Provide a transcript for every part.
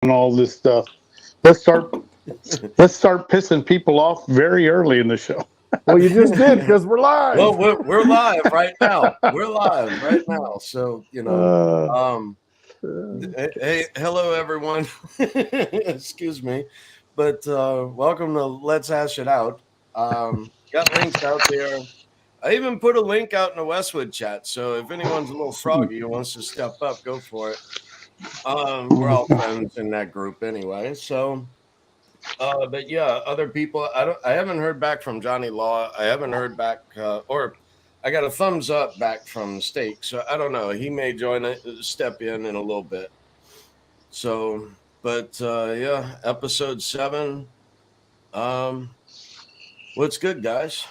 all this stuff. Let's start. Let's start pissing people off very early in the show. Well, you just did because we're live. Well, we're live right now. We're live right now. So, hey, hello, everyone. Excuse me. But welcome to Let's Hash It Out. Got links out there. I even put a link out in the Westwood chat. So if anyone's a little froggy who wants to step up, go for it. We're all friends in that group anyway. So, but yeah, other people. I haven't heard back from Johnny Law. I haven't heard back, or I got a thumbs up back from Steak. So I don't know. He may step in a little bit. So, but yeah, episode 7. What's good, guys?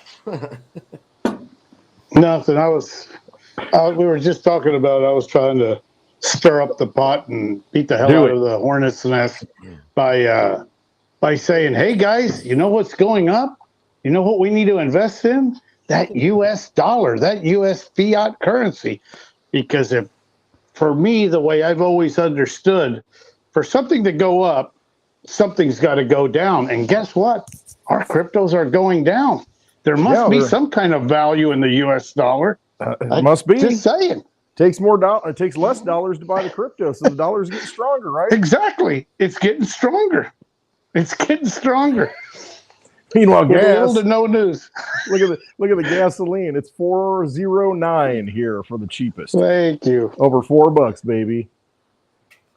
Nothing. We were just talking about. I was trying to stir up the pot and beat the hell out of the hornet's nest by saying, "Hey guys, you know what's going up? You know what we need to invest in? That U.S. dollar, that U.S. fiat currency, because for me, the way I've always understood, for something to go up, something's got to go down. And guess what? Our cryptos are going down. There must be some kind of value in the U.S. dollar. It must be. Just saying. It takes less dollars to buy the crypto, so the dollars get stronger, right? Exactly. It's getting stronger. It's getting stronger. Meanwhile, gas. Little to no news. Look at the gasoline. It's $4.09 here for the cheapest. Thank you. Over $4, baby.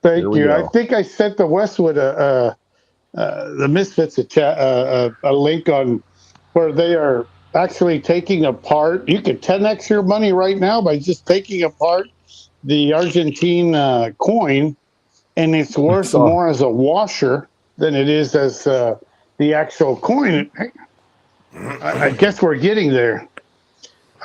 Thank you. I think I sent the Westwood the Misfits a link on where they are actually taking apart. You could 10x your money right now by just taking apart the Argentine coin, and it's worth more as a washer than it is as the actual coin. I guess we're getting there.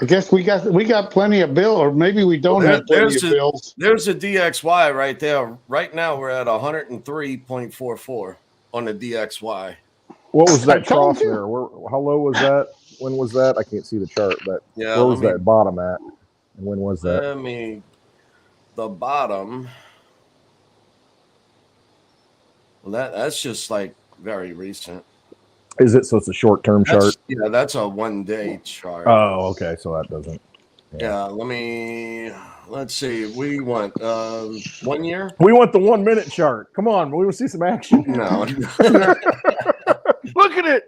I guess we got plenty of bills, or maybe we don't have plenty of bills. There's a DXY right there. Right now we're at 103.44 on the DXY. What was that trough there? How low was that? When was that? I can't see the chart, but where was that bottom at? And when was that? The bottom. Well, that's just like very recent. Is it? So it's a short-term chart? Yeah, that's a 1-day chart. Oh, okay. So that doesn't. Yeah. Let's see. We want 1 year. We want the 1 minute chart. Come on, we want to see some action. No. Look at it.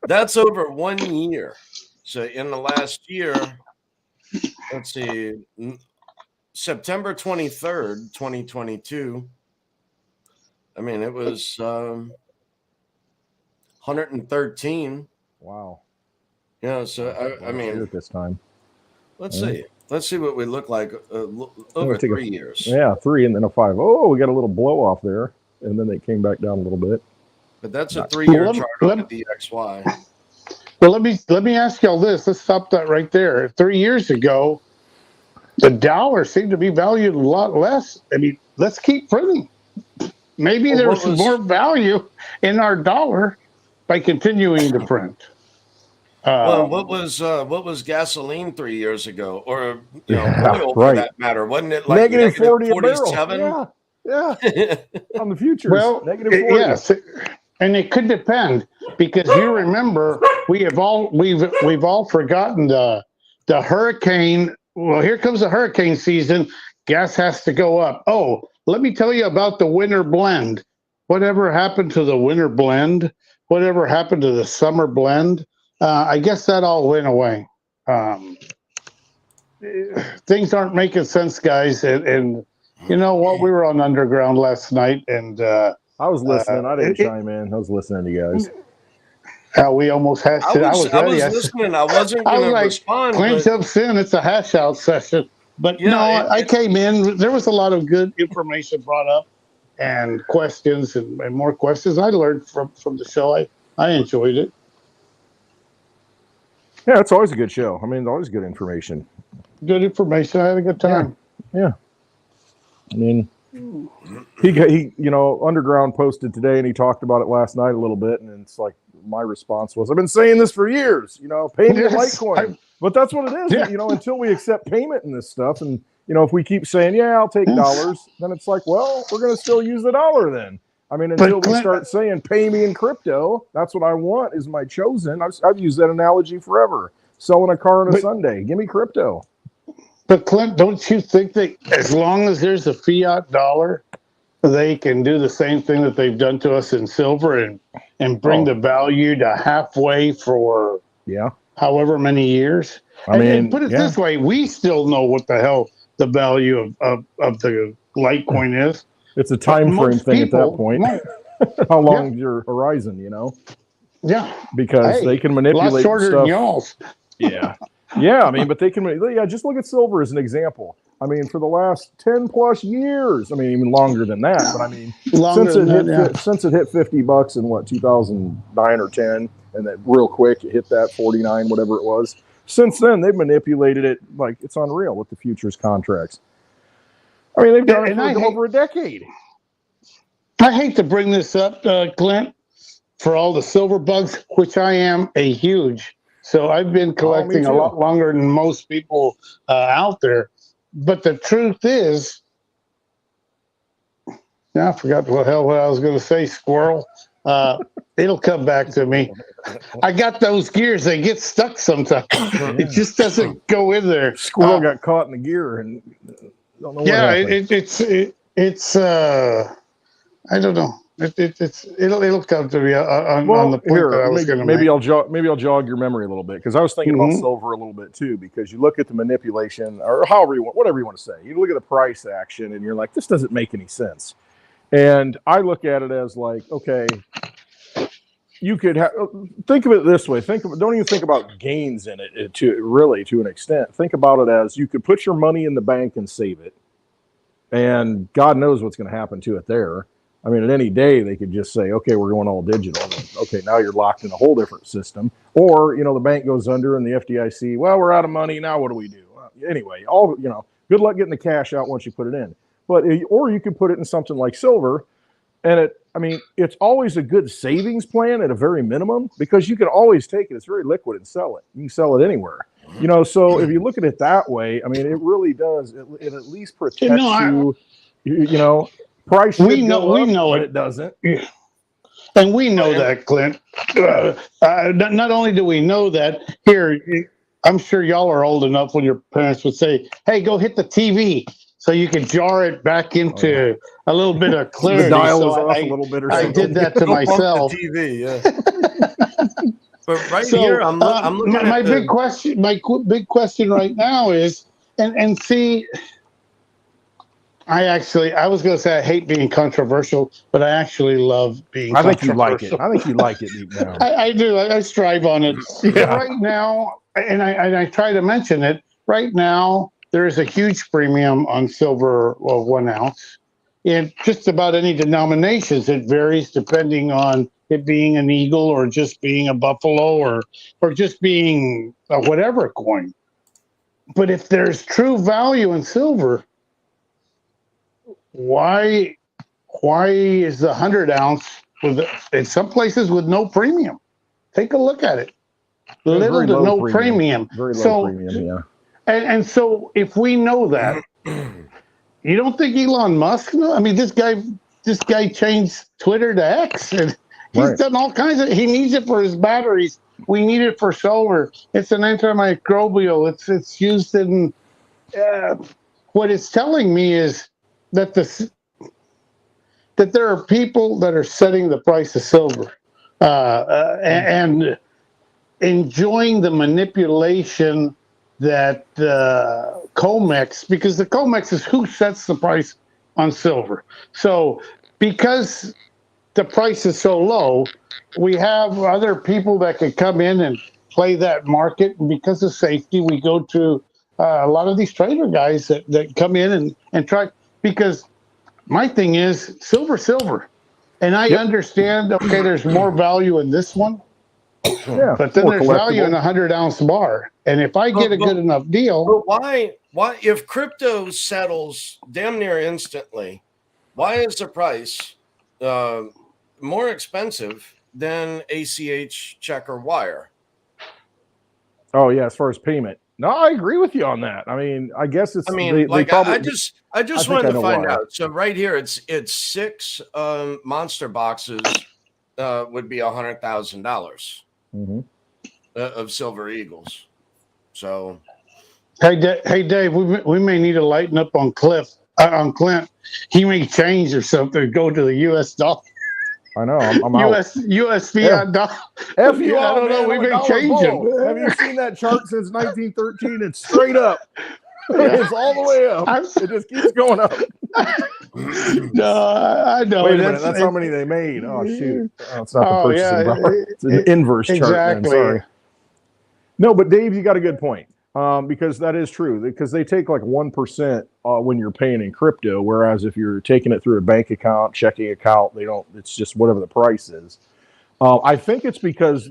That's over 1 year. So in the last year, let's see, September 23rd, 2022. I mean, it was 113. Wow. Yeah. So I mean, at this time. Let's see. Let's see what we look like over 3 years. Yeah, 3 and then a 5. Oh, we got a little blow off there, and then they came back down a little bit. But that's a 3-year chart on the DXY. Well, let me ask y'all this. Let's stop that right there. 3 years ago, the dollar seemed to be valued a lot less. I mean, let's keep printing. Maybe there's more value in our dollar by continuing to print. Well, what was gasoline 3 years ago, or oil for that matter? Wasn't it like negative 40 47? Yeah. On the futures. Well, negative 40. Yes, and it could depend, because you remember we've all forgotten the hurricane. Well, here comes the hurricane season. Gas has to go up. Oh, let me tell you about the winter blend. Whatever happened to the winter blend? Whatever happened to the summer blend? I guess that all went away. Things aren't making sense, guys. And you know what? We were on Underground last night, and I was listening. I didn't chime in. I was listening to you guys. We almost hashed it. I was ready. I was listening. I wasn't going to respond. Claims up sin. It's a hash out session. But I came in. There was a lot of good information brought up, and questions, and more questions. I learned from the show. I enjoyed it. Yeah, it's always a good show. I mean, always good information. Good information. I had a good time. Yeah. I mean, he Underground posted today, and he talked about it last night a little bit, and it's like my response was, I've been saying this for years, payment in Litecoin. But that's what it is, until we accept payment in this stuff. And, if we keep saying, yeah, I'll take dollars, then it's like, well, we're going to still use the dollar then. I mean, until we Clint, start saying pay me in crypto, that's what I want is my chosen. I've used that analogy forever. Selling a car on a Sunday, give me crypto. But Clint, don't you think that as long as there's a fiat dollar, they can do the same thing that they've done to us in silver and bring the value to halfway for however many years? I mean, and put it this way, we still know what the hell the value of the Litecoin is. It's a time frame thing at that point. How long is your horizon, you know? Yeah. Because they can manipulate a lot shorter stuff. than y'all's. Yeah. Yeah, I mean, but they can, just look at silver as an example. I mean, for the last 10 plus years, I mean, even longer than that, but I mean, since it hit $50 in what, 2009 or 10, and then real quick, it hit that 49, whatever it was. Since then, they've manipulated it like it's unreal with the futures contracts. I mean, they've done it for over a decade. I hate to bring this up, Clint, for all the silver bugs, which I am a huge. So I've been collecting a lot longer than most people out there. But the truth is, now I forgot what I was going to say, squirrel. It'll come back to me. I got those gears. They get stuck sometimes. It just doesn't go in there. Squirrel got caught in the gear and don't know what happened. It's I don't know. It'll come to me on the point that I was going to make. Maybe I'll jog your memory a little bit, because I was thinking about silver a little bit too, because you look at the manipulation, or whatever you want to say. You look at the price action and you're like, this doesn't make any sense. And I look at it as like, okay, you could think of it this way. Don't even think about gains in it to an extent. Think about it as you could put your money in the bank and save it, and God knows what's going to happen to it there. I mean, at any day, they could just say, okay, we're going all digital. Okay, now you're locked in a whole different system. Or, the bank goes under and the FDIC, well, we're out of money. Now what do we do? Anyway, good luck getting the cash out once you put it in. Or you could put it in something like silver. And it's always a good savings plan at a very minimum, because you can always take it. It's very liquid and sell it. You can sell it anywhere. So if you look at it that way, I mean, it really does. It at least protects you. Price we know but it doesn't. Yeah. And we know that, Clint. Not only do we know that, here, I'm sure y'all are old enough when your parents would say, hey, go hit the TV so you can jar it back into a little bit of clarity. The dial is off a little bit or something. I did that to myself. The TV, yeah. But here, I'm looking at my big question right now is, and see, I was going to say I hate being controversial, but I actually love being controversial. I think you like it deep down. I do. I strive on it. Yeah. Right now, and I try to mention it, right now, there is a huge premium on silver 1 ounce in just about any denominations. It varies depending on it being an eagle or just being a buffalo or just being a whatever coin. But if there's true value in silver, why is the 100 ounce in some places with no premium? Take a look at it. Little to no premium. Very low premium, yeah. And so if we know that, you don't think Elon Musk knows? I mean, this guy changed Twitter to X, and he's done all kinds of. He needs it for his batteries. We need it for solar. It's an antimicrobial. It's used in. What it's telling me is that there are people that are setting the price of silver and enjoying the manipulation that COMEX, because the COMEX is who sets the price on silver. So because the price is so low, we have other people that can come in and play that market. And because of safety, we go to a lot of these trader guys that come in and try, because my thing is silver. And I understand, okay, there's more value in this one. Yeah, but then there's value in a 100 ounce bar. And if I get a good enough deal. But why, if crypto settles damn near instantly, why is the price more expensive than ACH, check, or wire? Oh, yeah, as far as payment. No, I agree with you on that. I mean, I guess it's. I mean, they probably, I just think wanted I to know find why. out. So right here, it's 6 monster boxes would be $100,000 of Silver Eagles. So, Hey, Dave, we may need to lighten up on Clint. He may change or something. Go to the U.S. dollar. I know. I'm out. U.S. fiat dollar. F you I out, don't know. man. We I'm a may dollar change bull. him. Have you seen that chart since 1913? It's straight up. Yeah. It's all the way up. It just keeps going up. No, I know. Wait a minute. That's how many they made. Oh, shoot. Oh, it's not the Oh, purchasing yeah. power. It's an inverse chart. Exactly. Then. Sorry. No, but Dave, you got a good point. Because that is true. Because they take like 1% when you're paying in crypto, whereas if you're taking it through a bank account, checking account, they don't. It's just whatever the price is. I think it's because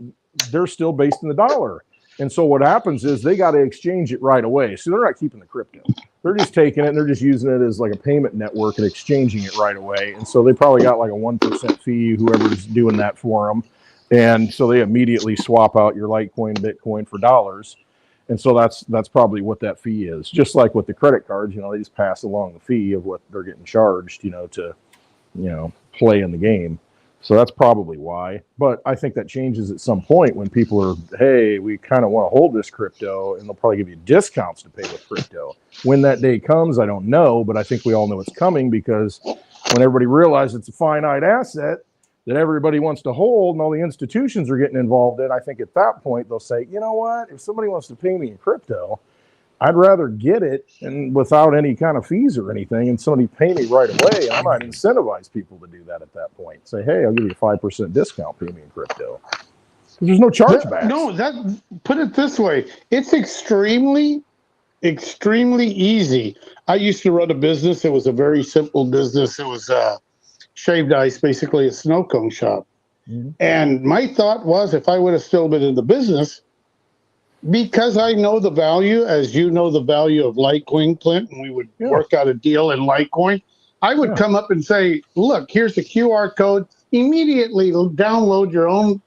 they're still based in the dollar, and so what happens is they got to exchange it right away. So they're not keeping the crypto; they're just taking it and they're just using it as like a payment network and exchanging it right away. And so they probably got like a 1% fee, whoever's doing that for them, and so they immediately swap out your Litecoin, Bitcoin for dollars. And so that's probably what that fee is. Just like with the credit cards, they just pass along the fee of what they're getting charged, to, play in the game. So that's probably why. But I think that changes at some point when people are, hey, we kind of want to hold this crypto, and they'll probably give you discounts to pay with crypto. When that day comes, I don't know, but I think we all know it's coming because when everybody realizes it's a finite asset that everybody wants to hold and all the institutions are getting involved in, I think at that point they'll say, you know what, if somebody wants to pay me in crypto, I'd rather get it and without any kind of fees or anything, and somebody pay me right away. I might incentivize people to do that at that point. Say, hey, I'll give you a 5% discount, pay me in crypto. There's no chargebacks. No, put it this way. It's extremely easy. I used to run a business. It was a very simple business. It was shaved ice, basically a snow cone shop. Mm-hmm. And my thought was, if I would have still been in the business, because I know the value, as you know the value of Litecoin, Clint, and we would work out a deal in Litecoin, I would come up and say, look, here's the QR code. Immediately download your own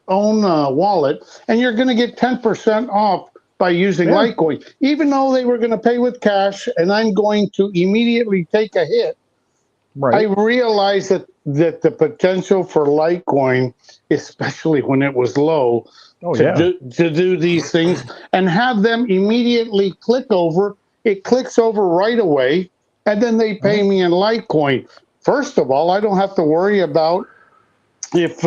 wallet, and you're going to get 10% off by using Litecoin. Even though they were going to pay with cash, and I'm going to immediately take a hit, I realized that the potential for Litecoin, especially when it was low, to do these things and have them immediately click over. It clicks over right away, and then they pay me in Litecoin. First of all, I don't have to worry about if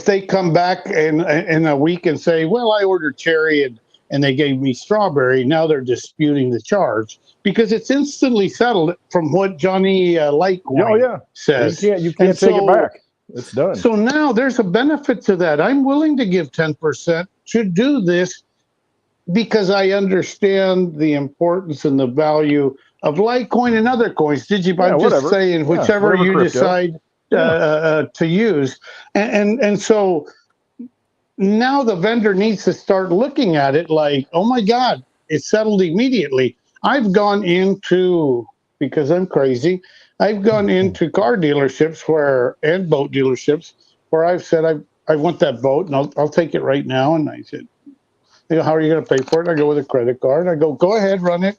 they come back in a week and say, well, I ordered cherry and they gave me strawberry. Now they're disputing the charge because it's instantly settled from what Johnny Litecoin says. You can't take it back. It's done. So now there's a benefit to that. I'm willing to give 10% to do this because I understand the importance and the value of Litecoin and other coins. I'm just saying whichever you crypto. Decide to use. And so now the vendor needs to start looking at it like, oh my God, it's settled immediately. I've gone into, because I'm crazy, I've gone into car dealerships and boat dealerships where I've said, I want that boat and I'll take it right now. And I said, how are you going to pay for it? I go with a credit card. I go, go ahead, run it.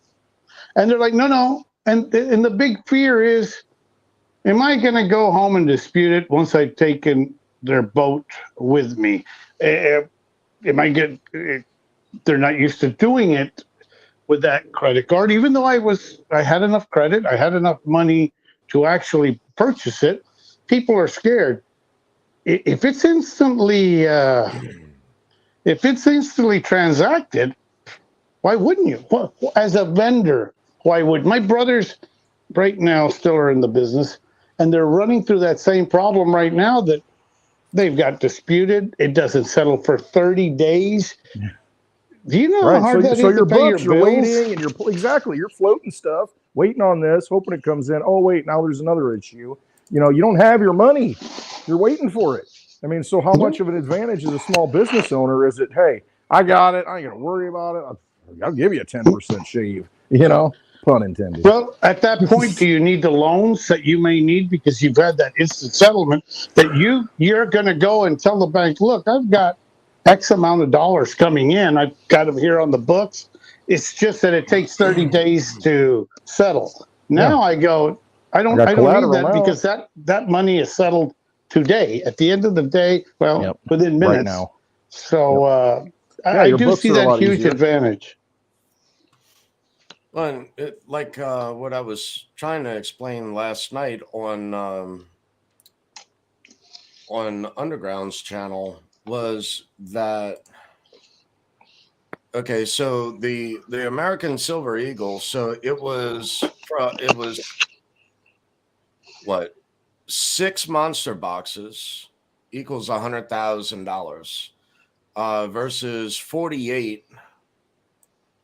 And they're like, no. And the big fear is, am I going to go home and dispute it once I've taken their boat with me? They're not used to doing it with that credit card, even though I had enough credit, I had enough money to actually purchase it. People are scared. If it's instantly transacted, why wouldn't you? As a vendor, why would my brothers right now still are in the business, and they're running through that same problem right now that they've got disputed. It doesn't settle for 30 days. Do you know how hard that is to pay your bills? You're waiting, and you're floating stuff, waiting on this, hoping it comes in. Oh wait, now there's another issue. You don't have your money. You're waiting for it. I mean, so how much of an advantage as a small business owner is it? Hey, I got it. I ain't gonna worry about it. I'll give you a 10% shave. Pun intended. Well, at that point, do you need the loans that you may need because you've had that instant settlement that you're going to go and tell the bank, look, I've got X amount of dollars coming in. I've got them here on the books. It's just that it takes 30 days to settle. Now I go, I don't need that now. because that money is settled today. At the end of the day, well, within minutes. Right now. So I do see that huge advantage. Well, like what I was trying to explain last night on Underground's channel was that, okay, so the American Silver Eagle, so it was what, 6 monster boxes equals $100,000 versus 48.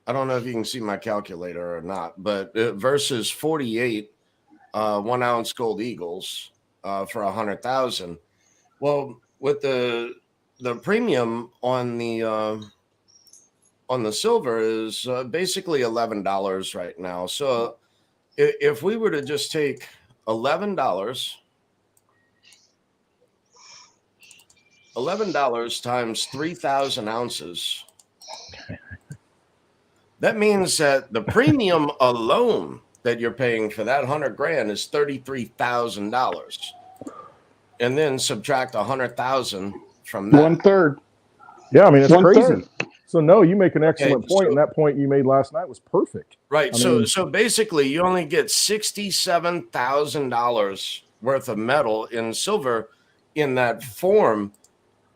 I don't know if you can see my calculator or not, but versus 48 1 ounce gold eagles for 100,000. Well, with the premium on the silver is basically $11 right now. So if we were to just take $11 times 3,000 ounces, that means that the premium alone that you're paying for that 100 grand is $33,000, and then subtract 100,000 from that. 1/3. Yeah, I mean, it's crazy. 1/3. So no, you make an excellent point, and that point you made last night was perfect. Right. So basically, you only get $67,000 worth of metal in silver in that form.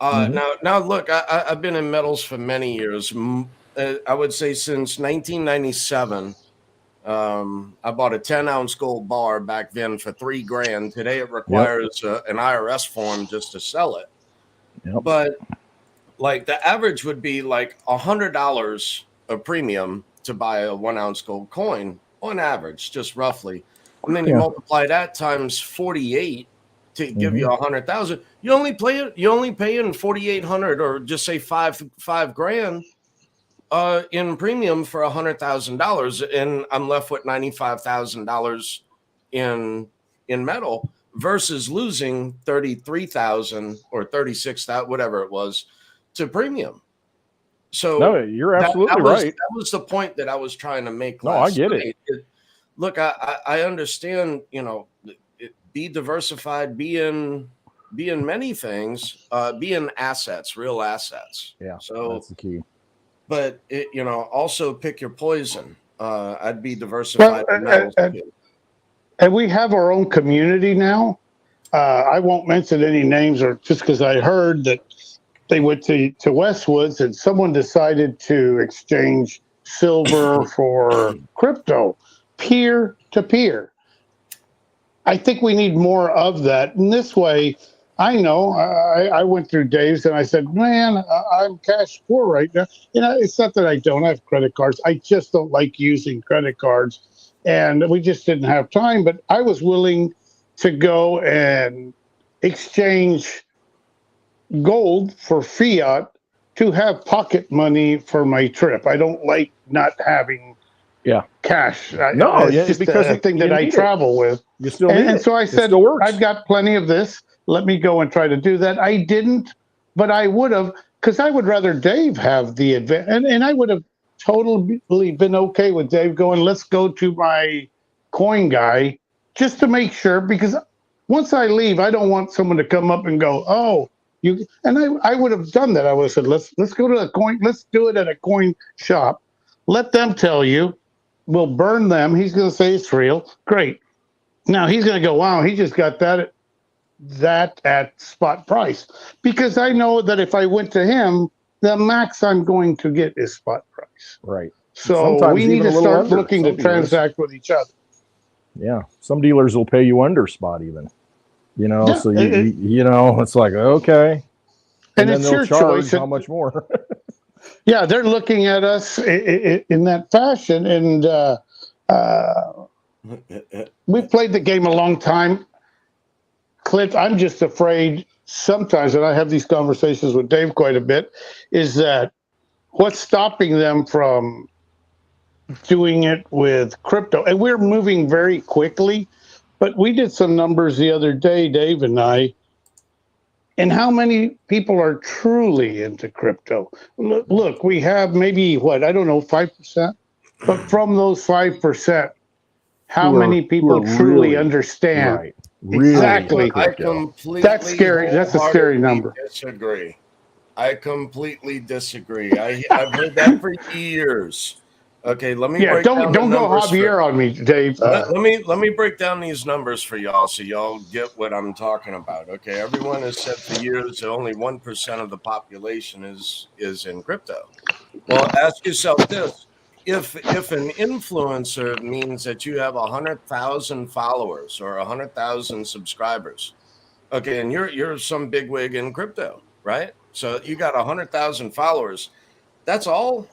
Now look, I've been in metals for many years. I would say since 1997. I bought a 10-ounce gold bar back then for $3 grand. Today it requires an IRS form just to sell it. But like the average would be like $100 a premium to buy a 1 ounce gold coin on average, just roughly. And then you multiply that times 48 to give you 100,000. You only pay in 4,800, or just say five grand in premium for $100,000, and I'm left with $95,000 in metal versus losing 33,000 or 36,000, whatever it was, to premium. So no, you're absolutely right. That was the point that I was trying to make. I get it. Look, I understand. Be diversified, be in many things, be in assets, real assets. Yeah, so that's the key. But also pick your poison. I'd be diversified. And we have our own community now. I won't mention any names, or just because I heard that they went to Westwoods and someone decided to exchange silver for crypto, peer to peer. I think we need more of that. In this way, I know I went through Dave's and I said, man, I'm cash poor right now. It's not that I don't have credit cards. I just don't like using credit cards. And we just didn't have time. But I was willing to go and exchange gold for fiat to have pocket money for my trip. I don't like not having cash. It's just because a thing that I travel with. You still need and so I said, I've got plenty of this. Let me go and try to do that. I didn't, but I would have, because I would rather Dave have the advantage. And I would have totally been okay with Dave going, let's go to my coin guy just to make sure, because once I leave, I don't want someone to come up and go, oh, you. And I would have done that. I would have said, let's go to the coin. Let's do it at a coin shop. Let them tell you. We'll burn them. He's going to say it's real. Great. Now he's going to go, wow, he just got that at spot price, because I know that if I went to him, the max I'm going to get is spot price. Right. So sometimes we need to start looking to transact with each other. Yeah. Some dealers will pay you under spot even, so it's like, okay. And then they'll charge how much more. Yeah. They're looking at us in that fashion. And we've played the game a long time. Clint, I'm just afraid sometimes, and I have these conversations with Dave quite a bit, is that what's stopping them from doing it with crypto? And we're moving very quickly, but we did some numbers the other day, Dave and I. and how many people are truly into crypto? Look, we have maybe what, I don't know, 5%. But from those 5%, how many who are people truly really, understand? right, really into Exactly. I crypto. completely That's scary. That's a scary wholeheartedly number. disagree. I completely disagree. I've heard that for years. Okay, let me Yeah, break down the don't go numbers for Javier on me, Dave. let me break down these numbers for y'all so y'all get what I'm talking about. Okay, everyone has said for years that only 1% of the population is in crypto. Well, ask yourself this. If an influencer means that you have 100,000 followers or 100,000 subscribers, okay, and you're some bigwig in crypto, right? So you got 100,000 followers. That's all.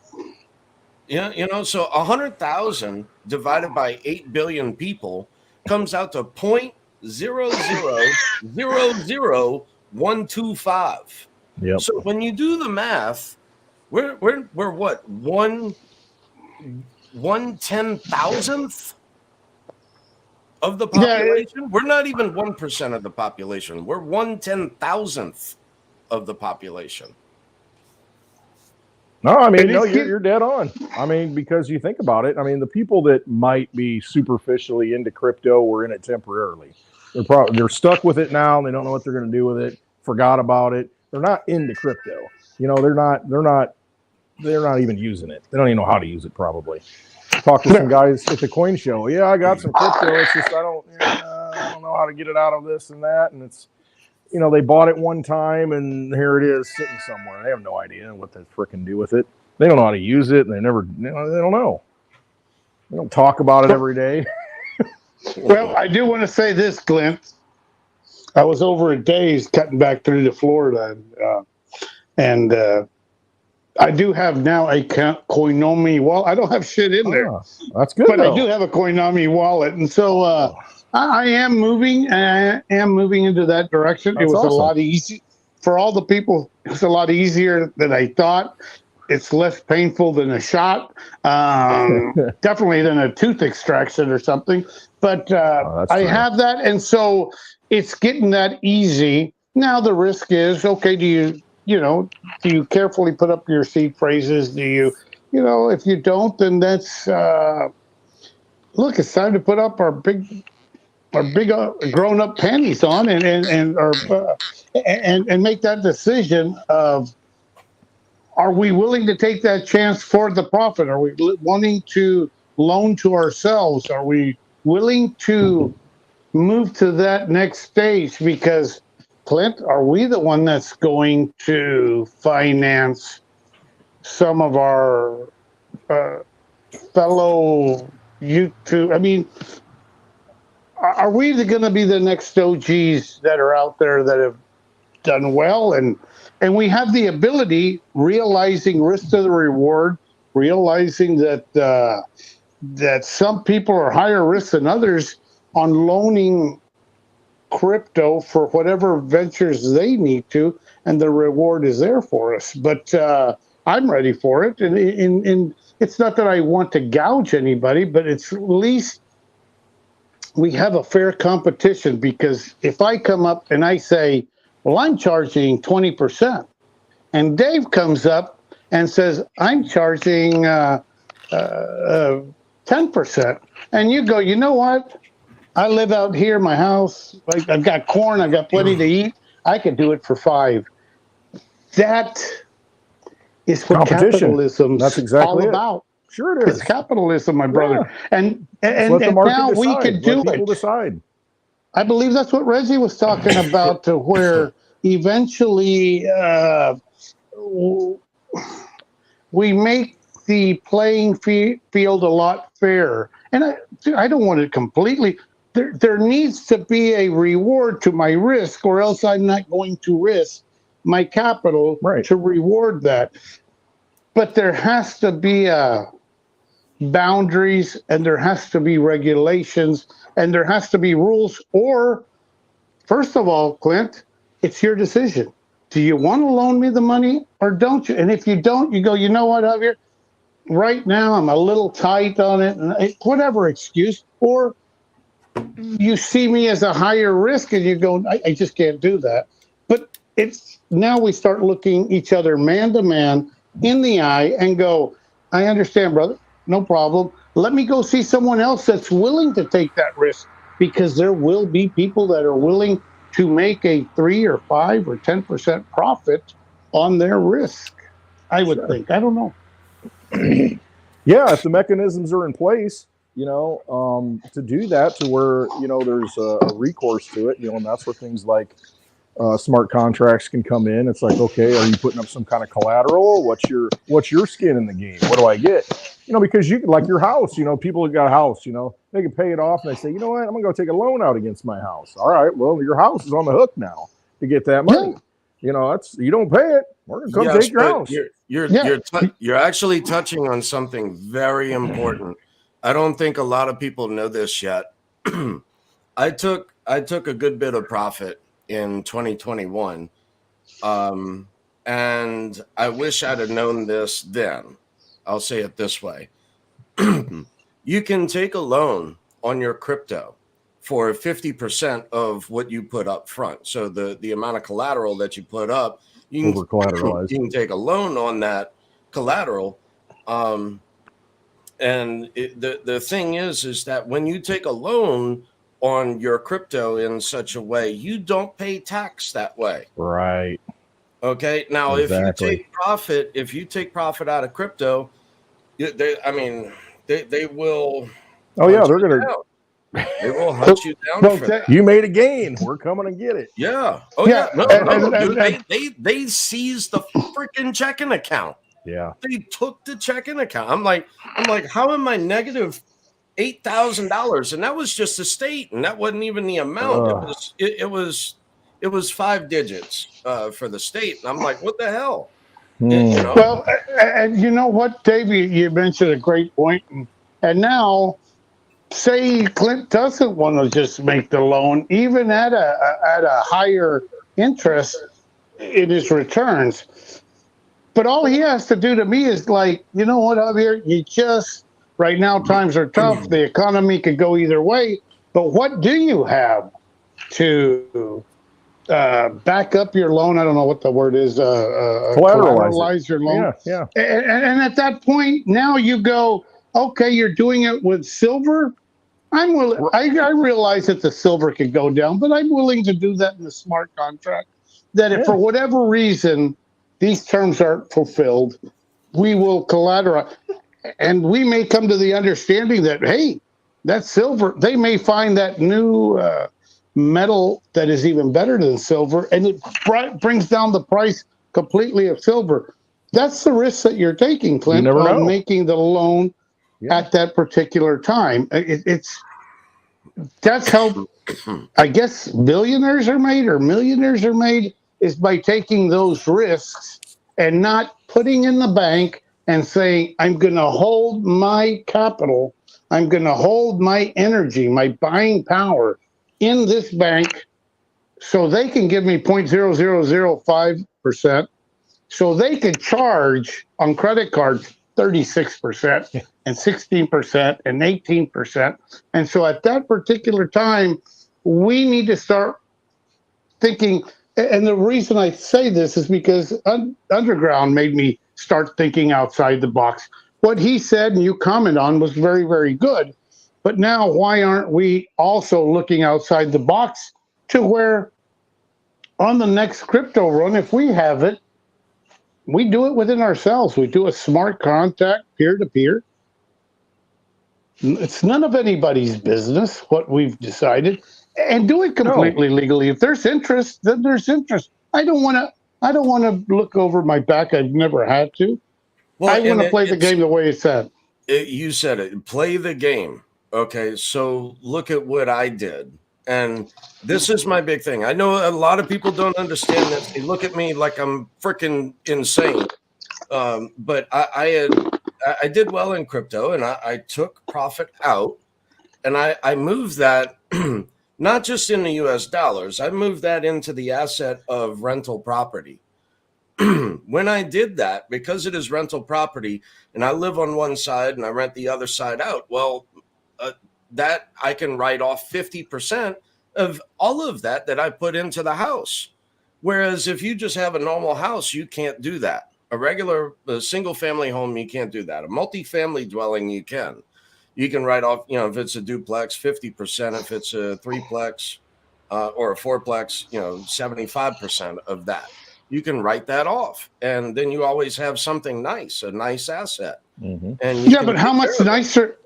Yeah, so 100,000 divided by 8 billion people comes out to 0.0000125. Yep. So when you do the math, we're what, 1/10,000th of the Yeah, population? We're not even 1% of the population. We're 1/10,000th of the population. No, I mean, And no, it's you're dead on. I mean, because you think about it, I mean, the people that might be superficially into crypto were in it temporarily. They're stuck with it now. And they don't know what they're going to do with it. Forgot about it. They're not into crypto. They're not even using it. They don't even know how to use it. Probably. Talked to some guys at the coin show. Yeah, I got some crypto. It's just I don't know how to get it out of this and that, and it's. They bought it one time and here it is sitting somewhere. They have no idea what to frickin' do with it. They don't know how to use it. And they don't know. They don't talk about it every day. well, I do want to say this, Clint. I was over at Days cutting back through to Florida, and I do have now a Koinomi wallet. I don't have shit in there, That's good, but though. I do have a Koinomi wallet, and so I am moving. I am moving into that direction. That's it was awesome. a lot easy for all the people. It's a lot easier than I thought. It's less painful than a shot, definitely than a tooth extraction or something. But I have that, and so it's getting that easy. Now the risk is, okay, do you carefully put up your seed phrases? Do you, if you don't, then that's look. It's time to put up our big grown up panties on and make that decision of, are we willing to take that chance for the profit? Are we wanting to loan to ourselves? Are we willing to move to that next stage? Because Clint, are we the one that's going to finance some of our fellow YouTube? I mean, are we going to be the next OGs that are out there that have done well? And we have the ability, realizing risk to the reward, realizing that that some people are higher risk than others on loaning crypto for whatever ventures they need to, and the reward is there for us. But I'm ready for it, and it's not that I want to gouge anybody, but it's at least we have a fair competition. Because if I come up and I say, well, I'm charging 20%, and Dave comes up and says, I'm charging 10%, and you go, you know what? I live out here, my house, like I've got corn, I've got plenty to eat. I could do it for 5. That is what capitalism's That's exactly all about. Sure it is. It's capitalism, my brother. Yeah. And let the market now decide. we can do let people it. decide. I believe that's what Reggie was talking about, to where eventually we make the playing field a lot fairer. And I don't want it completely. There needs to be a reward to my risk, or else I'm not going to risk my capital to reward that. But there has to be boundaries, and there has to be regulations, and there has to be rules. Or, first of all, Clint, it's your decision. Do you want to loan me the money or don't you? And if you don't, you go, you know what, Javier? Right now I'm a little tight on it, and whatever excuse. Or you see me as a higher risk and you go, I just can't do that. But it's now we start looking each other man to man in the eye and go, I understand, brother, no problem. Let me go see someone else that's willing to take that risk, because there will be people that are willing to make a 3 or 5 or 10% profit on their risk. I would think. I don't know. Yeah, if the mechanisms are in place, to do that, to where there's a recourse to it, and that's where things like smart contracts can come in. It's like, okay, are you putting up some kind of collateral? What's your skin in the game? What do I get? Because you like your house, people who got a house, they can pay it off and they say, you know what, I'm gonna go take a loan out against my house. All right, well, your house is on the hook now to get that money. That's, you don't pay it, we're gonna come take your house. You're actually touching on something very important. I don't think a lot of people know this yet. I took a good bit of profit in 2021, and I wish I'd have known this then. I'll say it this way. You can take a loan on your crypto for 50% of what you put up front. So the amount of collateral that you put up, you can take a loan on that collateral. And the thing is that when you take a loan on your crypto in such a way, you don't pay tax that way. Right. Okay. Now, exactly. if you take profit out of crypto, they will. Oh yeah, they're gonna. They will hunt you down for that. You made a gain. We're coming to get it. Yeah. Oh yeah. No. They seized the freaking checking account. Yeah. They took the checking account. I'm like, how am I negative $8,000? And that was just the state, and that wasn't even the amount. It was 5 digits for the state. And I'm like, what the hell? Well, and you know what, Dave, you mentioned a great point. And now, say Clint doesn't want to just make the loan, even at a higher interest in his returns. But all he has to do to me is like, you know what, Javier, right now times are tough. The economy could go either way. But what do you have to back up your loan? I don't know what the word is. Collateralize your loan. Yeah. And at that point, now you go, okay, you're doing it with silver. I'm willing. I realize that the silver could go down, but I'm willing to do that in the smart contract. That if for whatever reason these terms aren't fulfilled, we will collateralize, and we may come to the understanding that, hey, that silver, they may find that new metal that is even better than silver, and it brings down the price completely of silver. That's the risk that you're taking, Clint, on making the loan at that particular time. That's how I guess billionaires are made or millionaires are made, is by taking those risks and not putting in the bank and saying, I'm going to hold my capital, I'm going to hold my energy, my buying power in this bank so they can give me 0.0005%, so they can charge on credit cards 36% and 16% and 18%. And so at that particular time, we need to start thinking, and the reason I say this is because Underground made me start thinking outside the box. What he said and you comment on was very, very good. But now why aren't we also looking outside the box to where on the next crypto run, if we have it, we do it within ourselves. We do a smart contract, peer-to-peer. It's none of anybody's business what we've decided, and do it completely legally. If there's interest, then there's interest. I don't want to look over my back. I've never had to. Well, I want to play the game the way it's said. You said it. Play the game. Okay, so look at what I did. And this is my big thing. I know a lot of people don't understand this. They look at me like I'm freaking insane. But I did well in crypto, and I took profit out, and I moved that not just in the US dollars. I moved that into the asset of rental property. When I did that, because it is rental property, and I live on one side and I rent the other side out, well, that I can write off 50% of all of that I put into the house. Whereas if you just have a normal house, you can't do that. A regular single family home, you can't do that. A multifamily dwelling, you can. You can write off, if it's a duplex, 50%. If it's a threeplex or a fourplex, 75% of that. You can write that off. And then you always have something nice, a nice asset. Mm-hmm. And you Yeah, can but how take much care of it. nicer?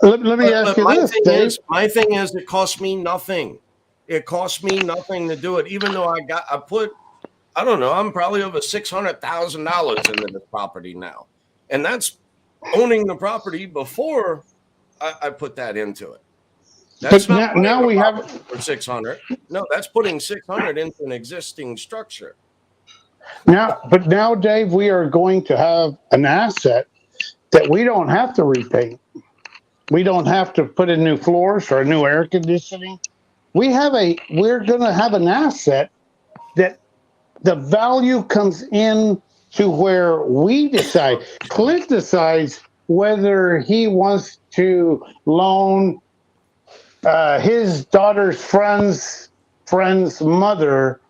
Let me ask you my this, thing Dave. my thing is, it costs me nothing. It costs me nothing to do it, even though I put, I don't know, I'm probably over $600,000 into the property now, and that's owning the property before I put that into it. That's But not now buying we the have. property for 600. No, that's putting 600 into an existing structure. But now, Dave, we are going to have an asset that we don't have to repaint. We don't have to put in new floors or new air conditioning. We're going to have an asset that the value comes in to where we decide. Clint decides whether he wants to loan his daughter's friend's mother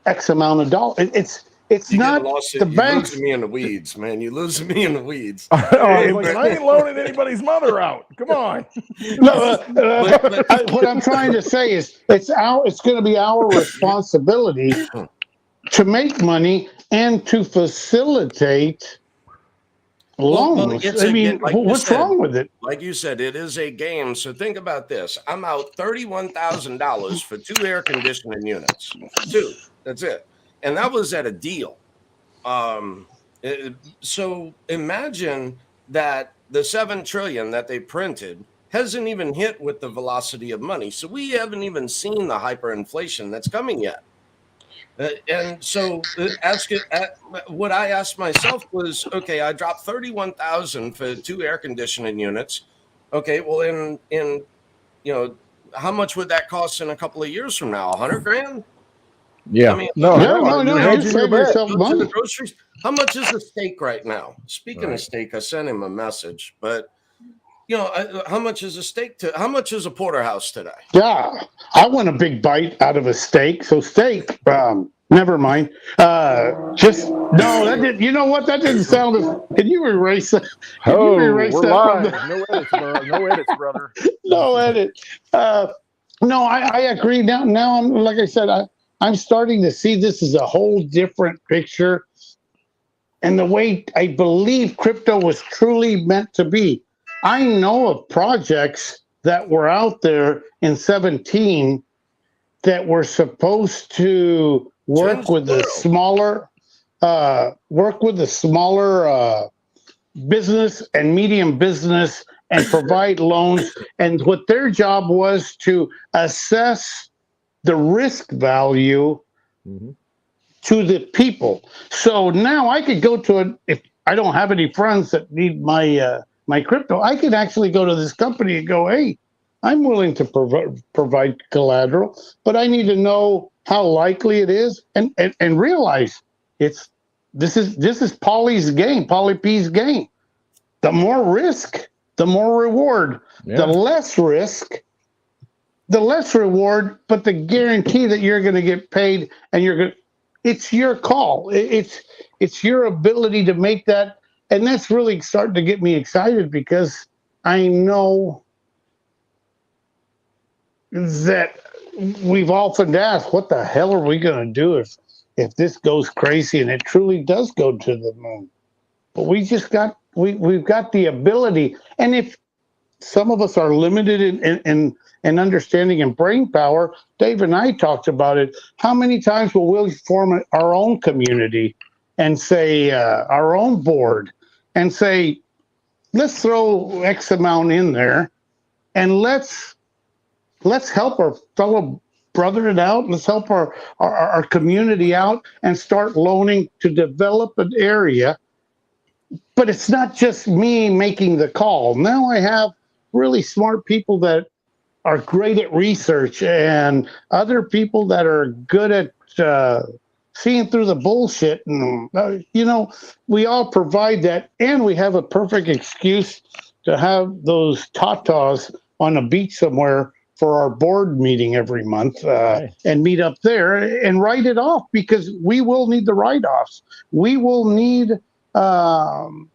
X amount of dollars. It's You're getting not lost. the You're banks. losing me in the weeds, man. You're losing me in the weeds. I was like, I ain't loaning anybody's mother out. Come on. No, But- what I'm trying to say is it's going to be our responsibility to make money and to facilitate loans. it's I mean, like you what's said, wrong with it? Like you said, it is a game. So think about this. I'm out $31,000 for 2 air conditioning units. 2. That's it. And that was at a deal. So imagine that the 7 trillion that they printed hasn't even hit with the velocity of money. So we haven't even seen the hyperinflation that's coming yet. And so what I asked myself was, okay, I dropped 31,000 for 2 air conditioning units. Okay, well, in how much would that cost in a couple of years from now? 100 grand? Yeah. I mean, No, you're you hedging your save bet. yourself go to the money. groceries. How much is a steak right now? Speaking Right. of steak, I sent him a message, but how much is a steak how much is a porterhouse today? Yeah, I want a big bite out of a steak. So steak, never mind. Just no. That did. You know what? That didn't sound as. Can you erase that? Can you erase We're that live. from the? No edits, bro. No edits, brother. No edit. No, I agree. Now I'm like I said. I'm starting to see this as a whole different picture, and the way I believe crypto was truly meant to be. I know of projects that were out there in 17 that were supposed to work with the smaller business and medium business and provide loans. And what their job was to assess the risk value to the people. So now I could go to if I don't have any friends that need my crypto, I could actually go to this company and go, hey, I'm willing to provide collateral, but I need to know how likely it is and realize this is Polly's game, Polly P's game. The more risk, the more reward. Yeah. The less risk, the less reward, but the guarantee that you're going to get paid and it's your call. It's your ability to make that. And that's really starting to get me excited because I know that we've often asked, what the hell are we going to do if this goes crazy and it truly does go to the moon? But we've got the ability. And if some of us are limited in understanding and brain power, Dave and I talked about it. How many times will we form our own community and say our own board and say, let's throw X amount in there and let's help our fellow brethren out. Let's help our community out and start loaning to develop an area. But it's not just me making the call. Now I have really smart people that are great at research and other people that are good at seeing through the bullshit. And, we all provide that. And we have a perfect excuse to have those tatas on a beach somewhere for our board meeting every month and meet up there and write it off, because we will need the write-offs. We will need to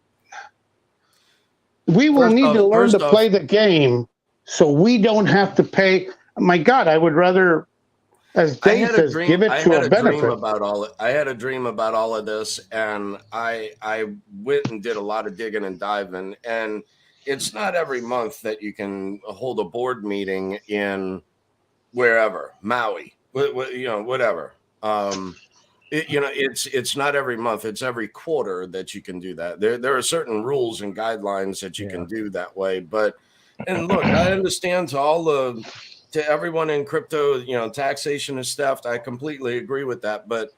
learn to play the game so we don't have to pay. My God, I would rather, as Dave says, give it to a benefit. I had a dream about all of this, and I went and did a lot of digging and diving, and it's not every month that you can hold a board meeting in wherever, Maui, whatever. It's not every month. It's every quarter that you can do that. There are certain rules and guidelines that you can do that way. And look, I understand to everyone in crypto, taxation is theft. I completely agree with that. But,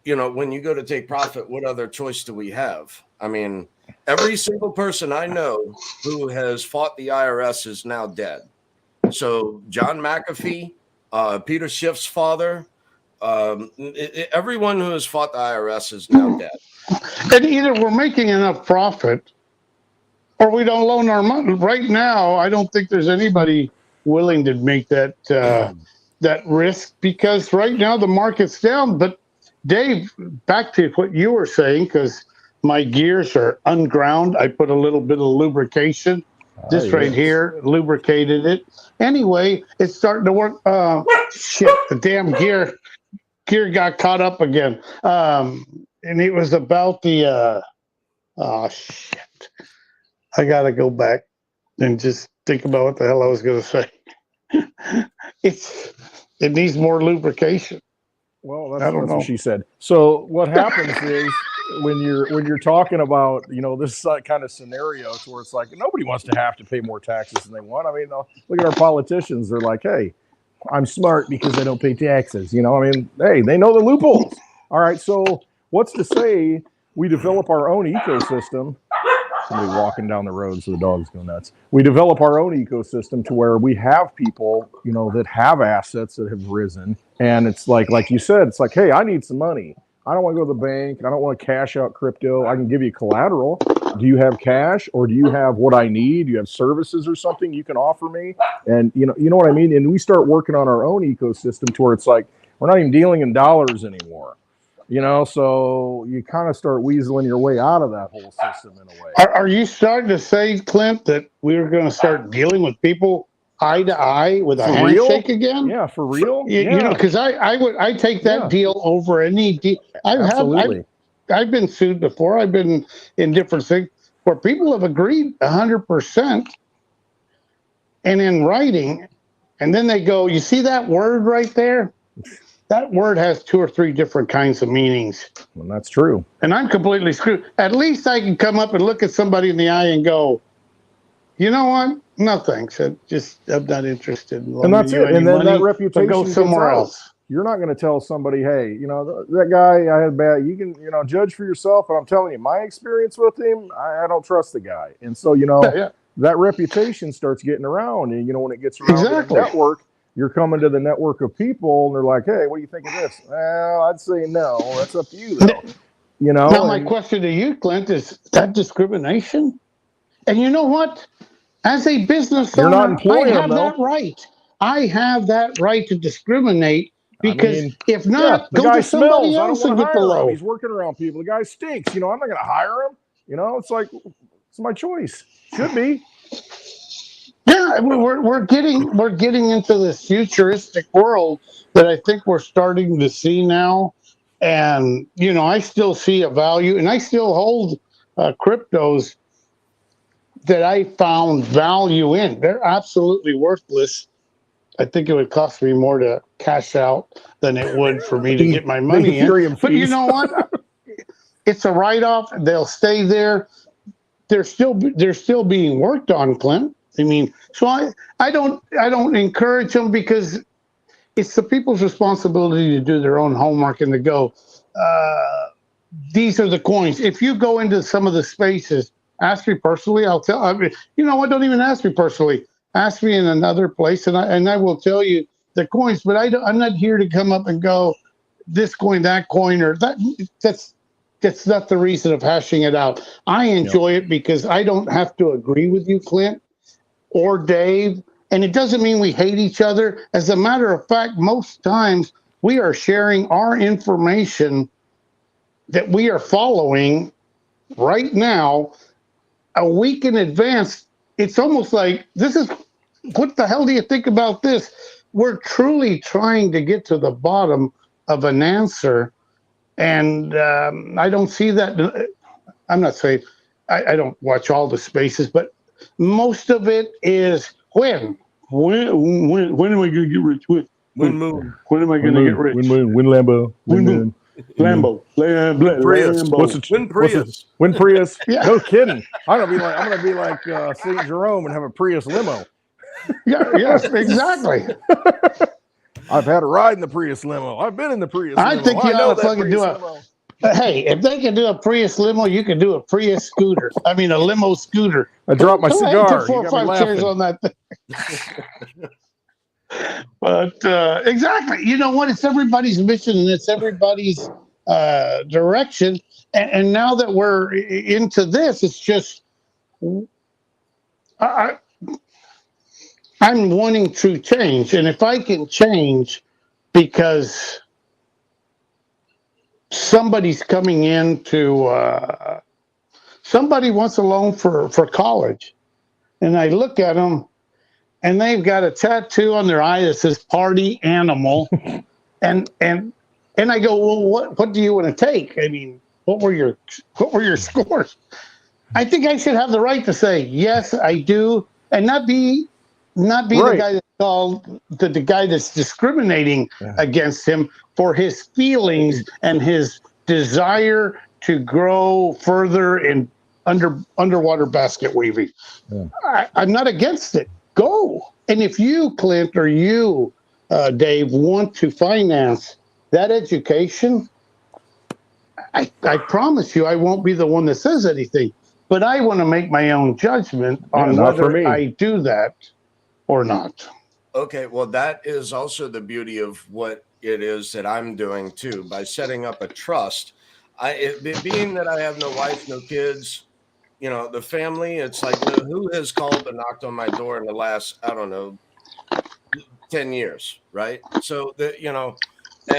when you go to take profit, what other choice do we have? I mean, every single person I know who has fought the IRS is now dead. So John McAfee, Peter Schiff's father, everyone who has fought the IRS is now dead. And either we're making enough profit or we don't loan our money. Right now, I don't think there's anybody willing to make that risk, because right now the market's down. But Dave, back to what you were saying, because my gears are unground. I put a little bit of lubrication. This right here lubricated it. Anyway, it's starting to work. Shit, the damn gear got caught up again. And it was about the shit. I gotta go back and just think about what the hell I was gonna say. It needs more lubrication. Well, that's what she said. So what happens is when you're talking about this kind of scenarios where it's like nobody wants to have to pay more taxes than they want. I mean, look at our politicians. They're like, hey, I'm smart because I don't pay taxes. I mean, hey, they know the loopholes. All right, so what's to say we develop our own ecosystem? Somebody walking down the road, so the dogs go nuts. We develop our own ecosystem to where we have people, that have assets that have risen. And it's like you said, it's like, hey, I need some money. I don't want to go to the bank. I don't want to cash out crypto. I can give you collateral. Do you have cash, or do you have what I need? Do you have services or something you can offer me? And you know what I mean? And we start working on our own ecosystem to where it's like, we're not even dealing in dollars anymore. So you kind of start weaseling your way out of that whole system in a way. Are you starting to say, Clint, that we're going to start dealing with people eye to eye with a handshake again? Yeah, for real. Because I take that deal over any deal. Absolutely. I've been sued before. I've been in different things where people have agreed 100% and in writing, and then they go, you see that word right there? That word has 2 or 3 different kinds of meanings. Well, that's true. And I'm completely screwed. At least I can come up and look at somebody in the eye and go, you know what? No, thanks. I'm not interested. And that's it. And then that reputation go somewhere else. You're not going to tell somebody, hey, that guy I had bad. You can, judge for yourself. But I'm telling you, my experience with him, I don't trust the guy. And so, that reputation starts getting around. And, when it gets around the network, you're coming to the network of people, and they're like, hey, what do you think of this? Well, I'd say no. That's up to you, though. Now, my question to you, Clint, is that discrimination? And you know what? As a business owner, I have that right. I have that right to discriminate, because if not, the go guy to somebody else and get the low. He's working around people. The guy stinks. I'm not going to hire him. It's like, it's my choice. Should be. Yeah, we're getting into this futuristic world that I think we're starting to see now. And I still see a value, and I still hold cryptos that I found value in. They're absolutely worthless. I think it would cost me more to cash out than it would for me to get my money in. But you know what? It's a write-off. They'll stay there. They're still being worked on, Clint. I mean, so I don't encourage them, because it's the people's responsibility to do their own homework and to go, these are the coins. If you go into some of the spaces, ask me personally. Don't even ask me personally. Ask me in another place, and I will tell you the coins. But I'm not here to come up and go, this coin, that coin, or that. That's not the reason of hashing it out. I enjoy it because I don't have to agree with you, Clint, or Dave, And it doesn't mean we hate each other. As a matter of fact, most times we are sharing our information that we are following right now a week in advance. It's almost like, this is, what the hell do you think about this? We're truly trying to get to the bottom of an answer. And I don't see that. I'm not saying I don't watch all the spaces, but most of it is when am I going to get rich? When am I going to get rich? Win Lambo. Win Lambo. Win Prius. Win Prius. Yeah. No kidding. I'm gonna be like St. Jerome and have a Prius limo. Yeah, yes, exactly. I've had a ride in the Prius limo. I've been in the Prius limo. I think you ought to fucking do limo. Hey, if they can do a Prius limo, you can do a Prius scooter. I mean, a limo scooter. I dropped my Go ahead, cigar. put 4 or 5 chairs on that thing. But exactly, you know what? It's everybody's mission and it's everybody's direction. And now that we're into this, it's just I'm wanting to change, and if I can change because somebody's coming in to somebody wants a loan for college, and I look at them and they've got a tattoo on their eye that says party animal and I go, well, what do you want to take? I mean, what were your scores? I think I should have the right to say yes, I do, and not be right. The guy that's called the guy that's discriminating against him for his feelings and his desire to grow further in underwater basket weaving. Yeah. I'm not against it. Go. And if you, Clint, or you, Dave, want to finance that education, I promise you I won't be the one that says anything. But I want to make my own judgment on whether I do that or not. Okay, well, that is also the beauty of what it is that I'm doing too, by setting up a trust. Being that I have no wife, no kids, you know, the family, it's like, who has called and knocked on my door in the last, I don't know, 10 years, right? So that, you know,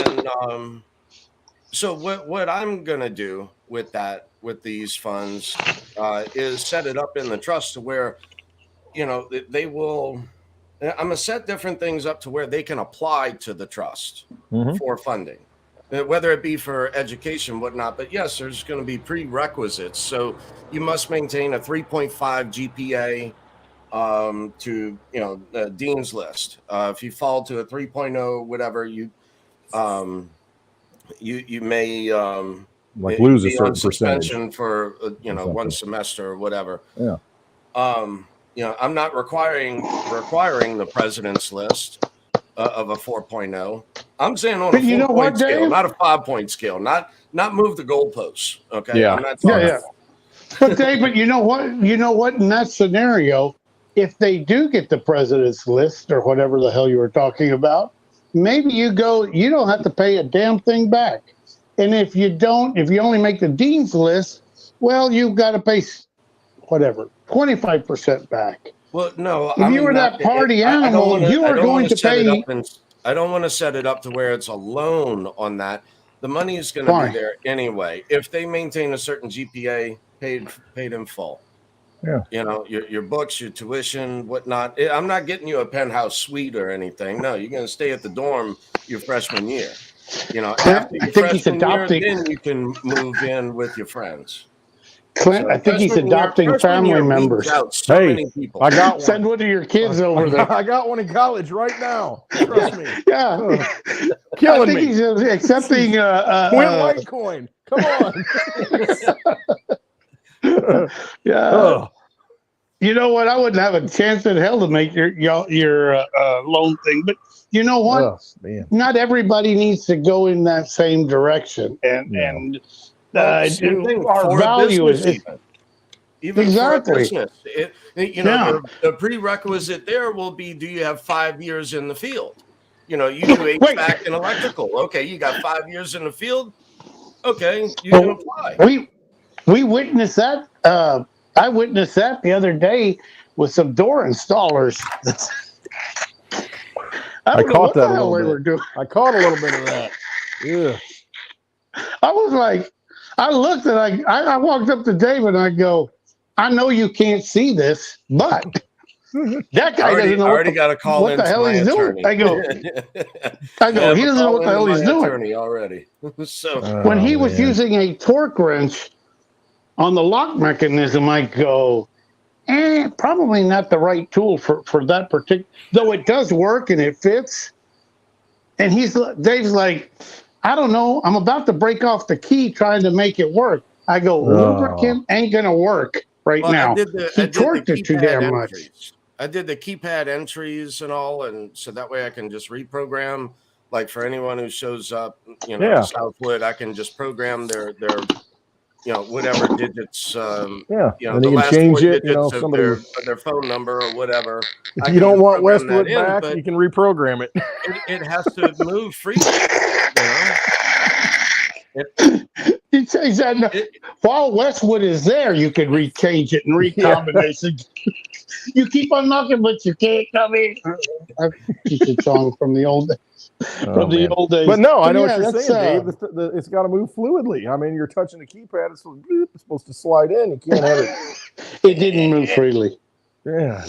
and so what I'm gonna do with that, with these funds, is set it up in the trust to where, you know, they will. I'm gonna set different things up to where they can apply to the trust for funding, whether it be for education, whatnot. But yes, there's going to be prerequisites. So you must maintain a 3.5 GPA to, you know, the dean's list. If you fall to a 3.0, whatever, you may like lose a certain suspension percentage for you know, one semester or whatever. Yeah. You know, I'm not requiring the president's list of a 4.0. I'm saying on a 4-point scale, Dave? not a 5-point scale, not move the goalposts. Okay. Yeah. I'm not talking But Dave, but you know what? In that scenario, if they do get the president's list or whatever the hell you were talking about, maybe you don't have to pay a damn thing back. And if you only make the dean's list, well, you've got to pay whatever, 25% back. Well, no. If you were that party animal, you are going to pay. I don't want to set it up to where it's a loan on that. The money is going to be there anyway. If they maintain a certain GPA, paid in full. Yeah. You know, your books, your tuition, whatnot. I'm not getting you a penthouse suite or anything. No, you're going to stay at the dorm your freshman year. You know, after your freshman year, then you can move in with your friends. Clint, I think he's adopting family members. Hey, I got one. Send one of your kids over there. I got one in college right now. Trust me. Yeah. Killing me. I think he's accepting Litecoin. Come on. Yeah. You know what? I wouldn't have a chance in hell to make your loan thing. But you know what? Not everybody needs to go in that same direction. And our value is even exactly. For a business. The prerequisite there will be: do you have 5 years in the field? You know, you do HVAC and electrical. Okay, you got 5 years in the field. Okay, you can apply. We witnessed that. I witnessed that the other day with some door installers. I caught that a hell little they bit. were doing. I caught a little bit of that. Yeah. I was like, I looked and I walked up to Dave and I go, I know you can't see this, but that guy doesn't know already got a call what the into hell my he's attorney. doing. I go, he doesn't know what the hell he's doing. Attorney already. So when he was using a torque wrench on the lock mechanism, I go, probably not the right tool for that particular, though it does work and it fits. And Dave's like, I don't know. I'm about to break off the key trying to make it work. I go, lubricant ain't going to work now. He torqued it too damn much. I did the keypad entries and all. And so that way I can just reprogram, like for anyone who shows up, Southwood, I can just program their whatever digits, and the you last can change it, digits of their phone number or whatever. If you don't want Westwood back, you can reprogram it. It has to move freely. He says that while Westwood is there, you can rechange it and recombination. You keep on knocking, but you can't come in. That's a song from the old days. Old days. But no, I know what you're saying, Dave. It's got to move fluidly. I mean, you're touching the keypad. It's supposed to slide in. You can't have it. It didn't move freely. Yeah.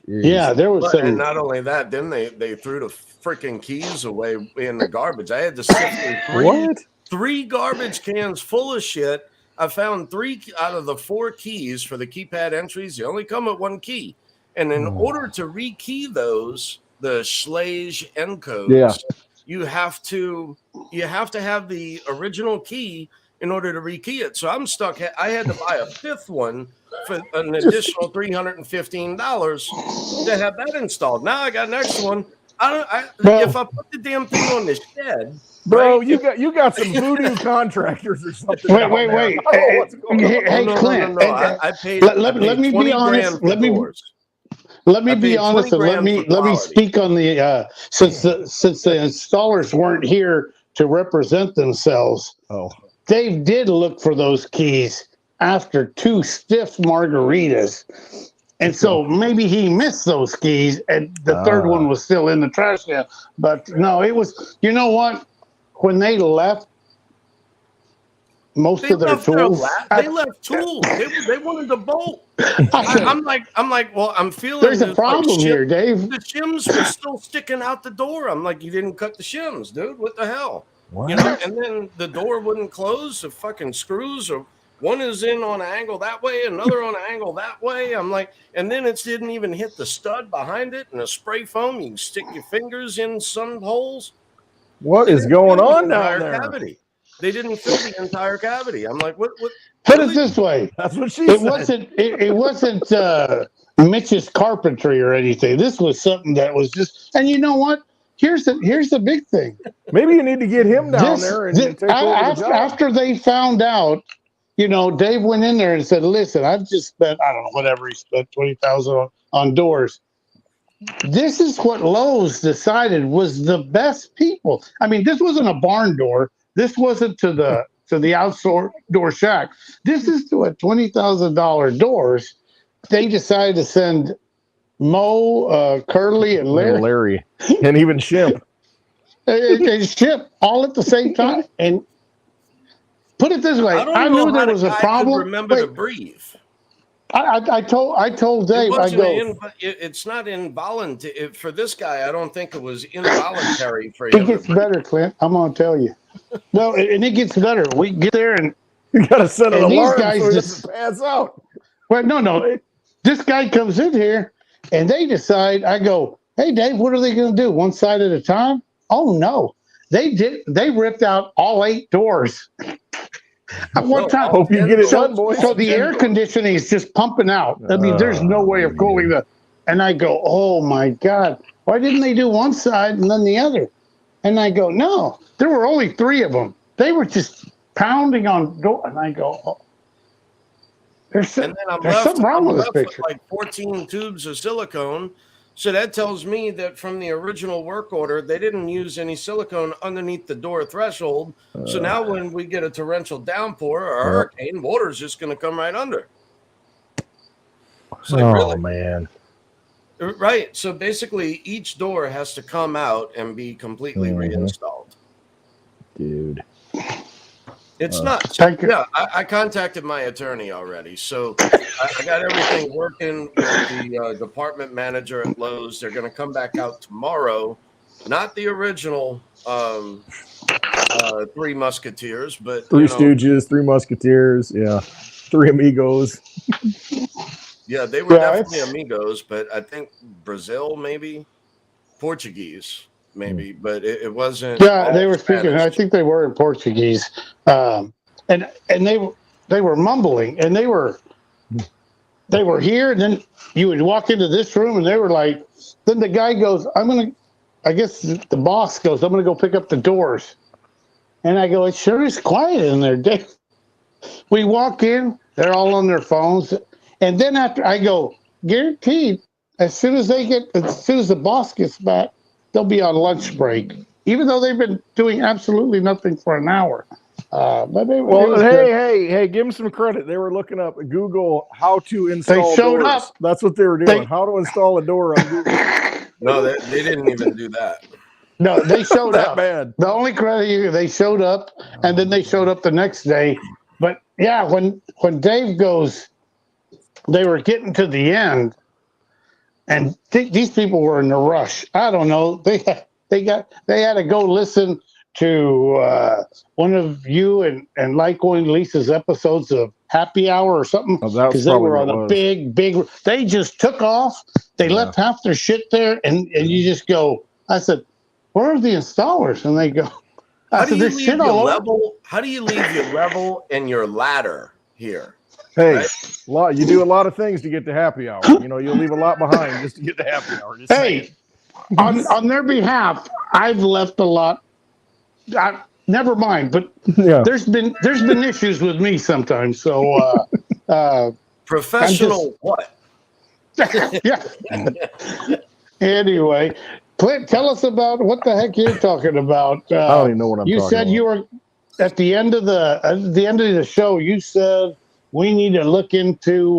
Jeez. Yeah, there was some. And not only that, then they threw the freaking keys away in the garbage. I had to sift through three garbage cans full of shit. I found 3 out of the 4 keys for the keypad entries. They only come with 1 key. And in order to rekey those, the Schlage encodes, you have to have the original key in order to rekey it. So I'm stuck. I had to buy a 5th one for an additional $315 to have that installed. Now I got an extra one. If I put the damn thing on the shed, bro, you got some voodoo contractors or something. Wait. Hey, Clint. No. I paid. Let me be honest. Let me be honest and let me speak on the since the installers weren't here to represent themselves. Dave did look for those keys after 2 stiff margaritas. And so maybe he missed those keys and the 3rd one was still in the trash can. But no, it was, you know what? When they left most of their tools. They left tools. They wanted to bolt. I'm like, well, I'm feeling there's a problem here, Dave. The shims were still sticking out the door. I'm like, you didn't cut the shims, dude. What the hell? What? And then the door wouldn't close. The fucking screws or one is in on an angle that way, another on an angle that way. I'm like, and then it didn't even hit the stud behind it and a spray foam. You can stick your fingers in some holes. What is going on down there? Cavity. They didn't fill the entire cavity. I'm like, what? Put it this way. That's what she said. It wasn't Mitch's carpentry or anything. This was something that was just. And you know what? Here's the big thing. Maybe you need to get him down there and take over the job. After they found out, Dave went in there and said, "Listen, I've just spent whatever he spent $20,000 on doors. This is what Lowe's decided was the best people. I mean, this wasn't a barn door. This wasn't to the outdoor shack. This is to a $20,000 doors. They decided to send Mo, Curly, and Larry, and even Shimp. and Shimp all at the same time. And put it this way, I knew there was a problem. Remember to breathe. I told Dave, it's not involuntary for this guy. I don't think it was involuntary for him. It gets better, Clint. I'm gonna tell you. No, and it gets better. We get there and you gotta set an alarm these guys so just pass out. Well, no. This guy comes in here and they decide. I go, hey, Dave, what are they gonna do? One side at a time? Oh no, they did. They ripped out all 8 doors. At one time, hope you get it done, boys. So the air conditioning is just pumping out. I mean, there's no way of cooling the. And I go, oh my God, why didn't they do one side and then the other? And I go, no, there were only 3 of them. They were just pounding on door. And I go, oh. There's something wrong with this picture. Like 14 tubes of silicone. So that tells me that from the original work order, they didn't use any silicone underneath the door threshold. So now when we get a torrential downpour or a hurricane, water's just going to come right under. So really, man. Right. So basically, each door has to come out and be completely reinstalled. Dude. It's nuts. Thank you. Yeah, I contacted my attorney already. So I got everything working with the department manager at Lowe's. They're going to come back out tomorrow. Not the original Three Musketeers, but Three Stooges, Three Musketeers, yeah. Three Amigos. Yeah, they were definitely amigos, but I think Brazil, maybe Portuguese, maybe, but it wasn't. Yeah, they were Spanish. speaking. I think they were in Portuguese, and they were mumbling, and they were here. And then you would walk into this room, and they were like. Then the guy goes, I guess the boss goes, I'm gonna go pick up the doors, and I go, it sure is quiet in there, Dave. We walk in, they're all on their phones, and then after I go, guaranteed, as soon as the boss gets back, they'll be on lunch break, even though they've been doing absolutely nothing for an hour. But hey, give them some credit. They were looking up Google how to install doors. Up. That's what they were doing. How to install a door on Google. No, they didn't even do that. No, they showed that up. Bad. The only credit they showed up, and then they showed up the next day. But yeah, when Dave goes, they were getting to the end, and these people were in a rush. I don't know. They had to go listen to one of you and Lyco and Lisa's episodes of Happy Hour or something, because they were on a big. They just took off. They left half their shit there, and you just go. I said, "Where are the installers?" And they go, How do you leave your level and your ladder here? Hey, right? You do a lot of things to get to happy hour. You'll leave a lot behind just to get to happy hour. Hey, on their behalf, I've left a lot. Never mind, but there's been issues with me sometimes. So professional what? Yeah. Anyway, Clint, tell us about what the heck you're talking about. I don't even know what I'm talking about. You said you were at the end of the show. You said we need to look into.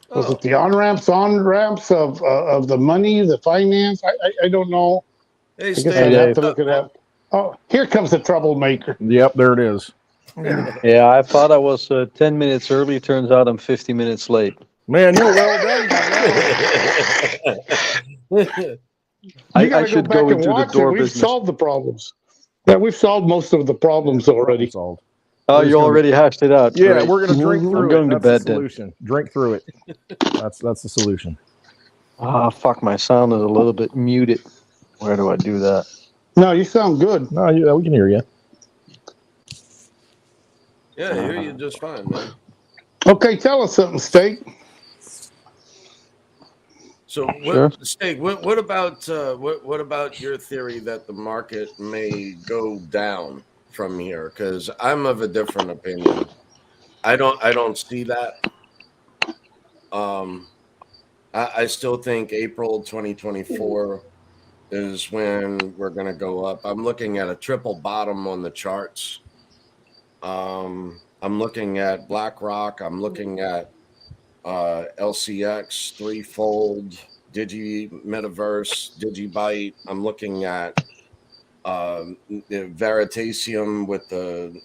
Was it the on-ramps of the money, the finance? I don't know. Hey, I guess I have to look it up. Oh, here comes the troublemaker. Yep, there it is. Yeah, I thought I was 10 minutes early. Turns out I'm 50 minutes late. Man, you're well done. I should go into the door business. We've solved the problems. Yeah, we've solved most of the problems already. Solved. Oh, you already hashed it out. Yeah, Great. we're going to drink through I'm going it. to bed the solution. Then. Drink through it. That's the solution. Fuck, my sound is a little bit muted. Where do I do that? No, you sound good. No, we can hear you. Yeah, I hear you just fine, man. Okay, tell us something, Steak. So, Steak, what about your theory that the market may go down from here? Because I'm of a different opinion. I don't see that. I still think April 2024 is when we're going to go up. I'm looking at a triple bottom on the charts. I'm looking at BlackRock. I'm looking at LCX, threefold, Metaverse, Digibyte. I'm looking at the Veritasium with the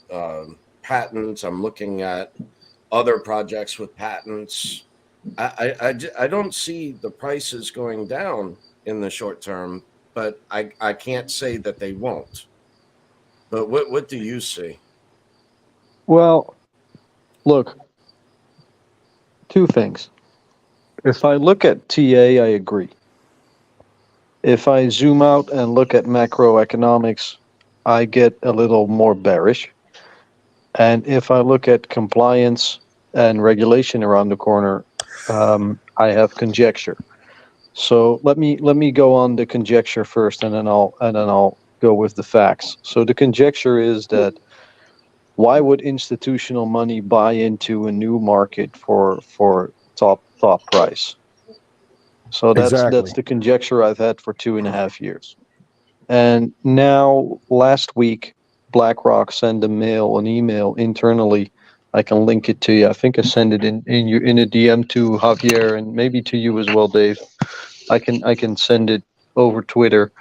patents. I'm looking at other projects with patents. I don't see the prices going down in the short term, but I can't say that they won't. But what do you see? Well, look, two things. If I look at TA, I agree. If I zoom out and look at macroeconomics, I get a little more bearish. And if I look at compliance and regulation around the corner, I have conjecture. So let me go on the conjecture first, and then I'll go with the facts. So the conjecture is that why would institutional money buy into a new market for top price? So that's the conjecture I've had for 2.5 years. And now last week, BlackRock sent an email internally I can link it to you. I think I send it in a DM to Javier and maybe to you as well, Dave. I can send it over Twitter.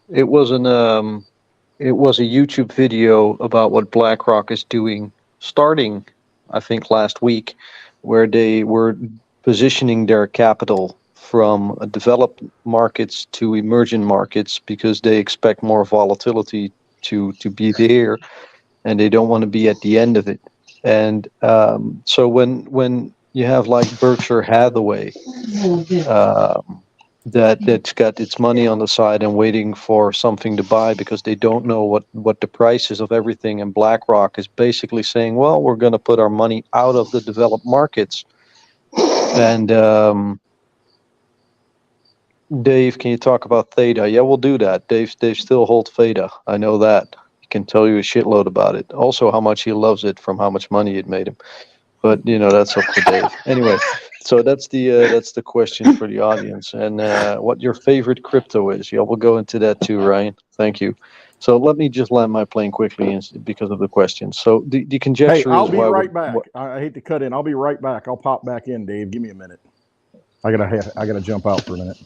It was a YouTube video about what BlackRock is doing, starting I think last week, where they were positioning their capital from developed markets to emerging markets because they expect more volatility to be there, and they don't want to be at the end of it. And so when you have like Berkshire Hathaway, that's got its money on the side and waiting for something to buy because they don't know what the price is of everything, and BlackRock is basically saying, well, we're going to put our money out of the developed markets. And Dave, can you talk about Theta? Yeah, we'll do that. Dave still holds Theta. I know that. He can tell you a shitload about it. Also, how much he loves it from how much money it made him. But that's up to Dave. Anyway, so that's the question for the audience, and what your favorite crypto is. Yeah, we'll go into that too, Ryan. Thank you. So let me just land my plane quickly because of the question. So the conjecture Hey, I'll is be why right back. I hate to cut in. I'll be right back. I'll pop back in, Dave. Give me a minute. I gotta jump out for a minute.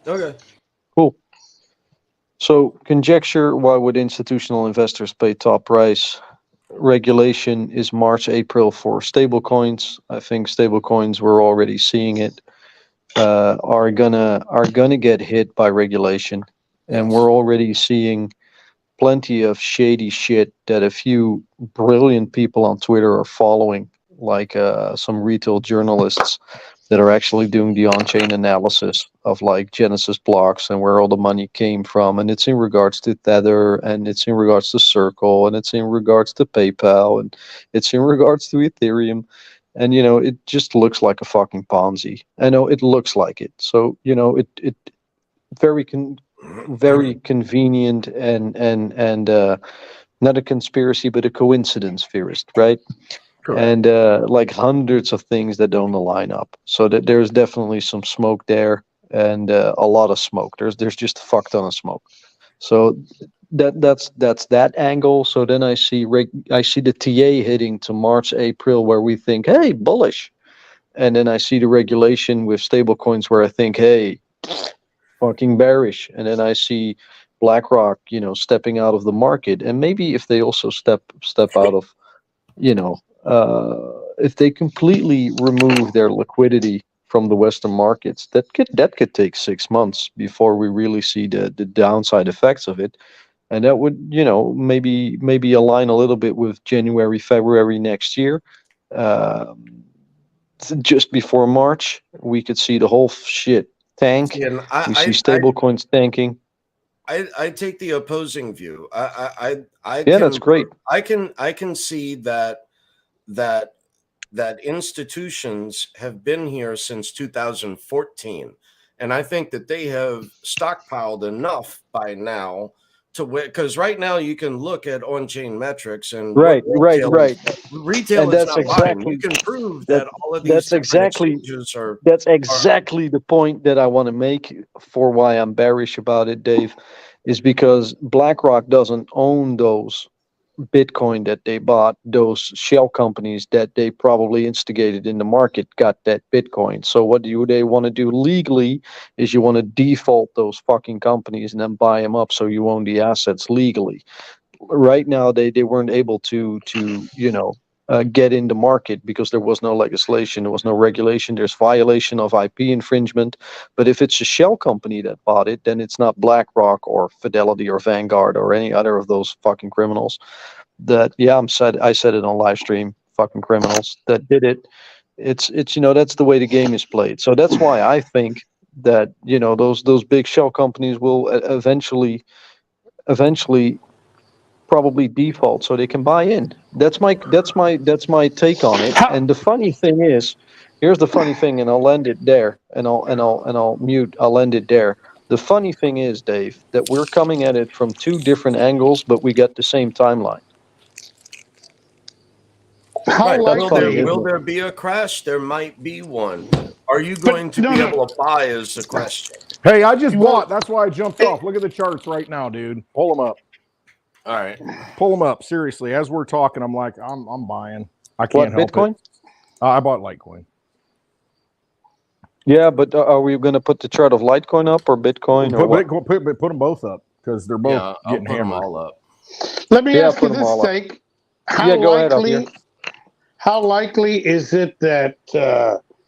Okay. Cool. So conjecture, why would institutional investors pay top price? Regulation is March, April for stablecoins. I think stablecoins, we're already seeing it, are gonna get hit by regulation, and Yes. we're already seeing plenty of shady shit that a few brilliant people on Twitter are following, like some retail journalists that are actually doing the on-chain analysis of like Genesis blocks and where all the money came from, and it's in regards to Tether, and it's in regards to Circle, and it's in regards to PayPal, and it's in regards to Ethereum, and it just looks like a fucking Ponzi. I know it looks like it. So it very very convenient and not a conspiracy but a coincidence theorist, right? Correct. And like hundreds of things that don't align up. So that there's definitely some smoke there, and a lot of smoke. There's just a fuck ton of smoke. So that's that angle. So then I see the TA hitting to March, April, where we think, hey, bullish, and then I see the regulation with stablecoins where I think, hey, fucking bearish, and then I see BlackRock, stepping out of the market, and maybe if they also step out of, if they completely remove their liquidity from the Western markets, that could take 6 months before we really see the downside effects of it, and that would maybe align a little bit with January, February next year. Just before March, we could see the whole shit tank. See, and We see stable coins tanking. I take the opposing view. I Yeah, that's great. I can see that institutions have been here since 2014, and I think that they have stockpiled enough by now to where, because right now you can look at on-chain metrics and Right. Retail And is that's not lying. exactly You can prove that all of these that's different exactly exchanges are. that's exactly the point that I want to make for why I'm bearish about it, Dave, is because BlackRock doesn't own those Bitcoin that they bought. Those shell companies that they probably instigated in the market got that Bitcoin. So what do they want to do legally is you want to default those fucking companies and then buy them up so you own the assets legally. Right now they weren't able to get in the market because there was no legislation, there was no regulation, there's violation of IP infringement. But if it's a shell company that bought it, then it's not BlackRock or Fidelity or Vanguard or any other of those fucking criminals that, I said it on live stream, fucking criminals that did it. It's that's the way the game is played. So that's why I think that those big shell companies will eventually probably default so they can buy in. That's my take on it. And the funny thing is, here's the funny thing, and I'll end it there, and I'll mute. I'll end it there. The funny thing is, Dave, that we're coming at it from two different angles, but we got the same timeline. How Right. likely Will there be a crash? There might be one. Are you going to be able to buy is the question. Hey, I just bought. That's why I jumped off. Look at the charts right now, dude. Pull them up. All right. Pull them up. Seriously, as we're talking, I'm like, I'm buying. I can't help Bitcoin? it. I bought Litecoin. Yeah, but are we going to put the chart of Litecoin up or Bitcoin or what? Put them both up because they're both Yeah, I'll getting put them hammered. all up. Let me Yeah, ask you put 'em this, all up. Steak. Yeah, go ahead, Javier. How likely is it that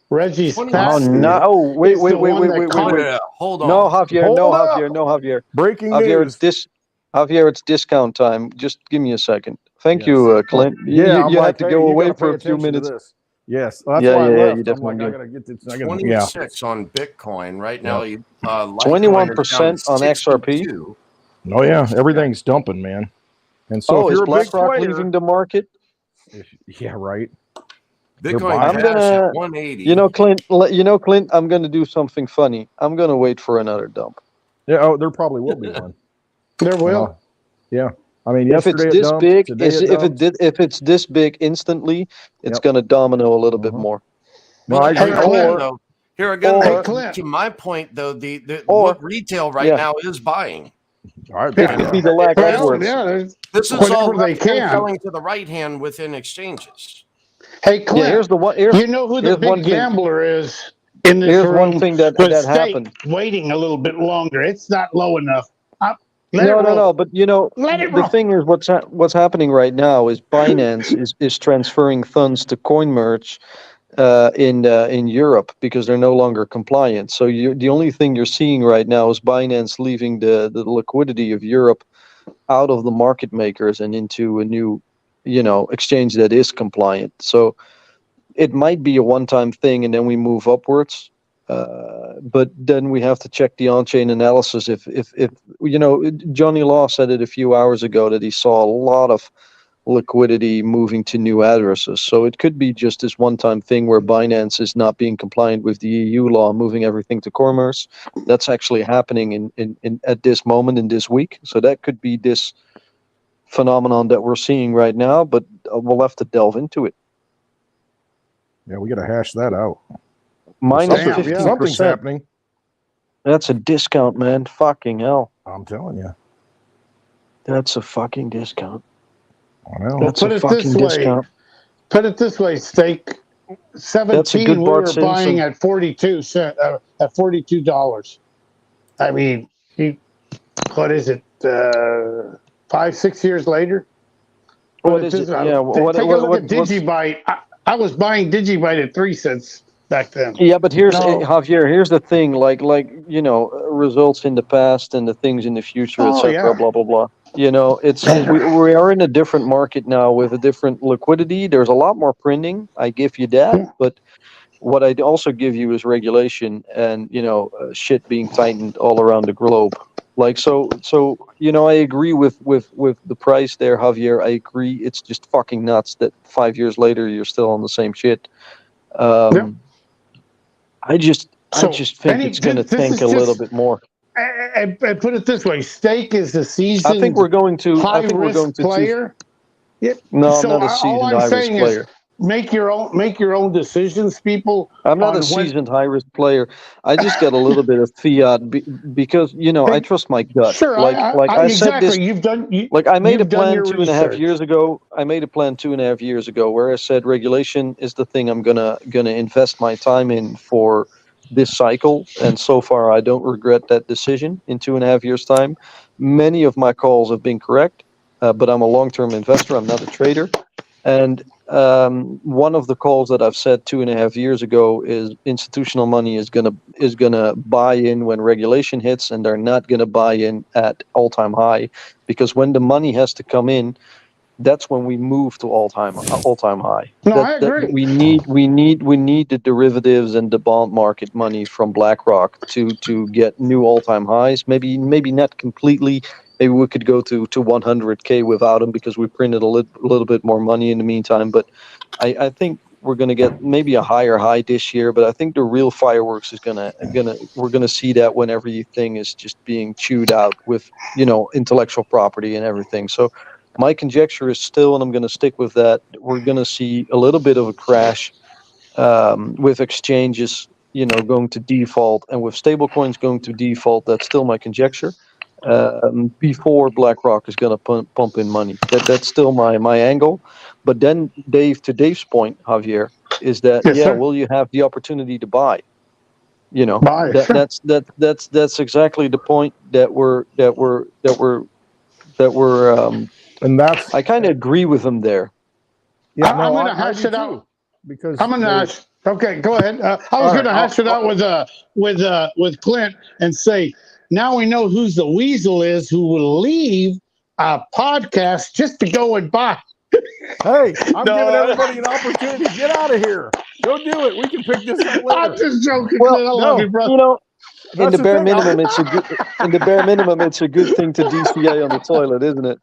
Reggie's 20 Oh, patent no. Oh, wait, is wait, the wait, one wait, that wait, wait, caught wait. it? Hold No, on. Javier, Hold no, up. Javier, no, Javier. Breaking Javier, news. Javier, it's discount time. Just give me a second. Thank Yes. you, Clint. Yeah, I'm You like, had to hey, go you away gotta for pay a few attention to minutes. this. Yes, that's Yeah, why I yeah, left. you I'm like, definitely I do. gotta get this. 26 on Bitcoin right now. Yep. Litecoin is down 21% on XRP. 62. Oh yeah, everything's dumping, man. And so Oh, if is you're a big BlackRock player, leaving the market? yeah, right. Bitcoin buying I'm it. cash gonna, at 180. Clint, I'm gonna do something funny. I'm gonna wait for another dump. Yeah, oh, there probably will be one. There will. Yeah, I mean, If it's yesterday it this dumped. big, Today it dumped. if it's this big instantly, it's Yep. gonna domino a little bit Mhm. more. No, Well, I Hey, agree. Clint. though, here again, or- though, Hey, Clint. to my point, though, the Or- what retail right yeah. now is buying. All right, Yeah. You know, 50 to lakh this, Well, upwards. yeah. There's, this is all whenever they left hand can. selling to the right hand within exchanges. Hey, Yeah, Clint. here's the one. You know who the Here's one big thing. gambler is in this Here's one room? thing that The that Steak happened. waiting a little bit longer. It's not low enough. Up. Let it No, roll. but you know, Let it the roll. thing is, what's happening right now is Binance is transferring funds to CoinMerge in Europe because they're no longer compliant. So the only thing you're seeing right now is Binance leaving the liquidity of Europe out of the market makers and into a new, exchange that is compliant. So it might be a one-time thing, and then we move upwards. But then we have to check the on-chain analysis. If Johnny Law said it a few hours ago that he saw a lot of liquidity moving to new addresses. So it could be just this one-time thing where Binance is not being compliant with the EU law, moving everything to Commerce. That's actually happening in at this moment in this week. So that could be this phenomenon that we're seeing right now. But we'll have to delve into it. Yeah, we got to hash that out. Minus Damn, 15%. Something's happening. That's a discount, man. Fucking hell. I'm telling you. That's a fucking discount. I know. That's Put a it fucking this way. discount. Put it this way, Steak. That's a 17, good we Bart were buying Simpson. at 42 cent, at $42. I mean, what is it? 5-6 years later. What is it? Yeah. Take a look at Digibyte. I was buying Digibyte at 3 cents back then. Yeah, but here's No. Javier. Here's the thing. Results in the past and the things in the future, Oh, etc. yeah. Blah blah blah. It's we are in a different market now with a different liquidity. There's a lot more printing. I give you that, Yeah. but what I also give you is regulation and shit being tightened all around the globe. I agree with the price there, Javier. I agree. It's just fucking nuts that 5 years later you're still on the same shit. Yep. I just So, think it's going to this tank is a little just, bit more. and put it this way: Steak is a I seasoned, think we're going to. I high think we're going risk to. player. Yeah. No, I'm So not a all seasoned I'm high risk saying is, player. make your own decisions, people. I'm not a On when. seasoned high risk player. I just got a little bit of fiat because I trust my gut. Sure, Like I said this. exactly. I made a You've done plan your 2.5 research. years ago. I made a plan 2.5 years ago where I said regulation is the thing I'm gonna invest my time in for this cycle. And so far, I don't regret that decision. In 2.5 years' time, many of my calls have been correct. But I'm a long-term investor. I'm not a trader. And one of the calls that I've said 2.5 years ago is institutional money is gonna buy in when regulation hits, and they're not gonna buy in at all-time high, because when the money has to come in, that's when we move to all-time high. No, I agree. We need the derivatives and the bond market money from BlackRock to get new all-time highs. Maybe not completely. Maybe we could go to 100K without them because we printed a little bit more money in the meantime. But I think we're gonna get maybe a higher high this year. But I think the real fireworks is we're gonna see that when everything is just being chewed out with intellectual property and everything. So my conjecture is still, and I'm going to stick with that, we're going to see a little bit of a crash with exchanges, going to default, and with stablecoins going to default. That's still my conjecture. before BlackRock is going to pump in money. That's still my angle. But then, Dave, to Dave's point, Javier, is that Yes, sir. will you have the opportunity to buy? You know, Buy, sure. that's exactly the point that we're And that's I kind of agree with him there. yeah. I'm No, going to I hash do it too, out. because I'm going to hash. Okay, go ahead. I All was going right, to hash it out with Clint and say, now we know who's the weasel is who will leave a podcast just to go and buy. Hey, I'm No, giving everybody an opportunity. Get out of here. Go do it. We can pick this up later. I'm just joking, Well, Clint. I love no. you, brother. You know, in That's the the bare thing. minimum, it's a good. In the bare minimum, it's a good thing to DCA on the toilet, isn't it?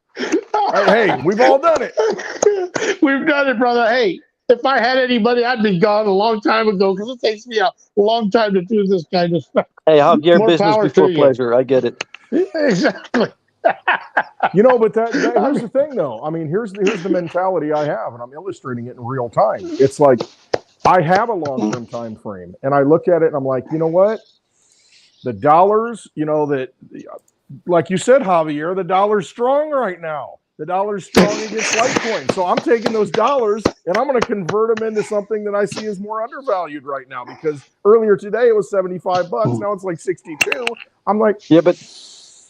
Hey, we've all done it. We've done it, brother. Hey, if I had anybody, I'd be gone a long time ago because it takes me a long time to do this kind of stuff. Hey, Javier, More business power before to you. pleasure. I get it. Exactly. You know, but that here's the thing, though. I mean, here's the mentality I have, and I'm illustrating it in real time. It's like I have a long-term time frame, and I look at it and I'm like, you know what? The dollars, you know, that, like you said, Javier, the dollar's strong right now. The dollar's strong against Litecoin. So I'm taking those dollars and I'm going to convert them into something that I see as more undervalued right now, because earlier today it was $75. Now it's like 62. I'm like, Yeah, but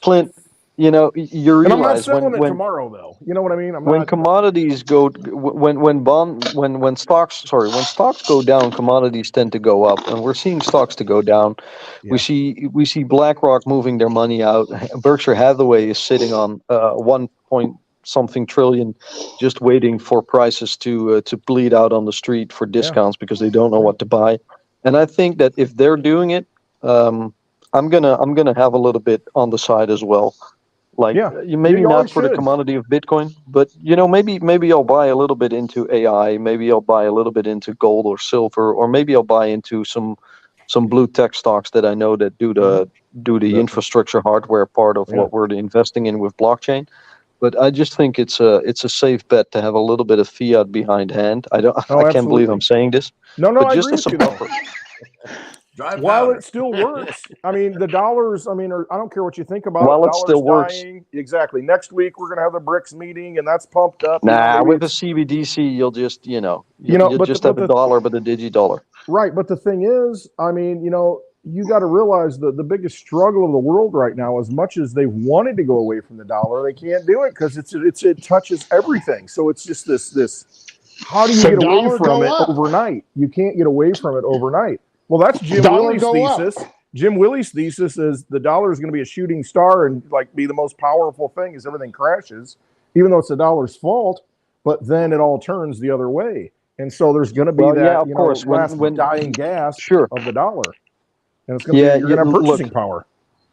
Clint, you know, you and I'm not realize selling it when tomorrow, though. You know what I mean? I'm when not. commodities go when stocks go down, commodities tend to go up, and we're seeing stocks to go down. Yeah. We see BlackRock moving their money out. Berkshire Hathaway is sitting on 1 point something trillion, just waiting for prices to bleed out on the street for discounts because they don't know what to buy. And I think that if they're doing it, I'm gonna have a little bit on the side as well. Like, you maybe you not always for the should. commodity of Bitcoin, but you know, maybe I'll buy a little bit into AI, maybe I'll buy a little bit into gold or silver, or maybe I'll buy into some blue tech stocks that I know that do the infrastructure hardware part of what we're investing in with blockchain. But I just think it's a safe bet to have a little bit of fiat behind hand. I can't believe I'm saying this. No, but I just agree as with a you, though. buffer. Dry While powder. it still works, I mean, the dollars, I mean, I don't care what you think about While it, it dollars still works. dying. Exactly. Next week, we're going to have the BRICS meeting, and that's pumped up. Nah, maybe with a it's- CBDC, you'll just, you'll but just the- have but a the- dollar, but a digidollar. Right. But the thing is, I mean, you know, you got to realize that the biggest struggle of the world right now, as much as they wanted to go away from the dollar, they can't do it because it touches everything. So it's just this how do you get away from it overnight? You can't get away from it overnight. Well, that's Jim Willie's thesis. Jim Willie's thesis is the dollar is going to be a shooting star and like be the most powerful thing as everything crashes, even though it's the dollar's fault. But then it all turns the other way. And so there's going to be last dying gasp of the dollar. And it's going to be, you're going to have purchasing power.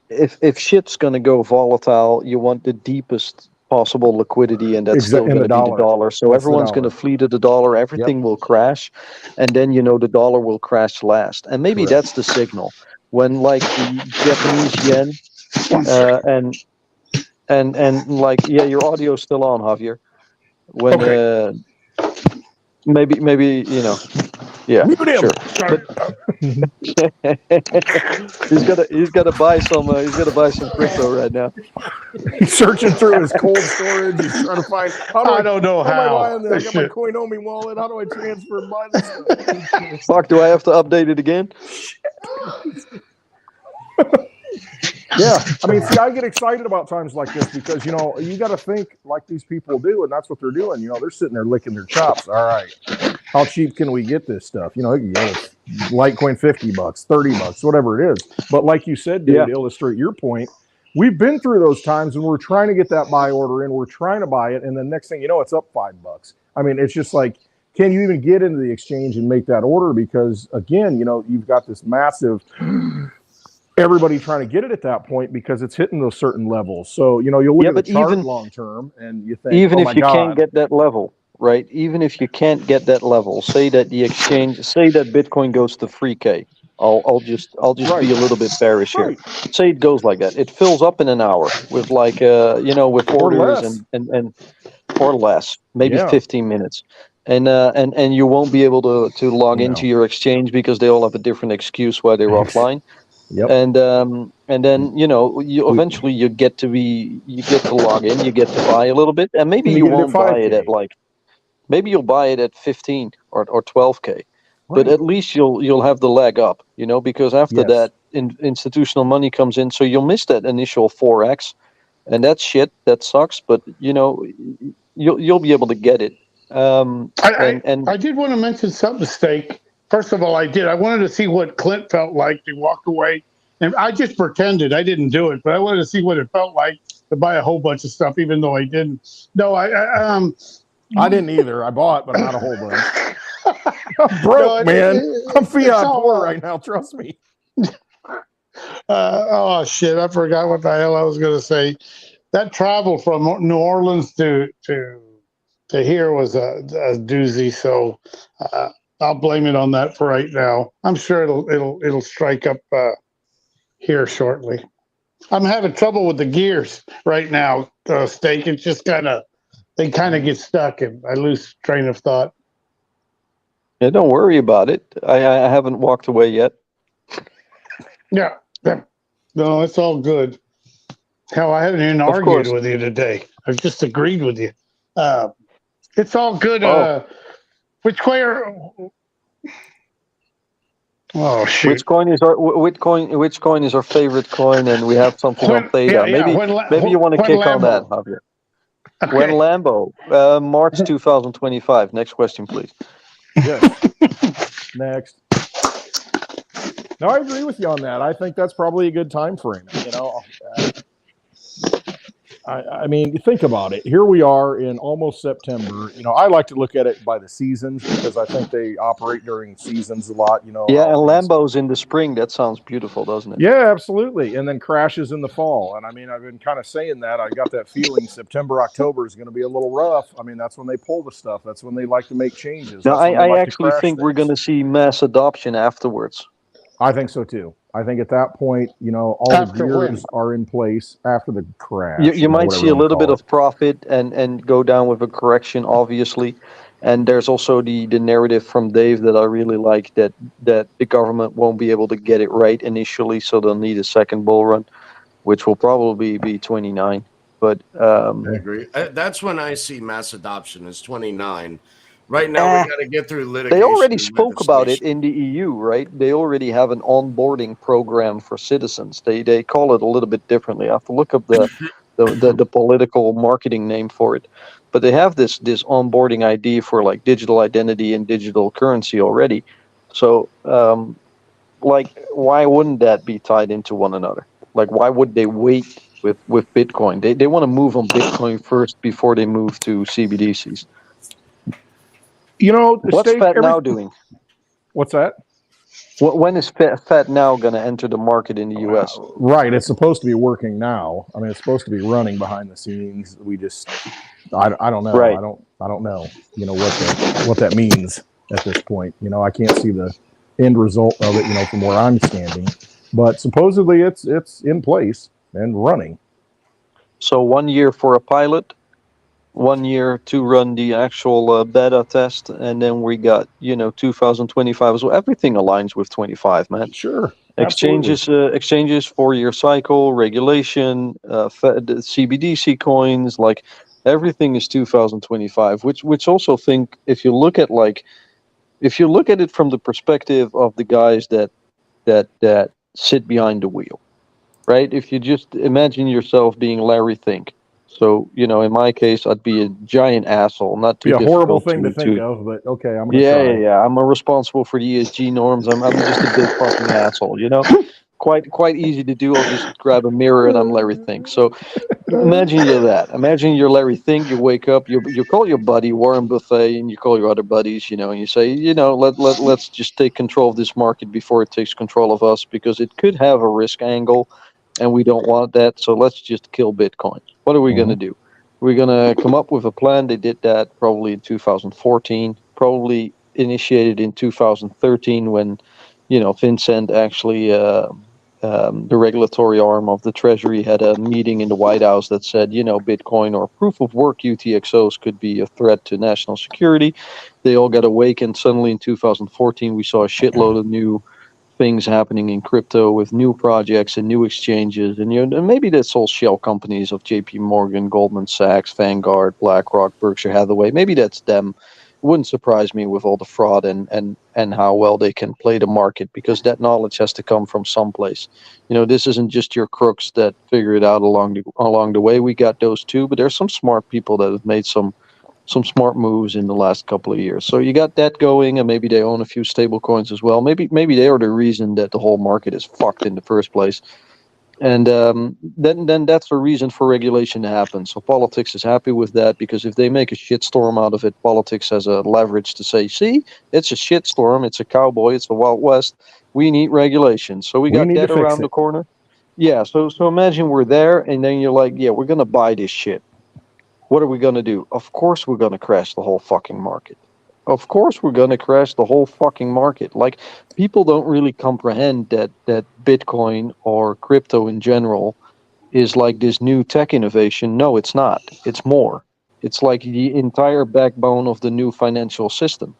If shit's going to go volatile, you want the deepest possible liquidity, and that's still going to be the dollar. So everyone's going to flee to the dollar. Everything will crash, and then the dollar will crash last. And maybe that's the signal when, like, the Japanese yen and like, your audio's still on, Javier. When maybe Mute him. Sure. But he's got to buy some crypto right now. He's searching through his cold storage. He's trying to find. I don't know how. I got my Coinomi wallet. How do I transfer money? Fuck, do I have to update it again? Yeah, I mean, see, I get excited about times like this because, you got to think like these people do, and that's what they're doing. They're sitting there licking their chops. All right, how cheap can we get this stuff? You can get Litecoin $50, $30, whatever it is. But like you said, Dave, to illustrate your point, we've been through those times when we're trying to get that buy order in, we're trying to buy it, and the next thing you know, it's up $5. I mean, it's just like, can you even get into the exchange and make that order? Because again, you've got this massive. Everybody trying to get it at that point because it's hitting those certain levels. So, you'll look at the chart long term and you think, even if you can't get that level, right? Even if you can't get that level, say that Bitcoin goes to 3K. I'll just be a little bit bearish here. Say it goes like that. It fills up in an hour with with orders and or less, maybe 15 minutes. And you won't be able to log into your exchange because they all have a different excuse why they're offline. Yep. And then you eventually you get to log in, you get to buy a little bit, and maybe you get it at won't buy it 5K. at maybe you'll buy it at 15 or 12K, but Right. at least you'll have the leg up, because after Yes. that institutional money comes in, so you'll miss that initial 4x, and that's shit. That sucks, but you'll be able to get it. I did want to mention something, Steak. First of all, I wanted to see what Clint felt like to walk away. And I just pretended I didn't do it, but I wanted to see what it felt like to buy a whole bunch of stuff, even though I didn't. No, I didn't either. I bought, but not a whole bunch. I'm broke, man. I'm fiat poor right now. Trust me. Oh shit! I forgot what the hell I was going to say. That travel from New Orleans to here was a doozy. So I'll blame it on that for right now. I'm sure it'll strike up here shortly. I'm having trouble with the gears right now, Steak. It's just they kind of get stuck, and I lose train of thought. Yeah, don't worry about it. I haven't walked away yet. Yeah. No, it's all good. Hell, I haven't even argued with you today. I've just agreed with you. It's all good. Which way are? Oh shoot! Which coin is our favorite coin? And we have something on Theta. Maybe you want to kick on that, Javier. Okay. When Lambo, March 2025. Next question, please. Yes. Next. No, I agree with you on that. I think that's probably a good time frame. I mean, think about it. Here we are in almost September. I like to look at it by the seasons because I think they operate during seasons a lot. Yeah, and Lambo's in the spring. That sounds beautiful, doesn't it? Yeah, absolutely. And then crashes in the fall. And I mean, I've been kind of saying that. I got that feeling September, October is going to be a little rough. I mean, that's when they pull the stuff. That's when they like to make changes. No, I actually think we're going to see mass adoption afterwards. I think so too. I think at that point, all the gears are in place after the crash. You might see a little bit of profit and go down with a correction, obviously. And there's also the narrative from Dave that I really like that the government won't be able to get it right initially, so they'll need a second bull run, which will probably be 29. But I agree. That's when I see mass adoption is 29. Right now, we got to get through litigation. They already spoke about it in the EU, right? They already have an onboarding program for citizens. They call it a little bit differently. I have to look up the political marketing name for it. But they have this onboarding ID for like digital identity and digital currency already. So, why wouldn't that be tied into one another? Like, why would they wait with Bitcoin? They want to move on Bitcoin first before they move to CBDCs. What's Fat Now doing? What's that? When is Fat Now going to enter the market in the U.S.? Right, it's supposed to be working now. I mean, it's supposed to be running behind the scenes. We just, I don't know. Right. I don't know. What that means at this point. I can't see the end result of it. From where I'm standing, but supposedly it's in place and running. So 1 year for a pilot. 1 year to run the actual beta test, and then we got 2025 as well. Everything aligns with 25, man. Sure. Exchanges 4-year cycle, regulation, CBDC coins, like everything is 2025. Which also think if you look at it from the perspective of the guys that sit behind the wheel, right? If you just imagine yourself being Larry Fink. So, in my case, I'd be a giant asshole. Not too be a horrible thing to think of, but okay, I'm gonna try. Yeah. I'm responsible for the ESG norms. I'm just a big fucking asshole, Quite easy to do. I'll just grab a mirror and I'm Larry Fink. So imagine you're that. Imagine you're Larry Fink. You wake up, you call your buddy Warren Buffett, and you call your other buddies, and you say, let's just take control of this market before it takes control of us, because it could have a risk angle. And we don't want that, so let's just kill Bitcoin. What are we going to do? We're going to come up with a plan. They did that probably in 2014, probably initiated in 2013 when, Vincent actually, the regulatory arm of the Treasury, had a meeting in the White House that said, Bitcoin or proof of work UTXOs could be a threat to national security. They all got awakened. Suddenly in 2014, we saw a shitload of new things happening in crypto with new projects and new exchanges, and and maybe that's all shell companies of J.P. Morgan, Goldman Sachs, Vanguard, BlackRock, Berkshire Hathaway. Maybe that's them. It wouldn't surprise me with all the fraud and how well they can play the market, because that knowledge has to come from someplace. This isn't just your crooks that figure it out along the way. We got those too, but there's some smart people that have made some smart moves in the last couple of years. So you got that going, and maybe they own a few stable coins as well. Maybe they are the reason that the whole market is fucked in the first place. And then that's a reason for regulation to happen. So politics is happy with that, because if they make a shitstorm out of it, politics has a leverage to say, see, it's a shitstorm, it's a cowboy, it's the Wild West. We need regulation. So we got that around the corner. Yeah, so imagine we're there, and then you're like, yeah, we're going to buy this shit. What are we going to do? Of course we're going to crash the whole fucking market. Of course we're going to crash the whole fucking market. Like, people don't really comprehend that Bitcoin or crypto in general is like this new tech innovation. No, it's not. It's more. It's like the entire backbone of the new financial system.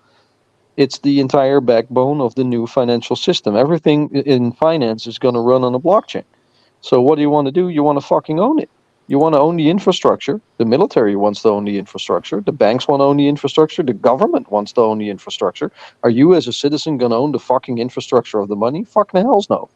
It's the entire backbone of the new financial system. Everything in finance is going to run on a blockchain. So what do you want to do? You want to fucking own it. You want to own the infrastructure. The military wants to own the infrastructure. The banks want to own the infrastructure. The government wants to own the infrastructure. Are you as a citizen going to own the fucking infrastructure of the money? Fucking hells no.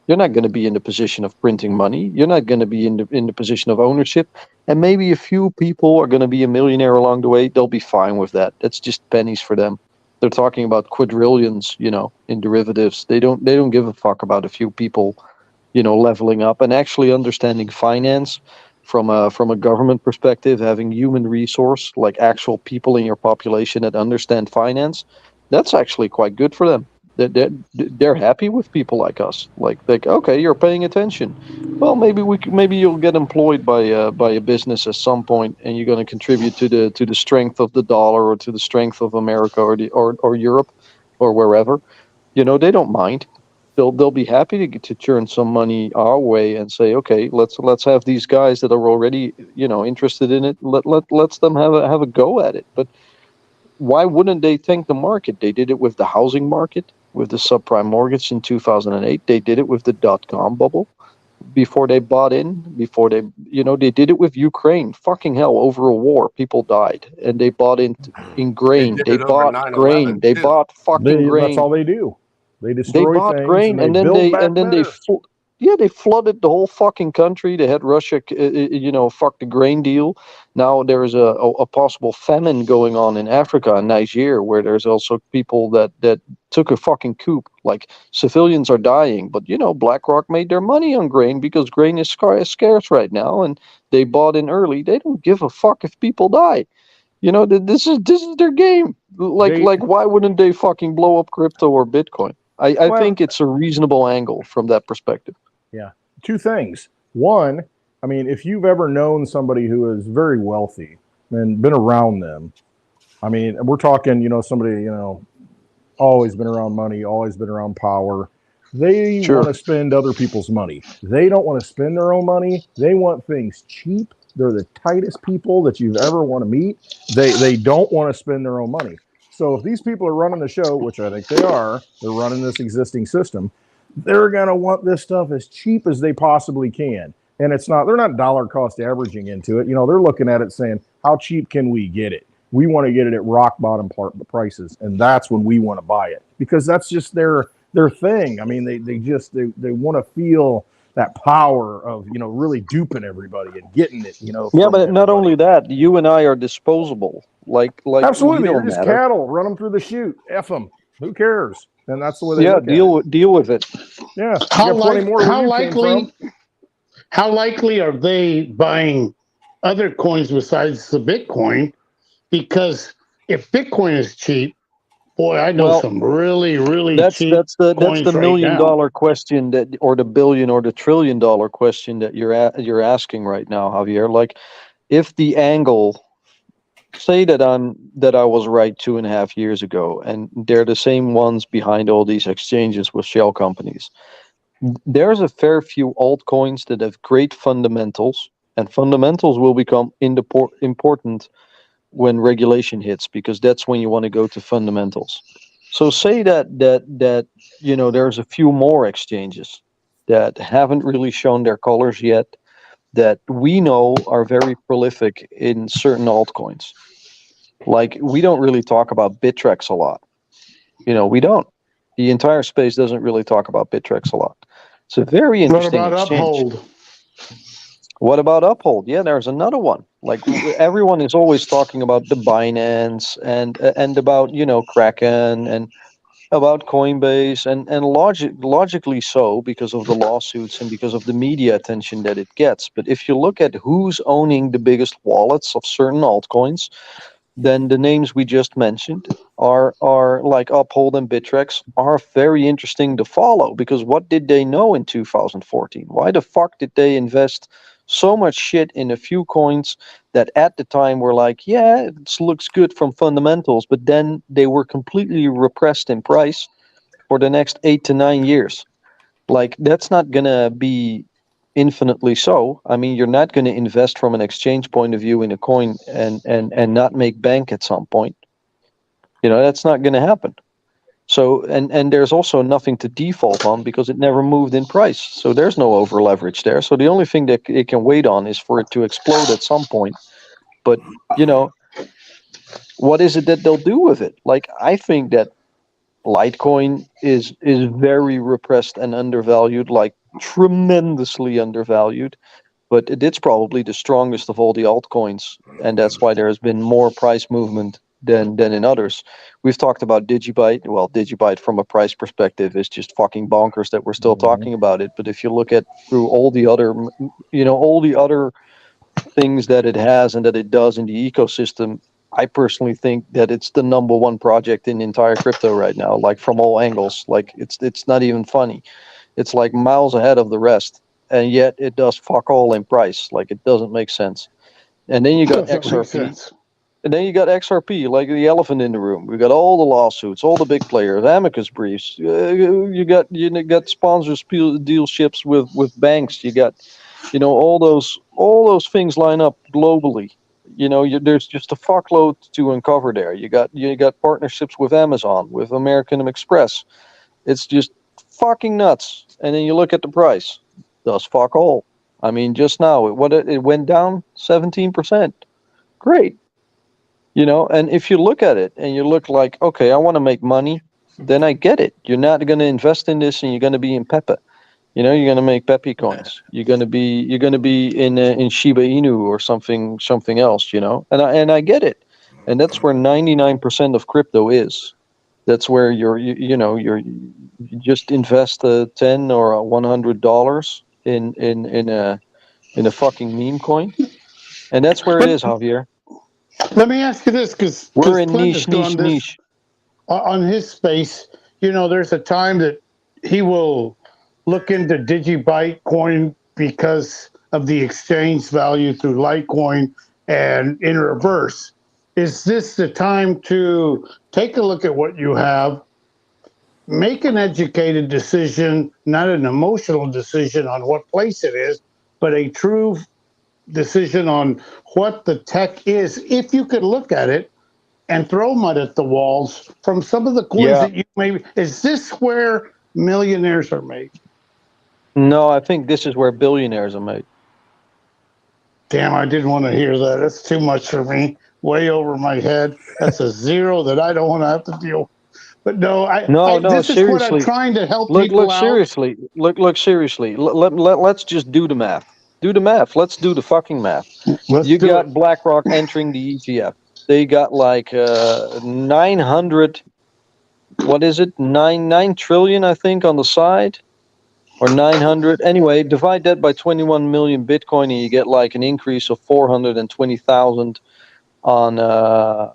You're not going to be in the position of printing money. You're not going to be in the position of ownership. And maybe a few people are going to be a millionaire along the way. They'll be fine with that. That's just pennies for them. They're talking about quadrillions, in derivatives. They don't give a fuck about a few people, leveling up and actually understanding finance. From a government perspective, having human resource, like actual people in your population that understand finance, that's actually quite good for them. They're happy with people like us. Like, okay, you're paying attention. Well, maybe you'll get employed by a business at some point, and you're going to contribute to the strength of the dollar, or to the strength of America, or Europe, or wherever. They don't mind. They'll be happy to churn some money our way and say, okay, let's have these guys that are already interested in it. Let's them have a go at it. But why wouldn't they thank the market? They did it with the housing market, with the subprime mortgage in 2008. They did it with the .com bubble before they bought in. Before they did it with Ukraine. Fucking hell, over a war, people died, and they bought in grain. They bought grain. They bought fucking grain. That's all they do. They destroy bought things, grain, and then they flooded the whole fucking country. They had Russia, fuck the grain deal. Now there's a possible famine going on in Africa and Niger, where there's also people that took a fucking coup. Like, civilians are dying, but BlackRock made their money on grain because grain is scarce right now, and they bought in early. They don't give a fuck if people die. This is their game. Like, why wouldn't they fucking blow up crypto or Bitcoin? I think it's a reasonable angle from that perspective. Yeah. Two things. One, I mean, if you've ever known somebody who is very wealthy and been around them, I mean, we're talking, somebody, always been around money, always been around power. They want to spend other people's money. They don't want to spend their own money. They want things cheap. They're the tightest people that you've ever want to meet. They don't want to spend their own money. So if these people are running the show, which I think they are, they're running this existing system, they're going to want this stuff as cheap as they possibly can. And they're not dollar cost averaging into it. They're looking at it saying, how cheap can we get it? We want to get it at rock bottom prices. And that's when we want to buy it, because that's just their thing. I mean, they want to feel that power of, really duping everybody and getting it, Yeah, but not only that, you and I are disposable. Like absolutely, they're just cattle. Run them through the chute. F them. Who cares? And that's the way they look at it. Deal with it. Yeah. How likely are they buying other coins besides the Bitcoin? Because if Bitcoin is cheap, boy, I know some really, really cheap That's the coins $1 million right question or the billion or the $1 trillion question that you're asking right now, Javier. Like, if the angle, say that I was right 2.5 years ago, and they're the same ones behind all these exchanges with shell companies. There's a fair few altcoins that have great fundamentals, and fundamentals will become important when regulation hits, because that's when you want to go to fundamentals. So say that there's a few more exchanges that haven't really shown their colors yet, that we know are very prolific in certain altcoins. Like, we don't really talk about Bittrex a lot. We don't. The entire space doesn't really talk about Bittrex a lot. It's a very What interesting about exchange. Uphold? What about Uphold? Yeah, there's another one. Like, everyone is always talking about the Binance and about Kraken and about Coinbase and logically so, because of the lawsuits and because of the media attention that it gets. But if you look at who's owning the biggest wallets of certain altcoins, then the names we just mentioned are like Uphold and Bittrex are very interesting to follow, because what did they know in 2014? Why the fuck did they invest so much shit in a few coins that at the time were like, yeah, it looks good from fundamentals, but then they were completely repressed in price for the next 8 to 9 years? Like, that's not gonna be infinitely so. I mean, you're not going to invest from an exchange point of view in a coin and not make bank at some point. That's not going to happen. So and there's also nothing to default on, because it never moved in price. So there's no over leverage there. So the only thing that it can wait on is for it to explode at some point. But what is it that they'll do with it? Like, I think that Litecoin is very repressed and undervalued, like tremendously undervalued. But it's probably the strongest of all the altcoins, and that's why there has been more price movement than in others. We've talked about Digibyte. Well, Digibyte from a price perspective is just fucking bonkers that we're still talking about it. But if you look at through all the other, all the other things that it has and that it does in the ecosystem, I personally think that it's the number one project in entire crypto right now, like from all angles. Like, it's not even funny. It's like miles ahead of the rest, and yet it does fuck all in price. Like, it doesn't make sense. And then you got Doesn't make XRP. sense. And then you got XRP, like the elephant in the room. We got all the lawsuits, all the big players, amicus briefs. You got sponsors dealerships with banks. You got all those things line up globally. There's just a fuckload to uncover there. You got partnerships with Amazon, with American Express. It's just fucking nuts. And then you look at the price. Does fuck all. I mean, just now it went down 17%. Great. And if you look at it and you look like, okay, I want to make money, then I get it. You're not going to invest in this and you're going to be in Pepe. You're going to make Pepe coins. You're going to be in Shiba Inu or something else. And I get it. And that's where 99% of crypto is. That's where you just invest $10 or $100 in a fucking meme coin, and that's where it is, Javier. Let me ask you this, because We're in Clint has done this niche. on his space. There's a time that he will look into Digibyte coin because of the exchange value through Litecoin, and in reverse. Is this the time to take a look at what you have, make an educated decision, not an emotional decision on what place it is, but a true decision on what the tech is, if you could look at it and throw mud at the walls from some of the coins that you maybe, is this where millionaires are made? No, I think this is where billionaires are made. Damn, I didn't want to hear that. That's too much for me. Way over my head. That's a zero that I don't want to have to deal with. But no, this seriously. is what I'm trying to help people out. Seriously. Look seriously. Let's just do the math. Do the math. Let's do the fucking math. You got BlackRock entering the ETF. They got like 900. What is it? 9 trillion, I think, on the side, or 900. Anyway, divide that by 21 million Bitcoin, and you get like an increase of 420,000 per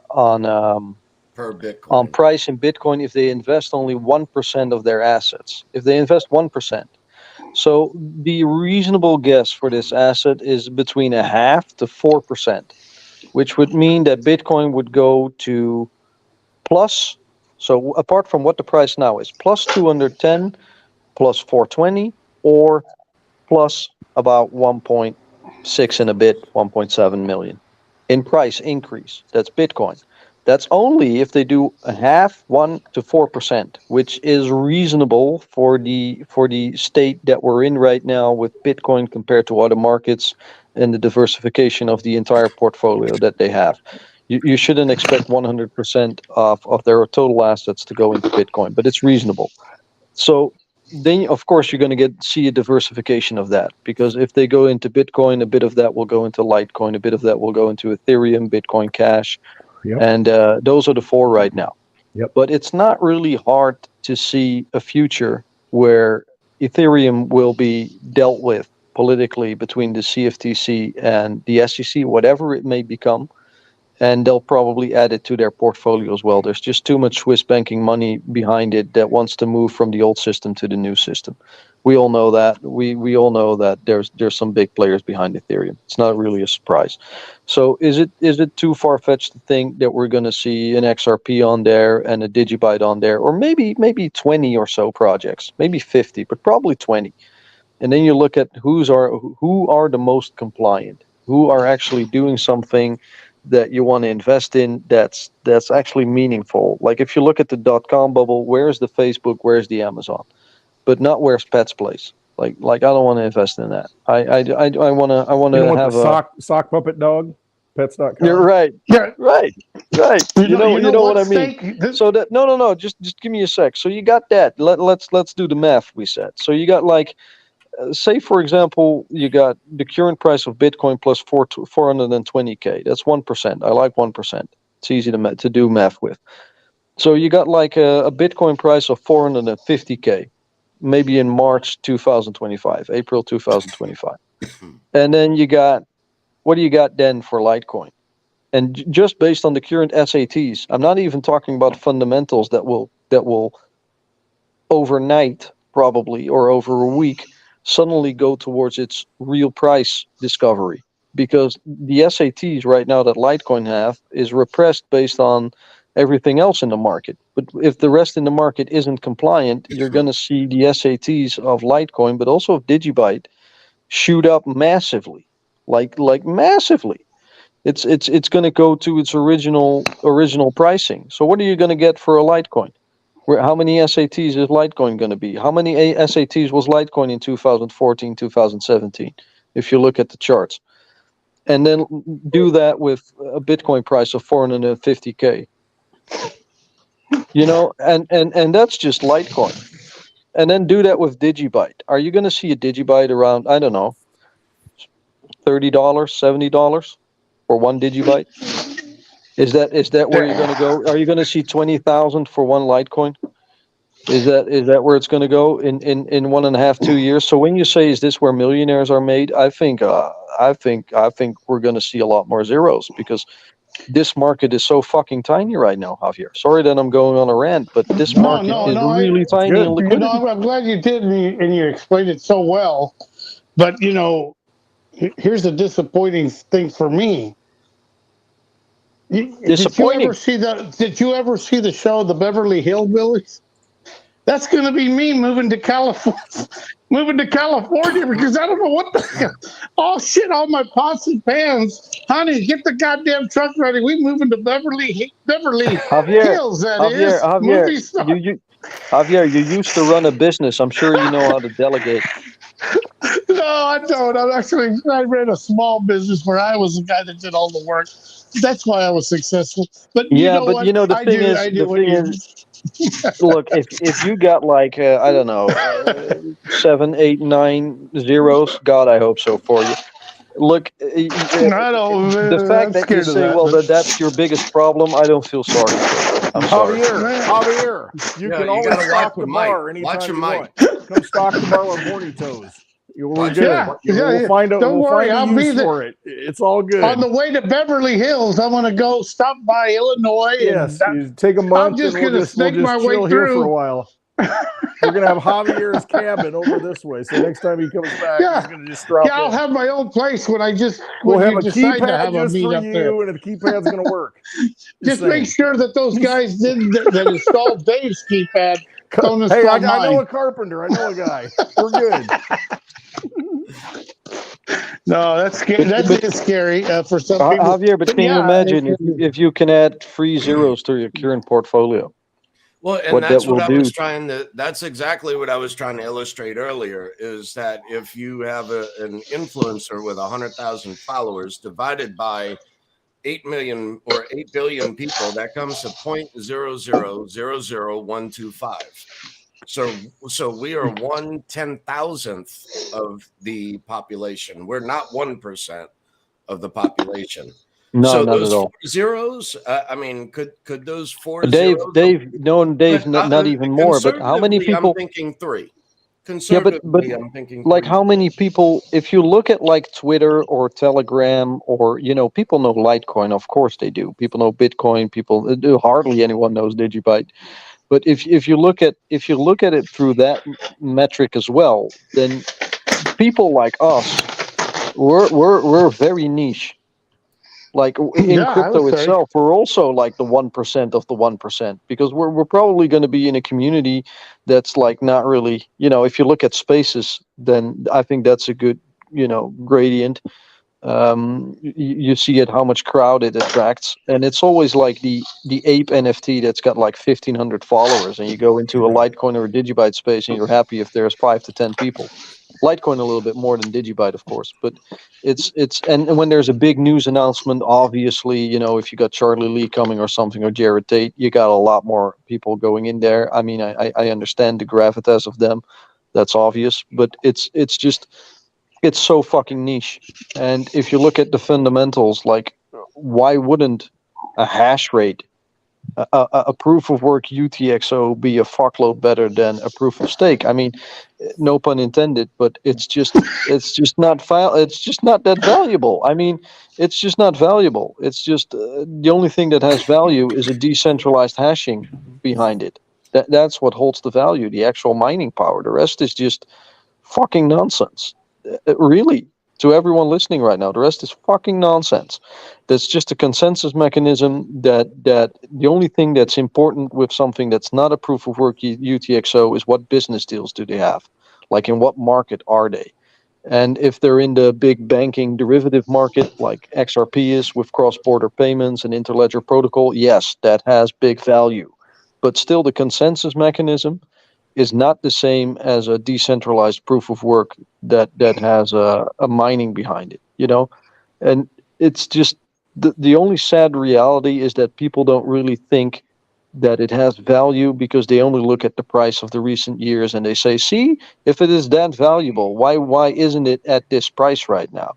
Bitcoin. On price in Bitcoin if they invest only 1% of their assets. If they invest 1%. So the reasonable guess for this asset is between 0.5% to 4%, which would mean that Bitcoin would go to plus, so apart from what the price now is, plus 210, plus 420, or plus about 1.6 and a bit, 1.7 million in price increase. That's Bitcoin. That's only if they do a half, 1 to 4%, which is reasonable for the state that we're in right now with Bitcoin compared to other markets and the diversification of the entire portfolio that they have. You shouldn't expect 100% of their total assets to go into Bitcoin, but it's reasonable. So then, of course, you're going to see a diversification of that, because if they go into Bitcoin, a bit of that will go into Litecoin, a bit of that will go into Ethereum, Bitcoin Cash. Yep. And those are the four right now. Yep. But it's not really hard to see a future where Ethereum will be dealt with politically between the CFTC and the SEC, whatever it may become. And they'll probably add it to their portfolio as well. There's just too much Swiss banking money behind it that wants to move from the old system to the new system. We all know that. We all know that there's some big players behind Ethereum. It's not really a surprise. So is it too far-fetched to think that we're going to see an XRP on there and a Digibyte on there, or maybe 20 or so projects, maybe 50, but probably 20. And then you look at who are the most compliant, who are actually doing something that you want to invest in that's actually meaningful. Like if you look at the .com bubble, where's the Facebook, where's the Amazon, but not where's Pet's place. Like I don't want to invest in that. I want to have the sock puppet dog, pets.com. You're right. Yeah. Right. You know what I mean. Stake, so that no, just give me a sec. So you got that. Let's do the math we said. So you got like, say for example, you got the current price of Bitcoin plus 420K. That's 1%. I like 1%. It's easy to do math with. So you got like a Bitcoin price of 450K, maybe in March 2025, April 2025. And then what do you got then for Litecoin? And just based on the current SATs, I'm not even talking about fundamentals that will overnight probably, or over a week, suddenly go towards its real price discovery, because the SATs right now that Litecoin have is repressed based on everything else in the market. But if the rest in the market isn't compliant, you're going to see the SATs of Litecoin, but also of Digibyte, shoot up massively, like massively. It's going to go to its original pricing. So what are you going to get for a Litecoin? How many SATs is Litecoin going to be? How many SATs was Litecoin in 2014, 2017? If you look at the charts, and then do that with a Bitcoin price of 450K, and that's just Litecoin. And then do that with Digibyte. Are you going to see a Digibyte around, I don't know, $30, $70 for one Digibyte? Is that where you're going to go? Are you going to see 20,000 for one Litecoin? Is that where it's going to go in 1.5, 2 years? So when you say, is this where millionaires are made? I think we're going to see a lot more zeros, because this market is so fucking tiny right now, Javier. Sorry that I'm going on a rant, but this market is really tiny in liquidity. I'm glad you did, and you explained it so well. But here's the disappointing thing for me. Disappointing. Did you ever see the show The Beverly Hillbillies? That's going to be me moving to California, because I don't know what the hell. Oh shit! All my pots and pans, honey, get the goddamn truck ready. We moving to Beverly Hills. Javier, you used to run a business. I'm sure you know how to delegate. No, I don't. I ran a small business where I was the guy that did all the work. That's why I was successful. But the thing is, look, if you got like I don't know, 7, 8, 9 zeros, God, I hope so for you. Look, the fact that you say, that's your biggest problem, I don't feel sorry for you. I'm sorry. Javier, you can always stock the bar anytime you want. Come stock the bar with horny toes. We're good. We'll find a use for it. It's all good. On the way to Beverly Hills, I'm going to go stop by Illinois. Yes, you take a month. I'm just going to snake my way through here for a while. We're gonna have Javier's cabin over this way, so next time he comes back, he's gonna just drop Yeah, I'll in. have my own place when We'll have you a decide to keypad have a just meet for up there. you, and the keypad's gonna work. Just make sure that those guys that installed Dave's keypad don't Hey, install I mine. know a carpenter. I know a guy. We're good. No, that's scary. That's scary for some people. Javier, but can you imagine if you can add 3 zeros to your current portfolio? Well, and What that's that what I will was do. trying to, that's exactly what I was trying to illustrate earlier, is that if you have an influencer with 100,000 followers divided by 8 million or 8 billion people, that comes to 0.0000125. So we are 1/10,000th of the population. We're not 1% of the population. No, So not those at all. 4 zeros, I mean, could those 4 Dave, zeros? not even more. But how many people? I'm thinking 3. Yeah, Conservatively, I'm thinking like 3. how many people? If you look at like Twitter or Telegram, or people know Litecoin, of course they do. People know Bitcoin. People hardly anyone knows Digibyte. But if you look at it through that metric as well, then people like us, we're very niche. Like in crypto itself, we're also like the 1% of the 1%, because we're probably going to be in a community that's like not really, if you look at spaces, then I think that's a good, gradient. You see it how much crowd it attracts, and it's always like the ape NFT that's got like 1,500 followers, and you go into a Litecoin or a Digibyte space, and you're happy if there's 5 to 10 people. Litecoin a little bit more than Digibyte, of course, but it's and when there's a big news announcement, obviously, if you got Charlie Lee coming or something, or Jared Tate, you got a lot more people going in there. I mean, I understand the gravitas of them, that's obvious, but it's just, it's so fucking niche. And if you look at the fundamentals, like, why wouldn't a hash rate, a proof of work UTXO be a fuckload better than a proof of stake? I mean, no pun intended, but it's just not it's just not that valuable. I mean, it's just not valuable. It's just the only thing that has value is a decentralized hashing behind it. That's what holds the value, the actual mining power. The rest is just fucking nonsense. Really, to everyone listening right now, the rest is fucking nonsense. That's just a consensus mechanism that the only thing that's important with something that's not a proof of work UTXO is what business deals do they have? Like, in what market are they? And if they're in the big banking derivative market, like XRP is with cross-border payments and interledger protocol, yes, that has big value. But still, the consensus mechanism is not the same as a decentralized proof of work that has a mining behind it, And it's just, the only sad reality is that people don't really think that it has value, because they only look at the price of the recent years and they say, see, if it is that valuable, why isn't it at this price right now?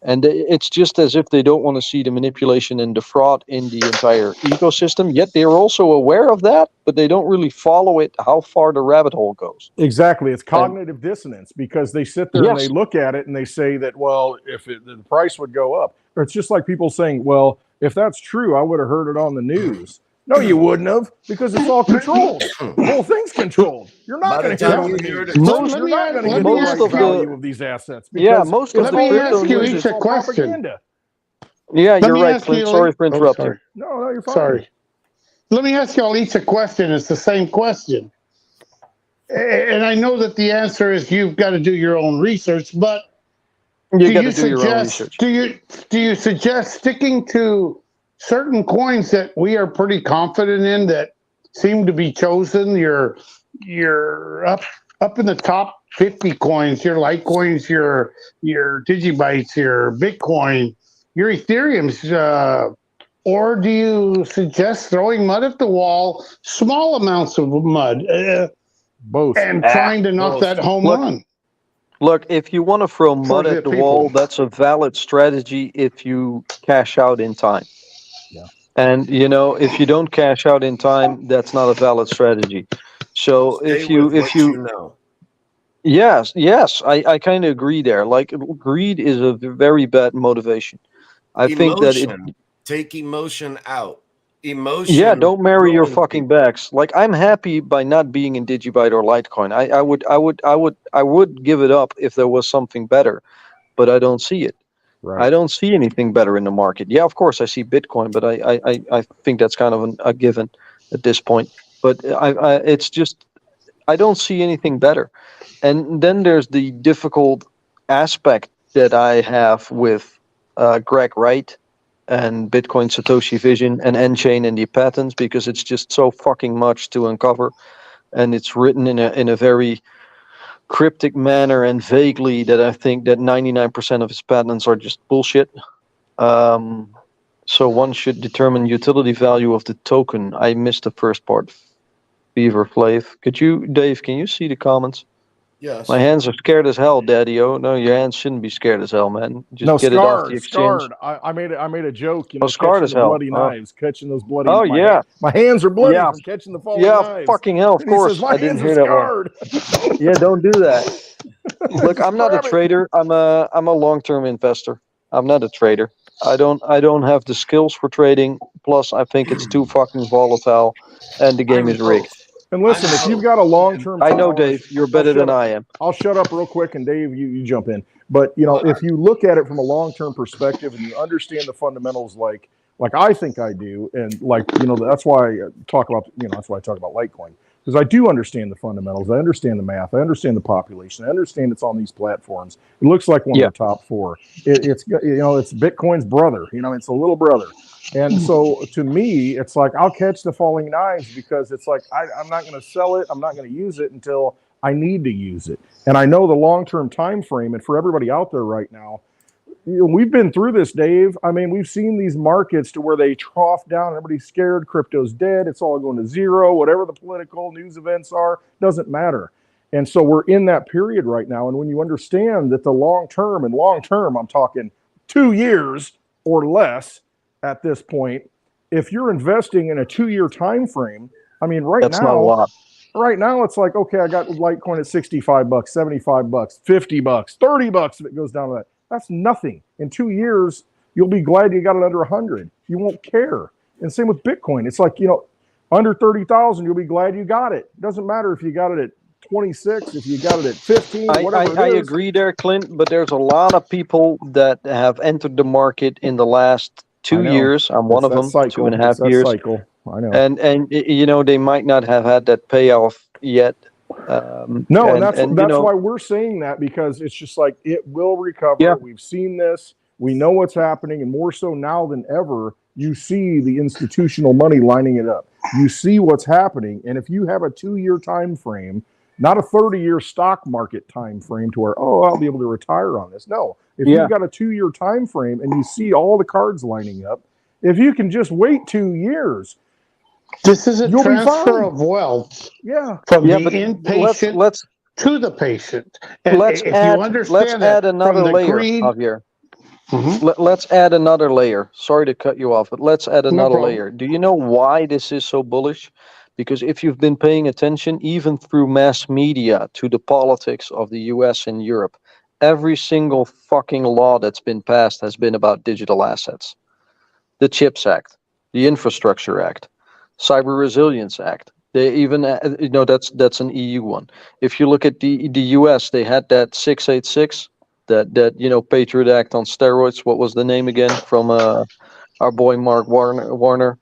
And it's just as if they don't want to see the manipulation and the fraud in the entire ecosystem, yet they're also aware of that, but they don't really follow it, how far the rabbit hole goes. Exactly. It's cognitive dissonance, because they sit there and they look at it and they say that, well, if the price would go up. Or it's just like people saying, well, if that's true, I would have heard it on the news. No, you wouldn't have, because it's all controlled. The whole thing's controlled. You're not going to hear it. You're not going to get the right value of these assets. Yeah, most of let me ask you each a question. Yeah, you're right, Clint. Sorry for interrupting. No, you're fine. Sorry. Let me ask you all each a question. It's the same question. And I know that the answer is you've got to do your own research, but you got to do your own research. Do you suggest sticking to certain coins that we are pretty confident in, that seem to be chosen? You're up in the top 50 coins, your Litecoins, your Digibytes, your Bitcoin, your Ethereums, or do you suggest throwing mud at the wall, small amounts of mud, both, and trying to knock that home run? Look, if you want to throw mud at the wall, that's a valid strategy if you cash out in time. Yeah. And, if you don't cash out in time, that's not a valid strategy. So if you know. Yes, I kind of agree there. Like, greed is a very bad motivation. I think that take emotion out. emotion. Yeah, don't marry your ruins fucking people. backs. Like, I'm happy by not being in Digibyte or Litecoin. I would give it up if there was something better, but I don't see it. Right. I don't see anything better in the market. Yeah, of course I see Bitcoin, but I think that's kind of a given at this point. But it's just, I don't see anything better. And then there's the difficult aspect that I have with Greg Wright and Bitcoin Satoshi Vision and N-Chain and the patents, because it's just so fucking much to uncover, and it's written in a very cryptic manner and vaguely that I think that 99% of his patents are just bullshit. So one should determine utility value of the token. I missed the first part. Fever Flav. Dave, can you see the comments? Yes. My hands are scared as hell, Daddy-O. No, your hands shouldn't be scared as hell, man. Just No, get it off the exchange. scarred. I made a joke, you Oh, know, scarred catching as the hell. bloody Oh. knives, catching those bloody. Oh, yeah. My hands are bloody Yeah. from catching the falling Yeah, knives. fucking hell, of And he course. says, my I didn't hands hear are that one. scarred. Yeah, don't do that. Look, Just I'm not a grab it. trader. I'm a long-term investor. I'm not a trader. I don't have the skills for trading. Plus, I think it's too fucking volatile, and the game I'm is rigged. both. And listen, I'm if you've both. got a long-term, I know, Dave. You're better than I am. I'll shut up real quick, and Dave, you jump in. But you know, if you look at it from a long-term perspective and you understand the fundamentals, like I think I do, and like, you know, that's why I talk about, you know, that's why I talk about Litecoin, because I do understand the fundamentals. I understand the math. I understand the population. I understand it's on these platforms. It looks like one of the top four. It's you know, it's Bitcoin's brother. You know, it's a little brother. And so to me, it's like I'll catch the falling knives because it's like I'm not going to sell it. I'm not going to use it until I need to use it. And I know the long-term time frame. And for everybody out there right now, you know, we've been through this, Dave. I mean, we've seen these markets to where they trough down. Everybody's scared. Crypto's dead. It's all going to zero. Whatever the political news events are, doesn't matter. And so we're in that period right now. And when you understand that the long term, I'm talking 2 years or less at this point, if you're investing in a 2-year time frame, I mean, That's not a lot. Right now, it's like, okay, I got Litecoin at $65, $75, $50, $30 if it goes down to that. That's nothing. In 2 years, you'll be glad you got it under 100. You won't care. And same with Bitcoin. It's like, you know, under 30,000, you'll be glad you got it. It doesn't matter if you got it at 26, if you got it at 15, whatever it is. I agree there, Clint, but there's a lot of people that have entered the market in the last 2 years. I'm one of them, cycle. 2.5 years. Cycle. I know. And you know, they might not have had that payoff yet. And that's why we're saying that, because it's just like it will recover. Yeah. We've seen this. We know what's happening, and more so now than ever, you see the institutional money lining it up. You see what's happening, and if you have a 2-year time frame, not a 30-year stock market time frame to where, oh, I'll be able to retire on this. No, if you've got a 2-year time frame and you see all the cards lining up, if you can just wait 2 years. This is a transfer of wealth from the inpatient to the patient. And let's add another layer, Javier. Let's add another layer. Sorry to cut you off, but let's add another layer. Do you know why this is so bullish? Because if you've been paying attention, even through mass media, to the politics of the US and Europe, every single fucking law that's been passed has been about digital assets. The CHIPS Act, the Infrastructure Act, Cyber Resilience Act. They even, you know, that's an EU one. If you look at the US, they had that 686, that you know, Patriot Act on steroids. What was the name again from our boy Mark Warner?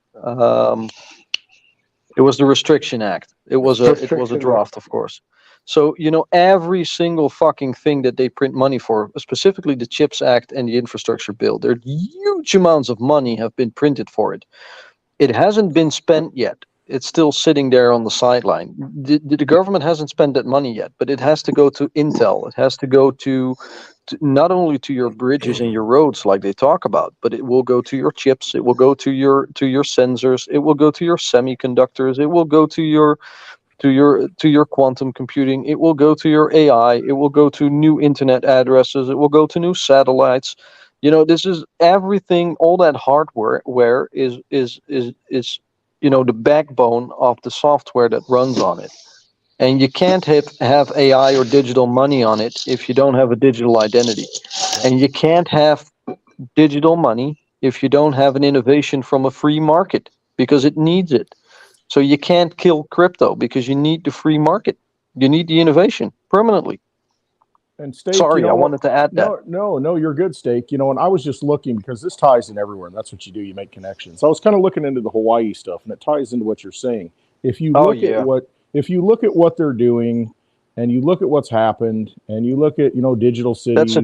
It was the Restriction Act. It was a draft, of course. So, you know, every single fucking thing that they print money for, specifically the CHIPS Act and the infrastructure bill, there are huge amounts of money have been printed for it. It hasn't been spent yet. It's still sitting there on the sideline. The government hasn't spent that money yet, but it has to go to Intel. It has to go to not only to your bridges and your roads like they talk about, but it will go to your chips. It will go to your sensors. It will go to your semiconductors. It will go to your quantum computing. It will go to your AI. It will go to new internet addresses. It will go to new satellites. You know, this is everything. All that hardware is you know, the backbone of the software that runs on it. And you can't have AI or digital money on it if you don't have a digital identity. And you can't have digital money if you don't have an innovation from a free market. because it needs it. So you can't kill crypto because you need the free market. You need the innovation permanently. And Steak, Sorry, I wanted to add that. No, you're good, Steak. You know, and I was just looking because this ties in everywhere, and that's what you do. You make connections. I was kind of looking into the Hawaii stuff, and it ties into what you're saying. If you look at what they're doing, and you look at what's happened, and you look at digital cities.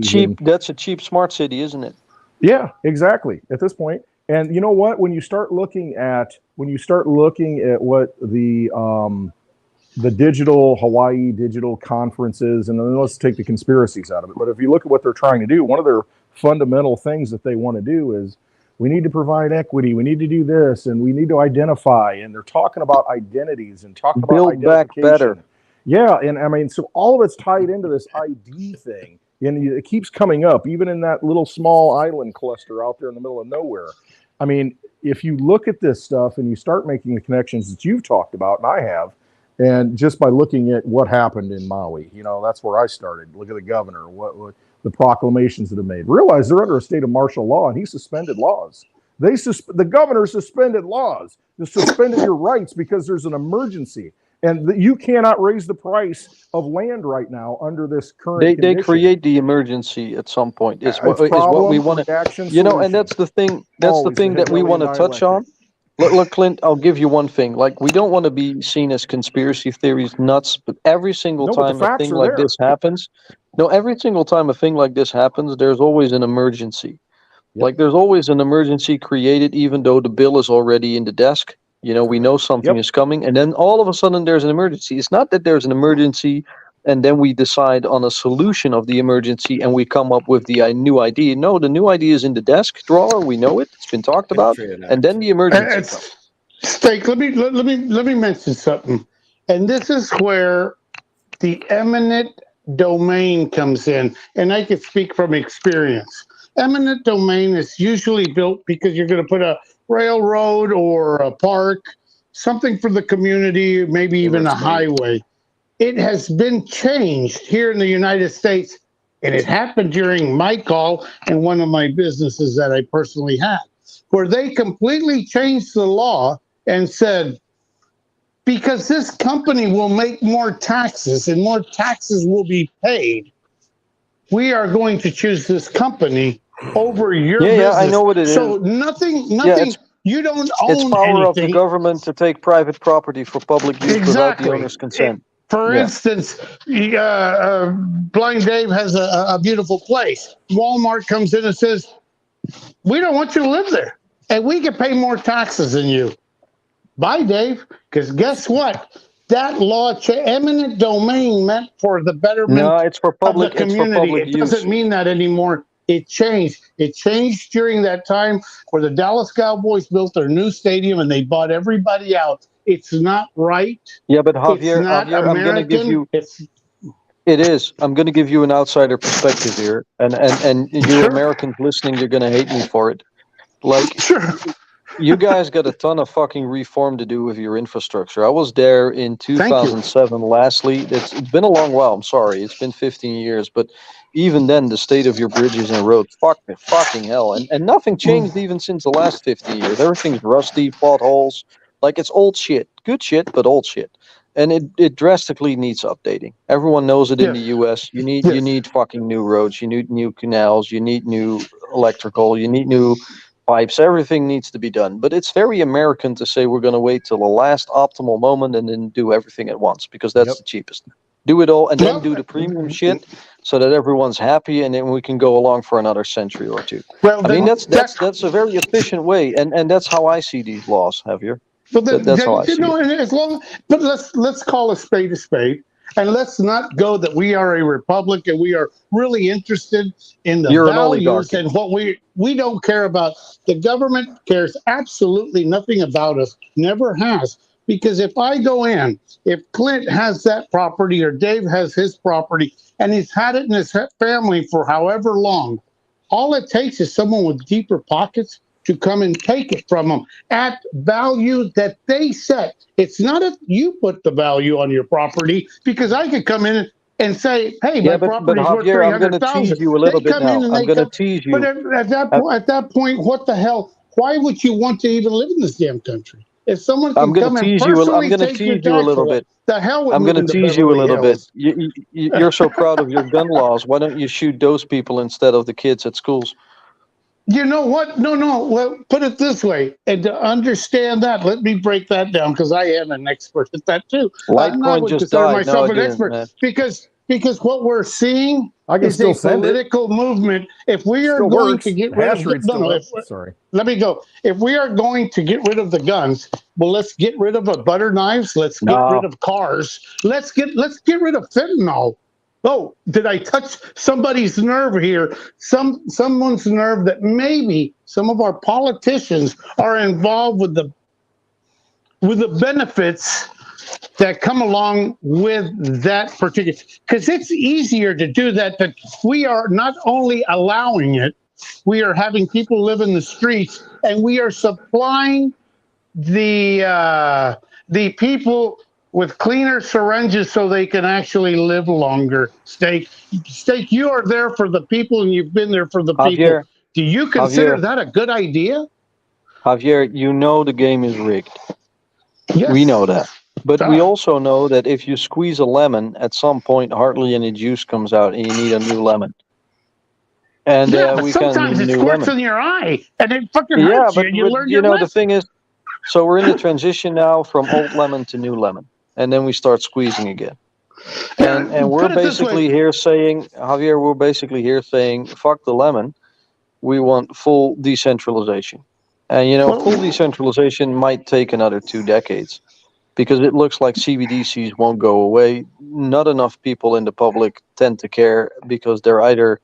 That's a cheap smart city, isn't it? Yeah, exactly. At this point, and you know what? When you start looking at what the digital Hawaii digital conferences, and then let's take the conspiracies out of it. But if you look at what they're trying to do, one of their fundamental things that they want to do is we need to provide equity. We need to do this, and we need to identify. And they're talking about identities and talking about build back better. Yeah, and I mean, so all of it's tied into this ID thing, and it keeps coming up, even in that little small island cluster out there in the middle of nowhere. I mean, if you look at this stuff and you start making the connections that you've talked about, and I have. And just by looking at what happened in Maui, that's where I started. Look at the governor, what the proclamations that have made. Realize they're under a state of martial law, and he suspended laws. The governor suspended laws. They suspended your rights because there's an emergency, and you cannot raise the price of land right now under this current. They create the emergency at some point. Is what we want to. And that's the thing. That's the thing that we want to touch on. Look, Clint, I'll give you one thing. Like, we don't want to be seen as conspiracy theories nuts, but every single time a thing like this happens, there's always an emergency. Yep. Like, there's always an emergency created, even though the bill is already in the desk. We know something is coming, and then all of a sudden there's an emergency. It's not that there's an emergency and then we decide on a solution of the emergency and we come up with the new idea. No, the new idea is in the desk drawer. We know it. It's been talked about. And then the emergency comes. Steak, let me mention something. And this is where the eminent domain comes in. And I can speak from experience. Eminent domain is usually built because you're going to put a railroad or a park, something for the community, maybe even a highway. It has been changed here in the United States, and it happened during my call and one of my businesses that I personally had, where they completely changed the law and said, because this company will make more taxes and more taxes will be paid, we are going to choose this company over your business. Yeah, I know what it is. So nothing, you don't own anything. It's power anything. Of the government to take private property for public use without the owner's consent. For instance, Blind Dave has a beautiful place. Walmart comes in and says, we don't want you to live there, and we can pay more taxes than you. Bye, Dave, because guess what? That law, eminent domain, meant for the betterment it's for public, of the community. It doesn't mean that anymore. It changed. It changed during that time where the Dallas Cowboys built their new stadium and they bought everybody out. It's not right. Yeah, but Javier, I'm going to give you. It is. I'm going to give you an outsider perspective here, and you Americans listening, you're going to hate me for it. Like, you guys got a ton of fucking reform to do with your infrastructure. I was there in 2007. Lastly, it's been a long while. I'm sorry, it's been 15 years, but even then, the state of your bridges and roads, fucking hell, and nothing changed even since the last 15 years. Everything's rusty, potholes. Like, it's old shit. Good shit, but old shit. And it drastically needs updating. Everyone knows it in the US. You need fucking new roads. You need new canals. You need new electrical. You need new pipes. Everything needs to be done. But it's very American to say we're going to wait till the last optimal moment and then do everything at once because that's the cheapest. Do it all and then do the premium shit so that everyone's happy and then we can go along for another century or two. Well, I mean, that's a very efficient way. And that's how I see these laws, Javier. But but let's call a spade, and let's not go that we are a republic and we are really interested in the values and what we don't care about. The government cares absolutely nothing about us, never has. Because if I go in, if Clint has that property or Dave has his property and he's had it in his family for however long, all it takes is someone with deeper pockets to come and take it from them at value that they set. It's not if you put the value on your property, because I could come in and say, hey, my property's worth $300,000. I'm going to tease you a little bit now. I'm going to tease you. But at that point, what the hell? why would you want to even live in this damn country? If someone I'm can going come to and tease you. I'm personally going to take your tease you a tax little away, bit. the hell with I'm going to moving to tease you a Beverly little bit. Hills. You're so proud of your gun laws. Why don't you shoot those people instead of the kids at schools? You know what? No. Well, put it this way, and to understand that, let me break that down because I am an expert at that too. I Litecoin would just consider died. No, myself it an didn't, expert man. because what we're seeing I can is a still send it. political movement. If we are Still going works. to get The rid hash of rate still up. Sorry. let me go. If we are going to get rid of the guns, well, let's get rid of butter knives. Let's get rid No. of cars. Let's get rid of fentanyl. Oh, did I touch somebody's nerve here? Someone's nerve that maybe some of our politicians are involved with the benefits that come along with that particular, because it's easier to do that, but we are not only allowing it, we are having people live in the streets, and we are supplying the people with cleaner syringes so they can actually live longer. Steak, you are there for the people, and you've been there for the people. Javier, Do you consider that a good idea? Javier, you know the game is rigged. Yes. We know that. But we also know that if you squeeze a lemon, at some point, hardly any juice comes out, and you need a new lemon. And yeah, but we sometimes can it new squirts lemon. in your eye, and it fucking Yeah, hurts you, but, and you learn you your know, the lesson. thing is, so we're in the transition now from old lemon to new lemon, and then we start squeezing again. And we're basically here saying, Javier, we're basically here saying, fuck the lemon. We want full decentralization. And, you know, full decentralization might take another 2 decades because it looks like CBDCs won't go away. Not enough people in the public tend to care because they're either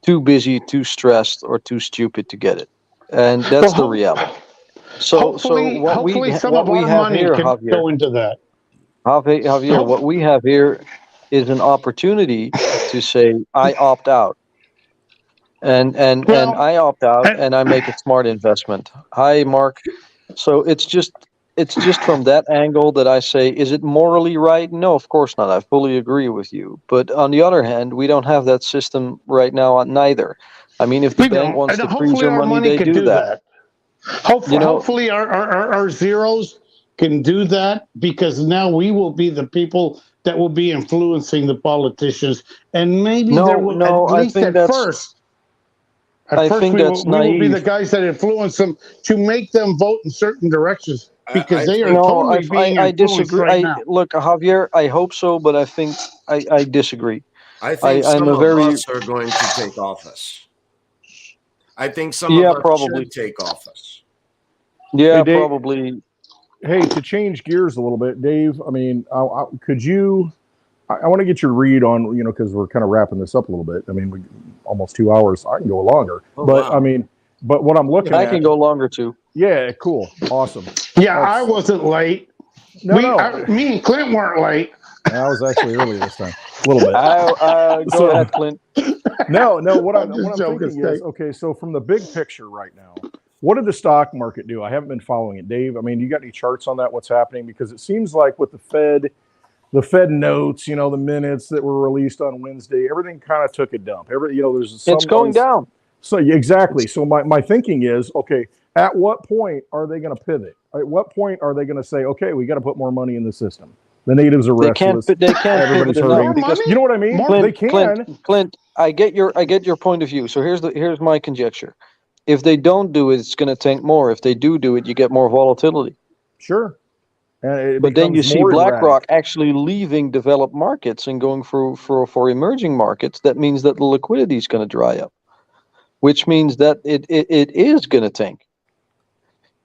too busy, too stressed, or too stupid to get it. And that's the reality. So Hopefully some what of we our have money here, can Javier, go into that. Javier, what we have here is an opportunity to say, I opt out. And I opt out and I make a smart investment. Hi, Mark. So it's just from that angle that I say, is it morally right? No, of course not. I fully agree with you. But on the other hand, we don't have that system right now neither. I mean, if the bank wants to freeze your money, they do that. Hopefully our zeros can do that, because now we will be the people that will be influencing the politicians, and maybe there will, at least at first we will be the guys that influence them to make them vote in certain directions, because they are totally being influenced disagree. right now. Look, Javier, I hope so, but I think I disagree. I think some of us are going to take office. I think some of us should take office. Yeah, hey, Dave, probably. Hey, to change gears a little bit, Dave, I mean, could you, I want to get your read on, you know, because we're kind of wrapping this up a little bit. I mean, we almost 2 hours. I can go longer. But, wow. I mean, but what I'm looking at. I can go longer, too. Yeah, cool. Awesome. Yeah, I wasn't late. No. Me and Clint weren't late. I was actually early this time. A little bit. Go ahead, Clint. No, what I'm thinking is, okay, so from the big picture right now, what did the stock market do? I haven't been following it, Dave. I mean, you got any charts on that? What's happening? Because it seems like with the Fed notes, you know, the minutes that were released on Wednesday, everything kind of took a dump. There's it's going down. So exactly. So my thinking is, okay, at what point are they going to pivot? At what point are they going to say, okay, we got to put more money in the system? The natives are restless. They can't. Everybody's hurting. Because, you know what I mean? They can. Clint, I get your point of view. So here's my conjecture. If they don't do it, it's going to tank more. If they do it, you get more volatility. Sure. But then you see BlackRock actually leaving developed markets and going for emerging markets. That means that the liquidity is going to dry up, which means that it is going to tank.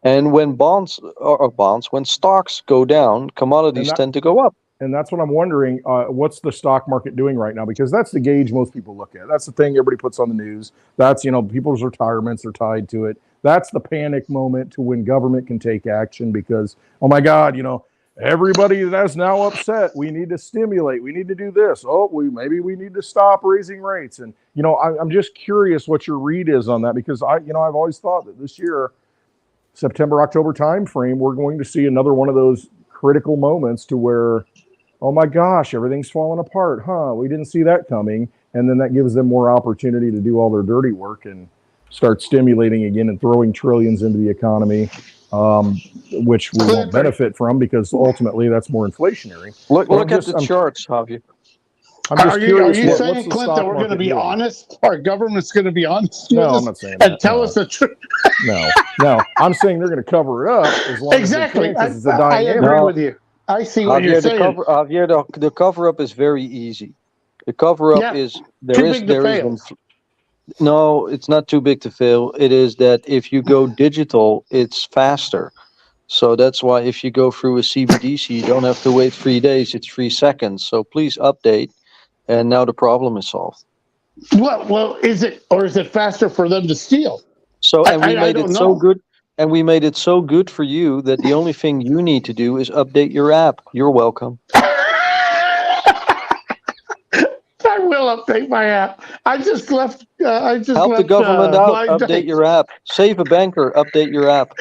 And when when stocks go down, commodities tend to go up. And that's what I'm wondering, what's the stock market doing right now? Because that's the gauge most people look at. That's the thing everybody puts on the news. That's, you know, people's retirements are tied to it. That's the panic moment to when government can take action because, oh my God, you know, everybody that's now upset. We need to stimulate. We need to do this. Oh, maybe we need to stop raising rates. And, you know, I'm just curious what your read is on that, because I've always thought that this year, September, October timeframe, we're going to see another one of those critical moments to where, oh my gosh, everything's falling apart. We didn't see that coming. And then that gives them more opportunity to do all their dirty work. And start stimulating again and throwing trillions into the economy, which we won't benefit from because ultimately that's more inflationary. Look at the charts, Javier. I'm just curious. Are you what's saying, the Clint, stock that we're going to market be doing? honest? Our government's going to be honest with No, us I'm not saying and that. tell No. us the truth? No. I'm saying they're going to cover it up as long Exactly. as they can because it's a I dying agree industry. with you. I see what you're Javier, saying. the cover up is very easy. The cover up Yeah, is too big to fail. no, it's not too big to fail. It is that if you go digital, it's faster. So that's why if you go through a CBDC, you don't have to wait 3 days, it's 3 seconds. So please update, and now the problem is solved. Well, is it faster for them to steal? So, and we I made don't it so know. good, and we made it so good for you that the only thing you need to do is update your app. You're welcome. I will update my app. I just left. Help the government out. Blind Update Date. your app. Save a banker. Update your app.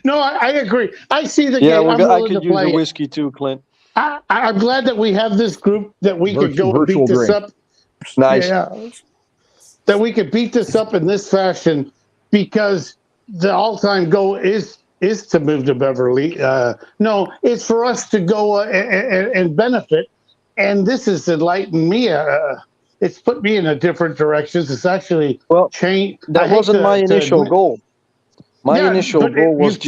No, I agree. I see the Yeah, game. I'm I willing to could use a play it. whiskey too, Clint. I'm glad that we have this group that we could go and Virtual beat this drink. up. Nice. Yeah, that we could beat this up in this fashion because the all-time goal is to move to Beverly. No, it's for us to go and benefit. And this has enlightened me. It's put me in a different direction. It's actually changed. That wasn't my initial goal. My initial goal was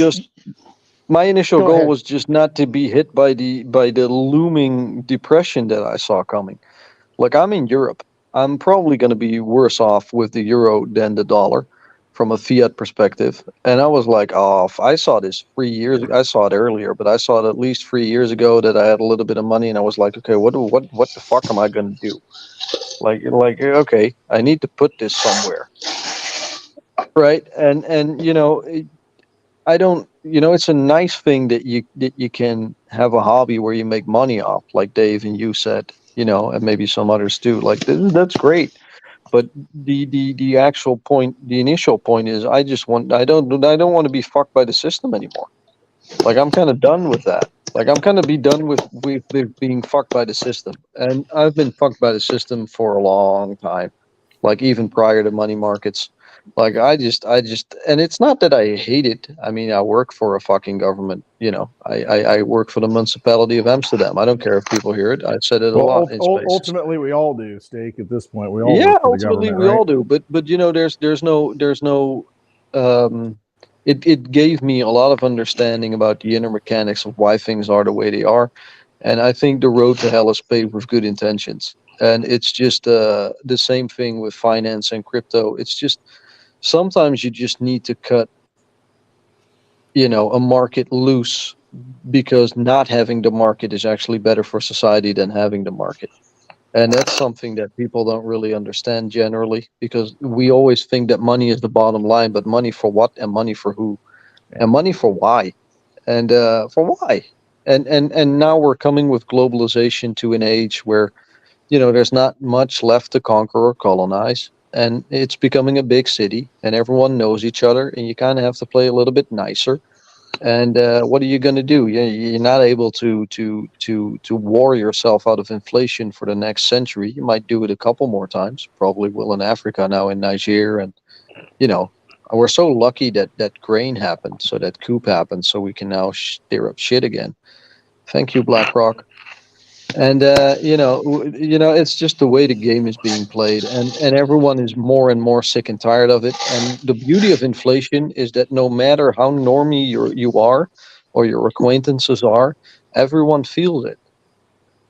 just not to be hit by the looming depression that I saw coming. Like, I'm in Europe. I'm probably going to be worse off with the euro than the dollar from a fiat perspective. And I was like, oh, I saw this 3 years ago. I saw it earlier, but I saw it at least 3 years ago that I had a little bit of money, and I was like, okay, what the fuck am I going to do? Like, okay, I need to put this somewhere. Right. And I don't, it's a nice thing that you can have a hobby where you make money off, like Dave and you said, and maybe some others too. Like, that's great. But the actual point, the initial point is, I don't want to be fucked by the system anymore. Like, I'm kind of done with that. Like, I'm kind of done with being fucked by the system. And I've been fucked by the system for a long time, like even prior to money markets. Like, I just, and it's not that I hate it. I mean, I work for a fucking government. I work for the municipality of Amsterdam. I don't care if people hear it. I said it a lot in spaces. Ultimately, we all do, Steak. At this point, we all yeah, work for the ultimately government, we right? all do. But there's no. It gave me a lot of understanding about the inner mechanics of why things are the way they are, and I think the road to hell is paved with good intentions. And it's just the same thing with finance and crypto. It's just sometimes you just need to cut, a market loose, because not having the market is actually better for society than having the market. And that's something that people don't really understand generally, because we always think that money is the bottom line, but money for what, and money for who, and money for why, and for why. And now we're coming with globalization to an age where, there's not much left to conquer or colonize. And it's becoming a big city, and everyone knows each other, and you kind of have to play a little bit nicer. And what are you going to do? You're not able to war yourself out of inflation for the next century. You might do it a couple more times. Probably will in Africa now, in Niger, and we're so lucky that grain happened, so that coup happened, so we can now stir up shit again. Thank you, BlackRock. And it's just the way the game is being played, and everyone is more and more sick and tired of it. And the beauty of inflation is that no matter how normie you are, or your acquaintances are, everyone feels it.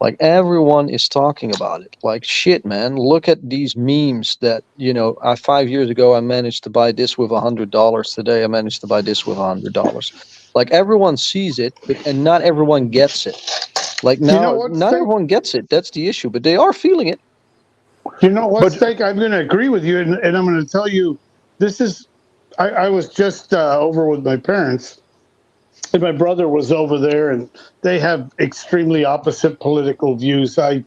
Like, everyone is talking about it. Like, shit, man, look at these memes that 5 years ago I managed to buy this with $100. Today I managed to buy this with $100. Like, everyone sees it, and not everyone gets it. Like, now, not everyone gets it. That's the issue, but they are feeling it. You know what, Steak? I'm going to agree with you, and I'm going to tell you, this is. I was just over with my parents, and my brother was over there, and they have extremely opposite political views. I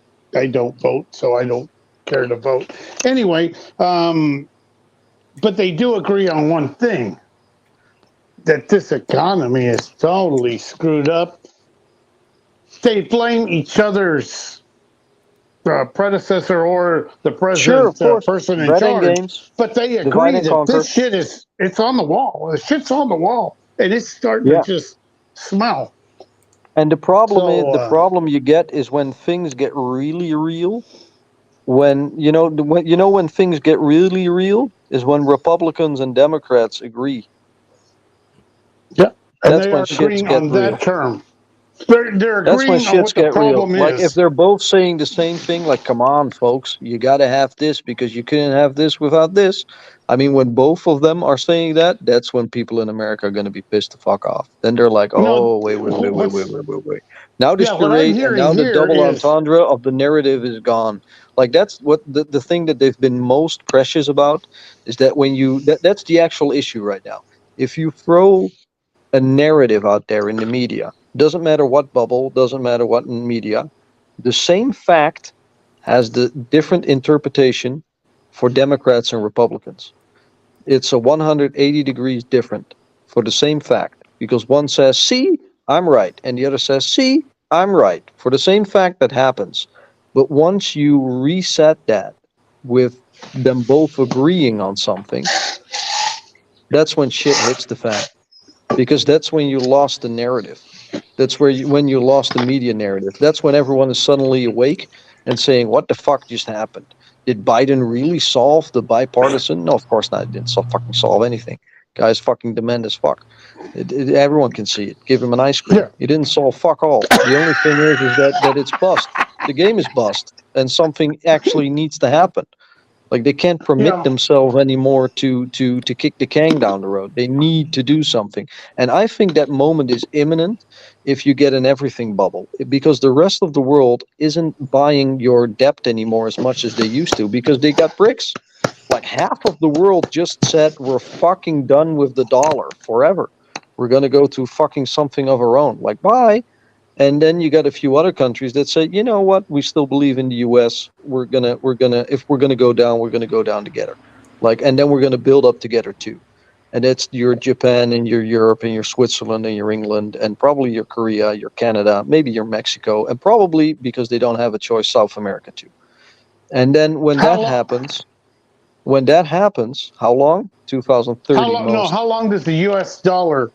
don't vote, so I don't care to vote. Anyway, but they do agree on one thing, that this economy is totally screwed up. They blame each other's predecessor or the Sure, of president course. person in Bread and charge, games. but they Divide agree and that conquer. this shit it's on the wall. The shit's on the wall, and it's starting Yeah. to just smell. And the problem is, So, the problem you get is when things get really real. When when things get really real is when Republicans and Democrats agree. yeah, and That's they when are shits agreeing get on real. that term. They're That's when agreeing on shits what the get real. problem Like if is. they're both saying the same thing, like, come on, folks, you got to have this because you couldn't have this without this. I mean, when both of them are saying that, that's when people in America are going to be pissed the fuck off. Then they're like, No, oh, what's wait. Now the yeah, what I'm charade and hearing now the here double is entendre of the narrative is gone. Like that's what the thing that they've been most precious about is that when that's the actual issue right now. If you throw a narrative out there in the media, doesn't matter what bubble, doesn't matter what media, the same fact has the different interpretation for Democrats and Republicans. It's a 180 degrees different for the same fact because one says, see, I'm right, and the other says, see, I'm right, for the same fact that happens. But once you reset that with them both agreeing on something, that's when shit hits the fan because that's when you lost the narrative. That's when you lost the media narrative. That's when everyone is suddenly awake and saying, what the fuck just happened? Did Biden really solve the bipartisan? No, of course not. It didn't fucking solve anything. Guy's fucking dement as fuck. Everyone can see it. Give him an ice cream. yeah, He didn't solve fuck all. The only thing is that it's bust. The game is bust, and something actually needs to happen. Like they can't permit yeah. themselves anymore to kick the can down the road. They need to do something. And I think that moment is imminent if you get an everything bubble. Because the rest of the world isn't buying your debt anymore as much as they used to because they got bricks. Like half of the world just said we're fucking done with the dollar forever. We're gonna go to fucking something of our own. Like bye. And then you got a few other countries that say, you know what, we still believe in the US. If we're gonna go down, we're gonna go down together. Like, and then we're gonna build up together too. And that's your Japan and your Europe and your Switzerland and your England and probably your Korea, your Canada, maybe your Mexico, and probably because they don't have a choice, South America too. And then How long? when that happens, how long? 2030 No, most. how long does the U.S. dollar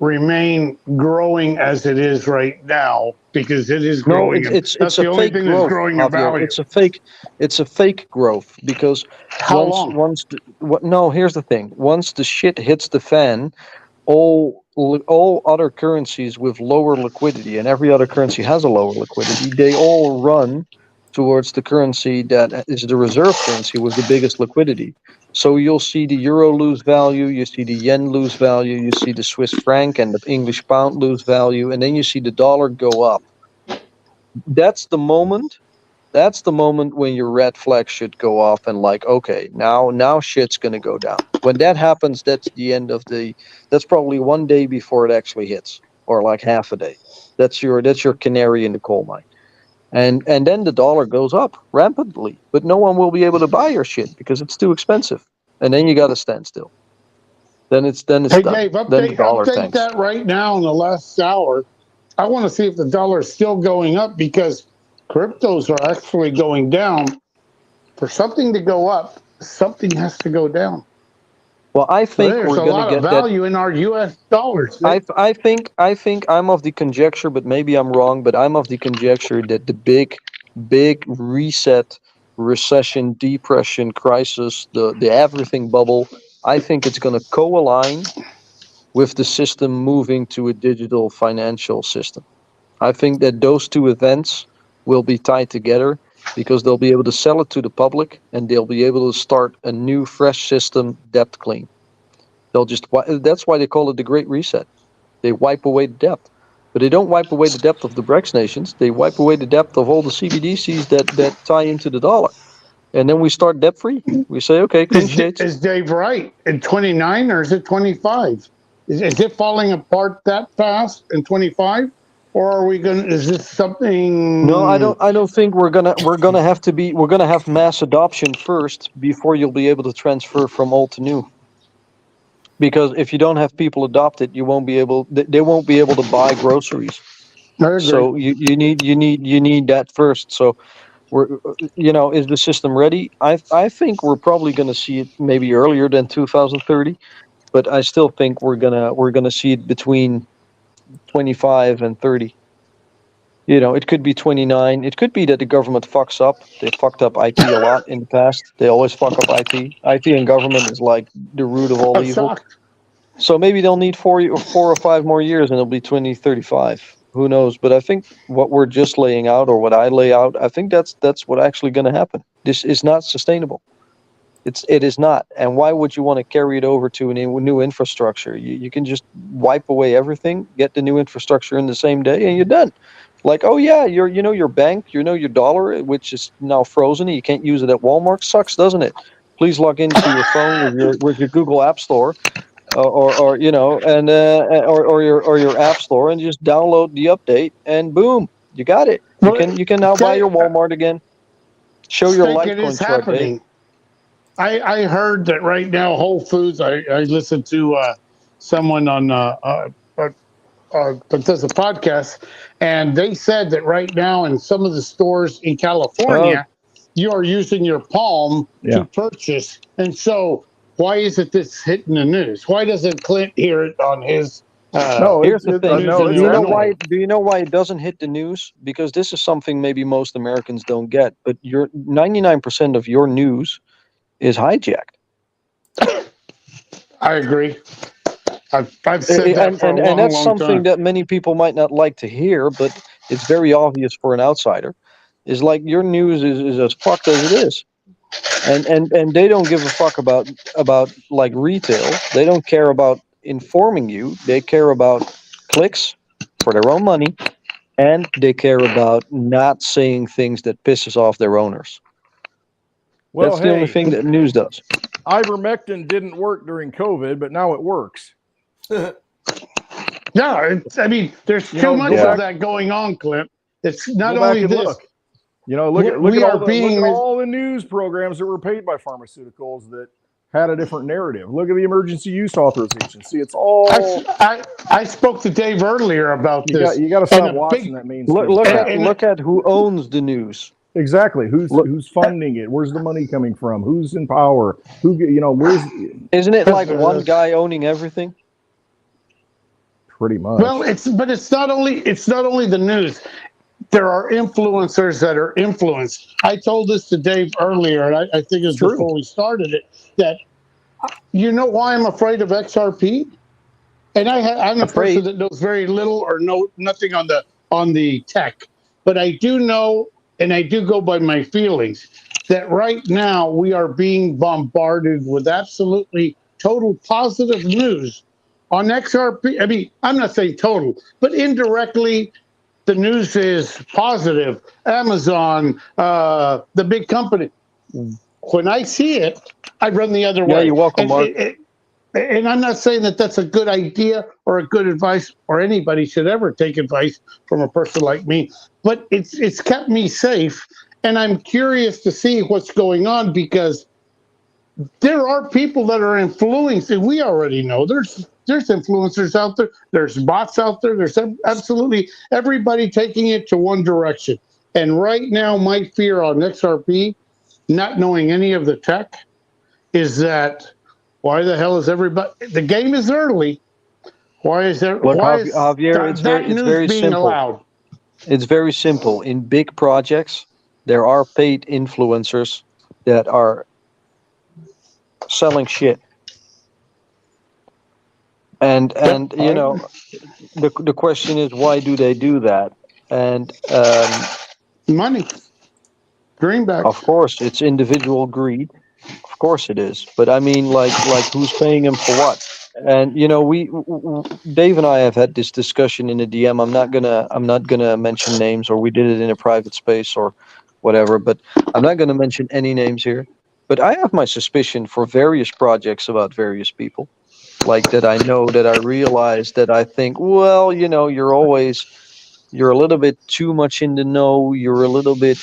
remain growing as it is right now? Because it is No, growing, and it's that's a the only fake thing that's growth, growing in Javier. value. It's a fake growth because How long? no, here's the thing. Once the shit hits the fan, all other currencies with lower liquidity, and every other currency has a lower liquidity, they all run towards the currency that is the reserve currency with the biggest liquidity. So you'll see the euro lose value, you see the yen lose value, you see the Swiss franc and the English pound lose value, and then you see the dollar go up. That's the moment. That's the moment when your red flag should go off and like, okay, now shit's gonna go down. When that happens, that's the end of the. That's probably one day before it actually hits, or like half a day. That's your canary in the coal mine. And then the dollar goes up rampantly, but no one will be able to buy your shit because it's too expensive. And then you got to stand still. Then it's done. Hey, Dave, Then the dollar update tanks. that right now in the last hour. I want to see if the dollar is still going up because cryptos are actually going down. For something to go up, something has to go down. Well, I So think there's we're a gonna lot of get that. value in our U.S. dollars. I think I'm of the conjecture, but maybe I'm wrong. But I'm of the conjecture that the big reset, recession, depression, crisis, the everything bubble. I think it's going to co-align with the system moving to a digital financial system. I think that those two events will be tied together because they'll be able to sell it to the public and they'll be able to start a new, fresh system, debt clean. That's why they call it the Great Reset. They wipe away the debt. But they don't wipe away the debt of the BRICS nations. They wipe away the debt of all the CBDCs that tie into the dollar. And then we start debt free. We say, okay, clean sheets. Is Dave right? In 29 or is it 25? Is it falling apart that fast in 25? Or are we going to, is this No, something? I don't think we're gonna have mass adoption first before you'll be able to transfer from old to new. Because if you don't have people adopt it, they won't be able to buy groceries. I agree. So you need that first. So Is the system ready? I think we're probably going to see it maybe earlier than 2030, but I still think we're gonna see it between 25 and 30. It could be 29. It could be that the government fucks up. They fucked up IT a lot in the past. They always fuck up IT. IT and government is like the root of all I'm evil. shocked. So maybe they'll need 4 or 5 more years, and it'll be 2035. Who knows? But I think what we're just laying out, or what I lay out, I think that's what actually going to happen. This is not sustainable. It is not. And why would you want to carry it over to a new infrastructure? You can just wipe away everything, get the new infrastructure in the same day, and you're done. Like, oh yeah, your bank, your dollar, which is now frozen, and you can't use it at Walmart. Sucks, doesn't it? Please log into your phone with your Google App Store, or your App Store, and just download the update, and boom, you got it. You can now buy your Walmart again. Show your It is Litecoin chart, Dave. happening. I heard that right now Whole Foods. I listened to someone on that does a podcast, and they said that right now in some of the stores in California, you are using your palm to purchase. And so, why is it this hitting the news? Why doesn't Clint hear it on his? Here's the thing. Do you know why it doesn't hit the news? Because this is something maybe most Americans don't get. But 99% of your news is hijacked. I agree. I've said that for a long, and that's long something time. that many people might not like to hear, but it's very obvious for an outsider. Is like your news is as fucked as it is, and they don't give a fuck about like retail. They don't care about informing you. They care about clicks for their own money, and they care about not saying things that pisses off their owners. Well, that's the only thing that news does. Ivermectin didn't work during COVID, but now it works. Yeah, I mean, there's too much of that going on, Clint. It's not only this. Look at all the news programs that were paid by pharmaceuticals that had a different narrative. Look at the emergency use authorization. See, it's all. I spoke to Dave earlier about this. You got to stop watching that mainstream. Look at who owns the news. Exactly. Who's funding it? Where's the money coming from? Who's in power? Where's? Isn't it like one guy owning everything? Pretty much. Well, it's not only the news. There are influencers that are influenced. I told this to Dave earlier, and I think it was before we started it, that you know why I'm afraid of XRP? And I'm a person that knows very little or nothing on the tech. But I do know, and I do go by my feelings, that right now we are being bombarded with absolutely total positive news on XRP. I mean, I'm not saying total, but indirectly, the news is positive. Amazon, the big company. When I see it, I run the other way. Yeah, you're welcome, Mark. And I'm not saying that that's a good idea or a good advice, or anybody should ever take advice from a person like me. But it's kept me safe, and I'm curious to see what's going on, because there are people that are influencing. We already know there's influencers out there. There's bots out there. There's absolutely everybody taking it to one direction. And right now, my fear on XRP, not knowing any of the tech, is that why the hell is everybody? The game is early. Why is there? Look, why is Javier, it's very being simple. allowed? It's very simple. In big projects, there are paid influencers that are selling shit. And you know, the question is, why do they do that? And money, greenbacks. Of course, it's individual greed. Of course it is. But I mean, like who's paying them for what? And you know, Dave and I have had this discussion in a DM. I'm not gonna mention names, or we did it in a private space or whatever. But I'm not gonna mention any names here. But I have my suspicion for various projects about various people. Like that I know, that I realize, that I think, well, you know, you're a little bit too much in the know. You're a little bit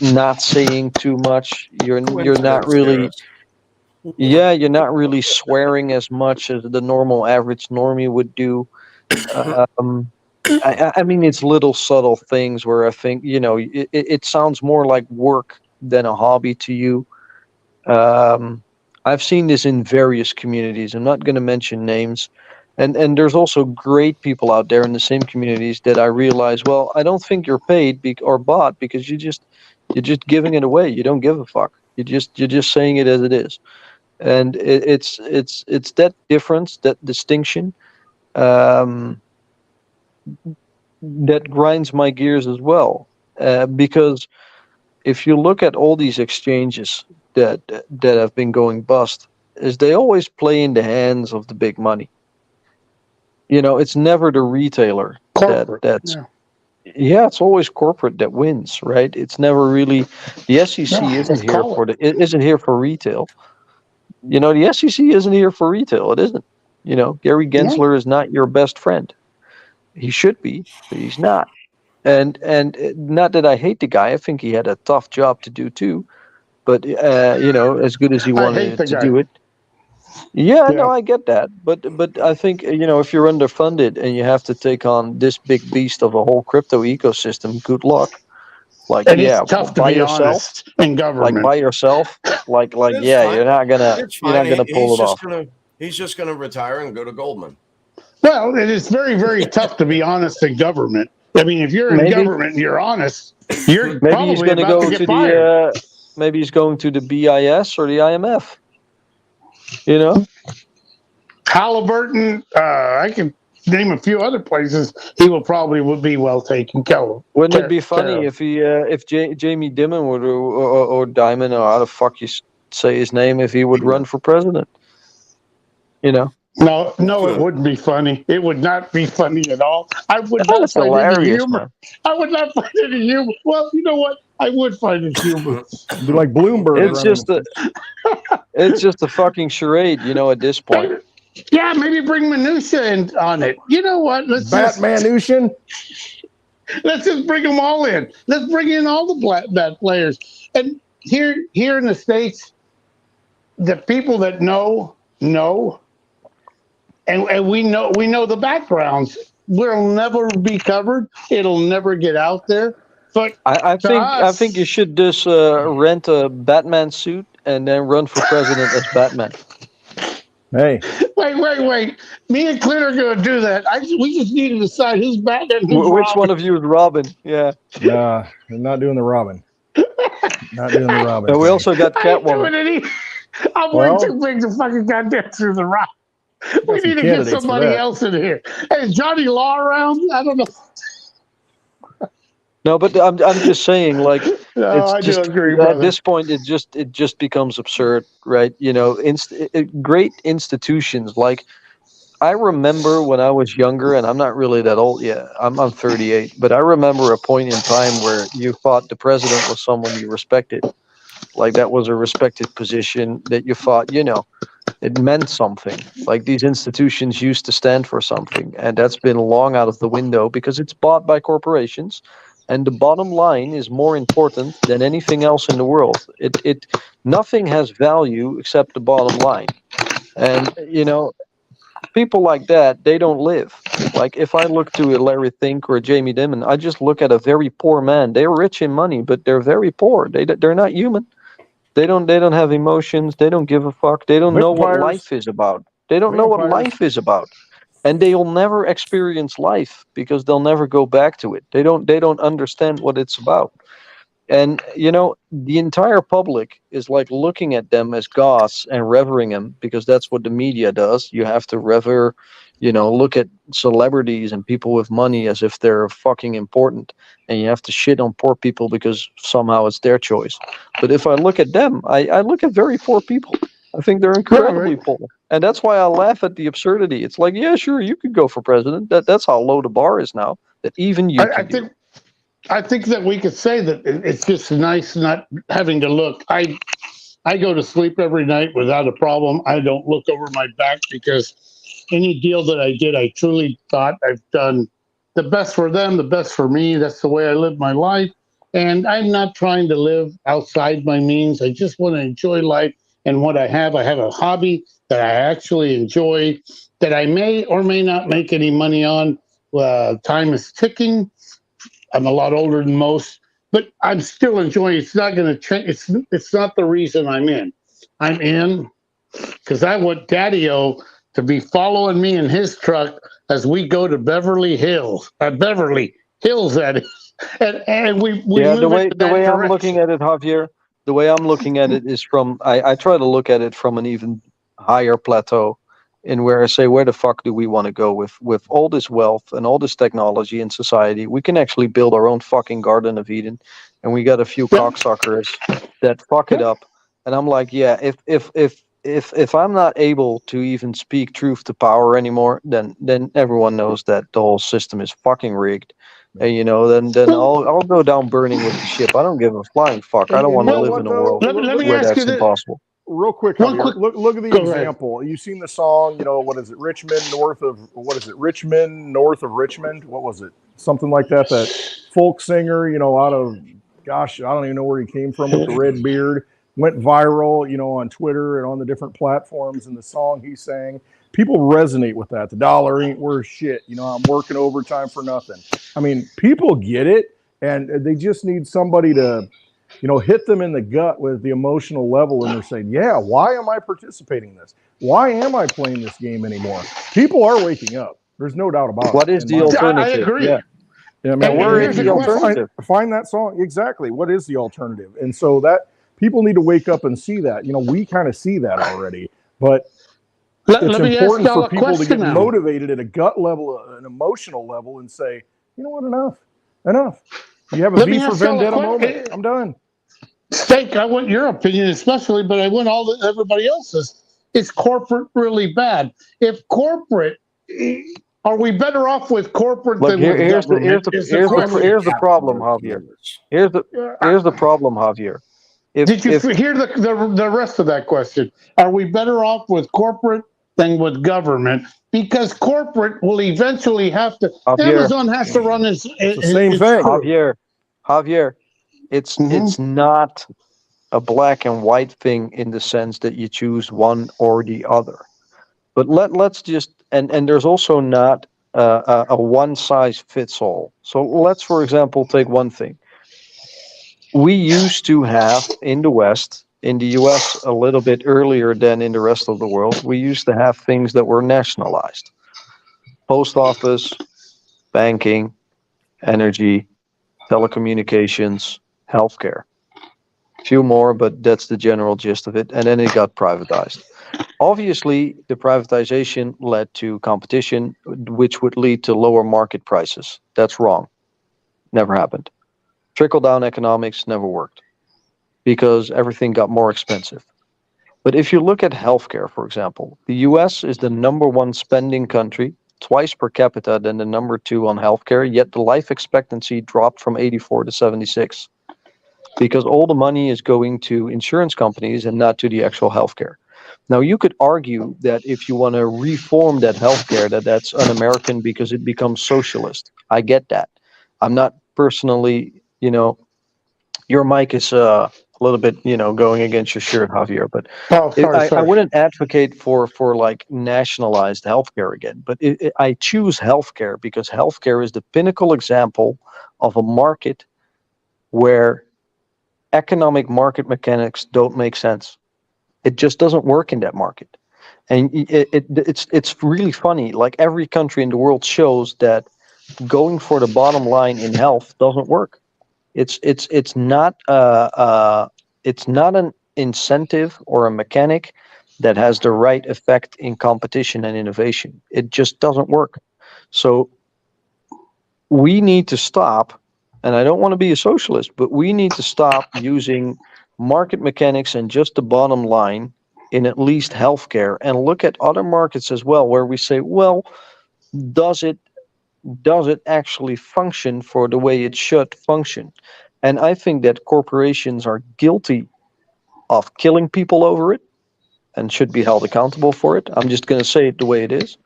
not saying too much. You're not really, you're not really swearing as much as the normal average normie would do. I mean, it's little subtle things where I think, it sounds more like work than a hobby to you. I've seen this in various communities. I'm not going to mention names. And there's also great people out there in the same communities that I realize, well, I don't think you're paid or bought because you're just giving it away. You don't give a fuck. You're just saying it as it is. And it's that difference, that distinction, that grinds my gears as well. Because if you look at all these exchanges that have been going bust, is they always play in the hands of the big money. It's never the retailer that's yeah, it's always corporate that wins, right? It's never really the SEC isn't here for retail. The SEC isn't here for retail. It isn't. Gary Gensler is not your best friend. He should be, but he's not. And not that I hate the guy. I think he had a tough job to do too. But as good as he wanted to do it. Yeah, no, I get that. But I think, if you're underfunded and you have to take on this big beast of a whole crypto ecosystem, good luck. It's tough to be honest in government. Like by yourself, fine. You're not gonna pull it off. He's just gonna retire and go to Goldman. Well, it is very, very tough to be honest in government. I mean, if you're in government and you're honest, you're maybe he's going to go to fired. Maybe he's going to the BIS or the IMF. Halliburton. I can name a few other places. He would be well taken care of. Wouldn't it be funny if Jamie Dimon would or Dimon or how the fuck you say his name if he would run for president? No, it wouldn't be funny. It would not be funny at all. I would not find any humor. Man. I would not find any humor. Well, you know what? I would find it humor. Be like Bloomberg. It's just a fucking charade, at this point. Yeah, maybe bring Mnuchin on it. You know what? Let's just bring them all in. Let's bring in all the bad players. And here in the States, the people that know. And we know the backgrounds. Will never be covered. It'll never get out there. But I think you should just rent a Batman suit and then run for president as Batman. Hey. Wait. Me and Clint are going to do that. We just need to decide who's Batman. Which one of you is Robin? Yeah. Nah, I'm not doing the Robin. And we also got Catwoman. I'm way too big to fucking goddamn through the rock. We need to get somebody else in here. Hey, is Johnny Law around? I don't know. No, but I'm just saying, I do agree, at this point, it just becomes absurd, right? Great institutions. Like, I remember when I was younger, and I'm not really that old yet. I'm 38, but I remember a point in time where you thought the president was someone you respected. Like, that was a respected position that you thought, it meant something. Like, these institutions used to stand for something, and that's been long out of the window because it's bought by corporations, and the bottom line is more important than anything else in the world. Nothing has value except the bottom line. And, people like that, they don't live. Like, if I look to a Larry Fink or a Jamie Dimon, I just look at a very poor man. They're rich in money, but they're very poor. They're not human. They don't have emotions. They don't give a fuck. They don't know what life is about. They don't know what life is about. And they'll never experience life because they'll never go back to it. They don't understand what it's about. And, the entire public is like looking at them as gods and revering them because that's what the media does. You have to revere, look at celebrities and people with money as if they're fucking important. And you have to shit on poor people because somehow it's their choice. But if I look at them, I look at very poor people. I think they're incredibly poor. And that's why I laugh at the absurdity. It's like, yeah, sure, you could go for president. That's how low the bar is now, that even you I think that we could say that it's just nice not having to look. I go to sleep every night without a problem. I don't look over my back because any deal that I did, I truly thought I've done the best for them, the best for me. That's the way I live my life. And I'm not trying to live outside my means. I just want to enjoy life and what I have. I have a hobby that I actually enjoy that I may or may not make any money on. time is ticking. I'm a lot older than most, but I'm still enjoying it. It's not going to change. It's not the reason I'm in. I'm in because I want Daddy-O to be following me in his truck as we go to Beverly Hills. Beverly Hills, that is. And we Yeah, move into the that way I'm direction. looking at it, Javier, the way I'm looking at it is from I try to look at it from an even higher plateau, in where I say, where the fuck do we want to go with all this wealth and all this technology in society? We can actually build our own fucking Garden of Eden, and we got a few Yep. cocksuckers that fuck it up. And I'm like, yeah, if I'm not able to even speak truth to power anymore, then everyone knows that the whole system is fucking rigged. And then I'll go down burning with the ship. I don't give a flying fuck. I don't want to You know live what in a though? world Let me where ask you that's this. impossible. Real quick, One Javier. quick. Look at the Go ahead. example. You seen the song? What is it? Richmond north of Richmond. What was it? Something like that. That folk singer, out of, gosh, I don't even know where he came from with the red beard. Went viral, on Twitter and on the different platforms. And the song he sang, people resonate with that. The dollar ain't worth shit. I'm working overtime for nothing. I mean, people get it, and they just need somebody to hit them in the gut with the emotional level, and they're saying, yeah, why am I participating in this? Why am I playing this game anymore? People are waking up. There's no doubt about it. What is the alternative? I agree. Yeah. I mean, And where is here's the a question. alternative? Find that song. Exactly. What is the alternative? And so that people need to wake up and see that. We kind of see that already, but it's Let me ask important y'all for a people to get question now. motivated at a gut level, an emotional level, and say, you know what, enough. You have a Let me V for ask y'all a Vendetta question. moment. I'm done. Steak, I want your opinion especially, but I want everybody else's. Is corporate really bad? If corporate, are we better off with corporate Look, than with government? Is the question. here's the problem, Javier. Here's the problem, Javier. Did you If hear the rest of that question? Are we better off with corporate than with government? Because corporate will eventually have to. Javier, Amazon has to run its the same thing. crew. Javier, it's not a black and white thing in the sense that you choose one or the other. But let's just and there's also not a one size fits all. So let's, for example, take one thing. We used to have in the West, in the US, a little bit earlier than in the rest of the world, we used to have things that were nationalized: post office, banking, energy, telecommunications, healthcare. Few more, but that's the general gist of it. And then it got privatized. Obviously, the privatization led to competition, which would lead to lower market prices. That's wrong. Never happened. Trickle-down economics never worked because everything got more expensive. But if you look at healthcare, for example, the US is the #1 spending country, twice per capita than the #2 on healthcare, yet the life expectancy dropped from 84 to 76 because all the money is going to insurance companies and not to the actual healthcare. Now, you could argue that if you want to reform that healthcare, that's un-American because it becomes socialist. I get that. I'm not personally, your mic is a little bit, going against your shirt, Javier. But I wouldn't advocate for like nationalized healthcare again. But I choose healthcare because healthcare is the pinnacle example of a market where economic market mechanics don't make sense. It just doesn't work in that market. And it's really funny. Like every country in the world shows that going for the bottom line in health doesn't work. It's not an incentive or a mechanic that has the right effect in competition and innovation. It just doesn't work. So we need to stop, and I don't want to be a socialist, but we need to stop using market mechanics and just the bottom line in at least healthcare and look at other markets as well, where we say, well, does it actually function for the way it should function? And I think that corporations are guilty of killing people over it and should be held accountable for it. I'm just going to say it the way it is.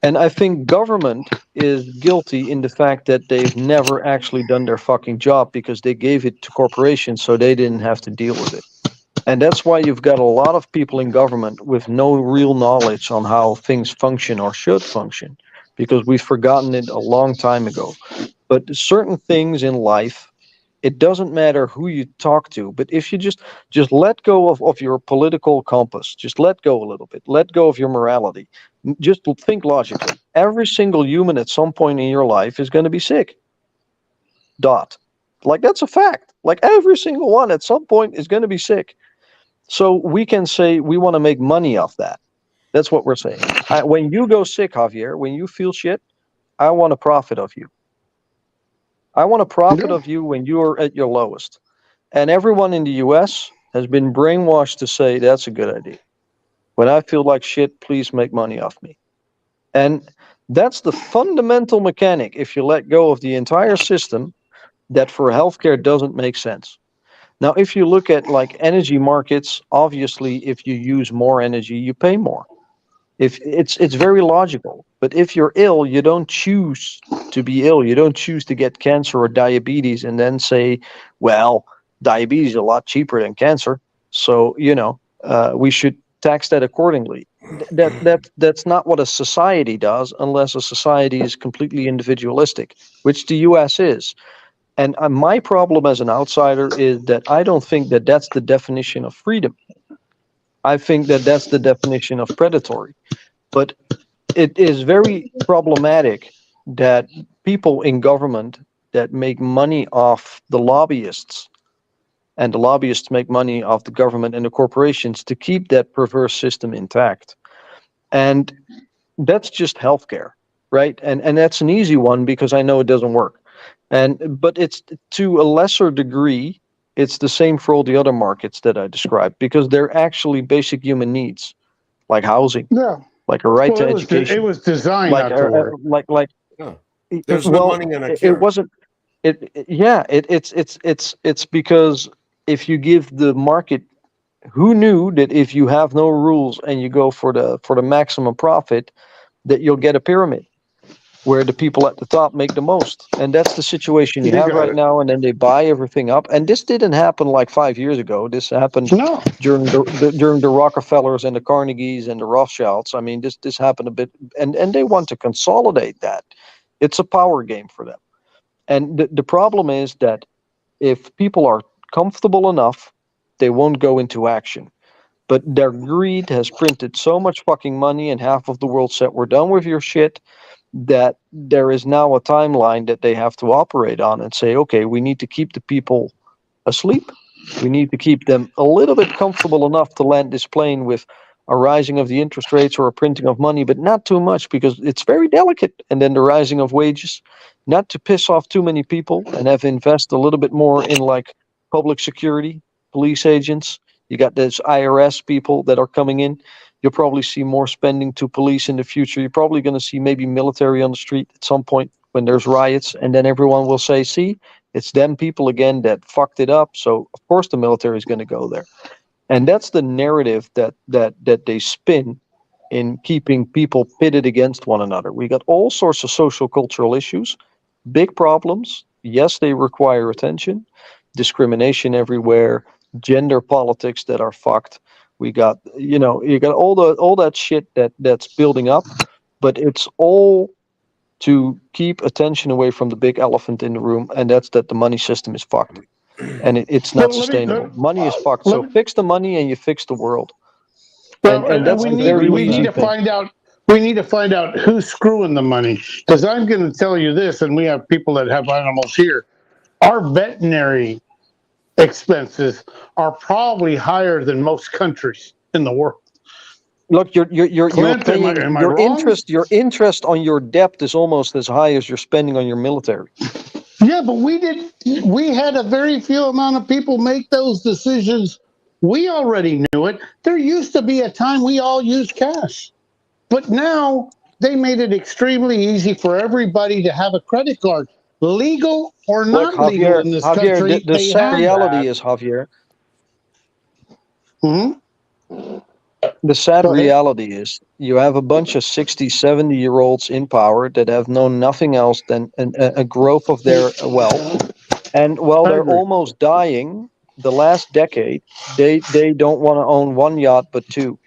And I think government is guilty in the fact that they've never actually done their fucking job because they gave it to corporations so they didn't have to deal with it. And that's why you've got a lot of people in government with no real knowledge on how things function or should function, because we've forgotten it a long time ago. But certain things in life, it doesn't matter who you talk to, but if you just let go of your political compass, just let go a little bit, let go of your morality, just think logically. Every single human at some point in your life is going to be sick. Dot. Like, that's a fact. Like, every single one at some point is going to be sick. So we can say we want to make money off that. That's what we're saying. When you go sick, Javier, when you feel shit, I want a profit of you. I want a profit of you when you are at your lowest. And everyone in the US has been brainwashed to say that's a good idea. When I feel like shit, please make money off me. And that's the fundamental mechanic, if you let go of the entire system, that for healthcare doesn't make sense. Now, if you look at like energy markets, obviously, if you use more energy, you pay more. If it's very logical. But if you're ill, you don't choose to be ill. You don't choose to get cancer or diabetes and then say, well, diabetes is a lot cheaper than cancer, so we should tax that accordingly. That's not what a society does, unless a society is completely individualistic, which the U.S. is. And my problem as an outsider is that I don't think that that's the definition of freedom. I think that that's the definition of predatory. But it is very problematic that people in government that make money off the lobbyists, and the lobbyists make money off the government and the corporations to keep that perverse system intact. And that's just healthcare, right? And that's an easy one because I know it doesn't work. But it's, to a lesser degree, it's the same for all the other markets that I described, because they're actually basic human needs, like housing, like a right to education. It was designed like not to work. There's no money in a cure. It wasn't. It's because if you give the market, who knew that if you have no rules and you go for the maximum profit, that you'll get a pyramid where the people at the top make the most. And that's the situation you have right now. And then they buy everything up. And this didn't happen like 5 years ago. This happened during the Rockefellers and the Carnegies and the Rothschilds. I mean, this happened a bit, and they want to consolidate that. It's a power game for them. And the problem is that if people are comfortable enough, they won't go into action. But their greed has printed so much fucking money, and half of the world said, we're done with your shit, that there is now a timeline that they have to operate on and say, okay, we need to keep the people asleep. We need to keep them a little bit comfortable enough to land this plane with a rising of the interest rates or a printing of money, but not too much, because it's very delicate. And then the rising of wages, not to piss off too many people, and have invest a little bit more in like public security, police agents. You got this IRS people that are coming in. You'll probably see more spending to police in the future. You're probably going to see maybe military on the street at some point when there's riots, and then everyone will say, see, it's them people again that fucked it up. So of course the military is going to go there. And that's the narrative that they spin in keeping people pitted against one another. We got all sorts of social cultural issues, big problems. Yes, they require attention. Discrimination everywhere, gender politics that are fucked. We got, you got all that shit that's building up, but it's all to keep attention away from the big elephant in the room, and that's that the money system is fucked. And it's not sustainable. Money is fucked. So fix the money and you fix the world. And that's we need to find out. We need to find out who's screwing the money. Because I'm going to tell you this, and we have people that have animals here. Our veterinary expenses are probably higher than most countries in the world. Look, you're Clint, paying, am I your wrong? interest on your debt is almost as high as you're spending on your military. Yeah, but we had a very few amount of people make those decisions. We already knew it. There used to be a time we all used cash. But now they made it extremely easy for everybody to have a credit card. Legal or not legal in this country. The sad reality is, Javier. The sad reality is you have a bunch of 60, 70-year-olds in power that have known nothing else than a growth of their wealth. And while they're almost dying, the last decade, they don't want to own one yacht, but two.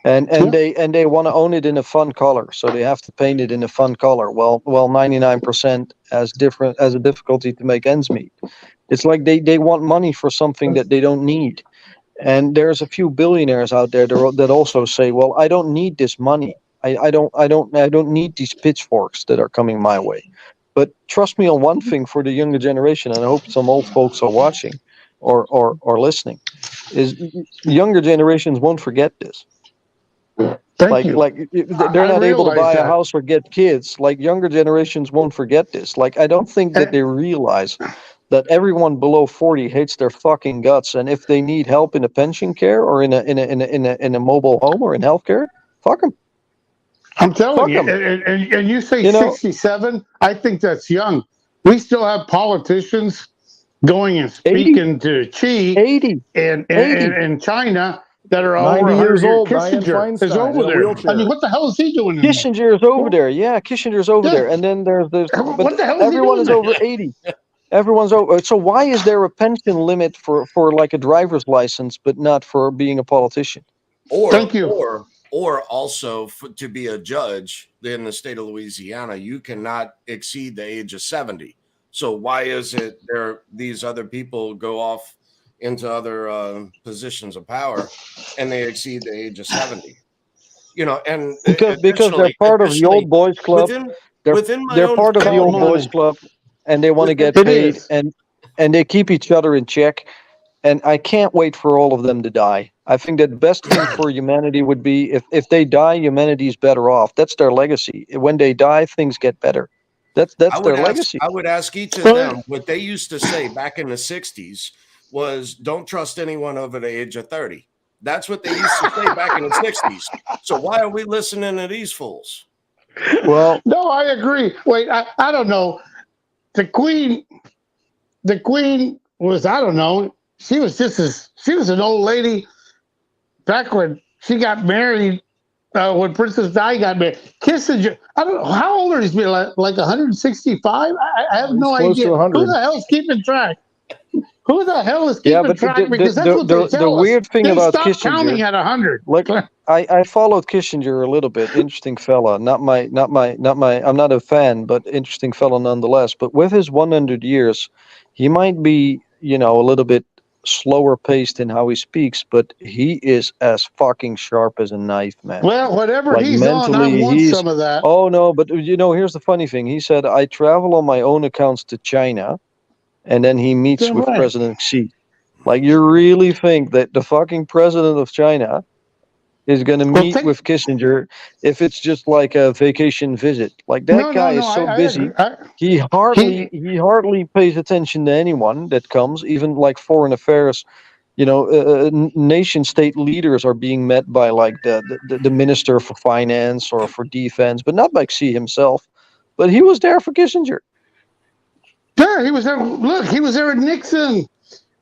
and they want to own it in a fun color, so they have to paint it in a fun color. Well, 99% has a difficulty to make ends meet. It's like they want money for something that they don't need. And there's a few billionaires out there that also say, well, I don't need this money. I don't need these pitchforks that are coming my way. But trust me on one thing for the younger generation, and I hope some old folks are watching or listening, is younger generations won't forget this. Thank you. Like they're not able to buy a house or get kids. Like younger generations won't forget this. Like I don't think that they realize that everyone below 40 hates their fucking guts, and if they need help in a pension care or in a mobile home or in healthcare, fuck them. I'm telling you, and you say 67. I think that's young. We still have politicians going and speaking to Xi 80 in China that are 90 years old. Kissinger is over there. I mean, what the hell is he doing? Kissinger is over there. Yeah, Kissinger's over there. And then there's what the hell is everyone he is doing over 80. Everyone's over. So why is there a pension limit for like a driver's license, but not for being a politician? Thank you. Or also to be a judge in the state of Louisiana, you cannot exceed the age of 70. So why is it these other people go off into other positions of power and they exceed the age of 70? And because they're part of the old boys club. They're part of the old boys club, and they want to get paid, and they keep each other in check. And I can't wait for all of them to die. I think that the best thing for humanity would be if they die, humanity's better off. That's their legacy. When they die, things get better. That's their legacy. I would ask each of them what they used to say back in the 60s was, don't trust anyone over the age of 30. That's what they used to say back in the 60s. So why are we listening to these fools? Well, no, I agree. Wait, I don't know. The queen was, I don't know. She was an old lady back when she got married, when Princess Di got married. Kissinger, I don't know, how old are these people? Like 165? I have no idea. Who the hell's keeping track? Who the hell is keeping track? Because that's what they tell us. Weird thing about Kissinger, counting at 100. Look, I followed Kissinger a little bit. Interesting fella. I'm not a fan, but interesting fella nonetheless. But with his 100 years, he might be, a little bit slower paced in how he speaks, but he is as fucking sharp as a knife, man. Well, whatever he's on, I want some of that. Oh no, but here's the funny thing. He said, I travel on my own accounts to China, and then he meets with President Xi. Like, you really think that the fucking president of China is going to meet with Kissinger if it's just like a vacation visit? Like, that guy is so busy. He hardly pays attention to anyone that comes, even like foreign affairs. Nation state leaders are being met by like the minister for finance or for defense, but not by Xi himself. But he was there for Kissinger. Yeah, he was there. Look, he was there with Nixon.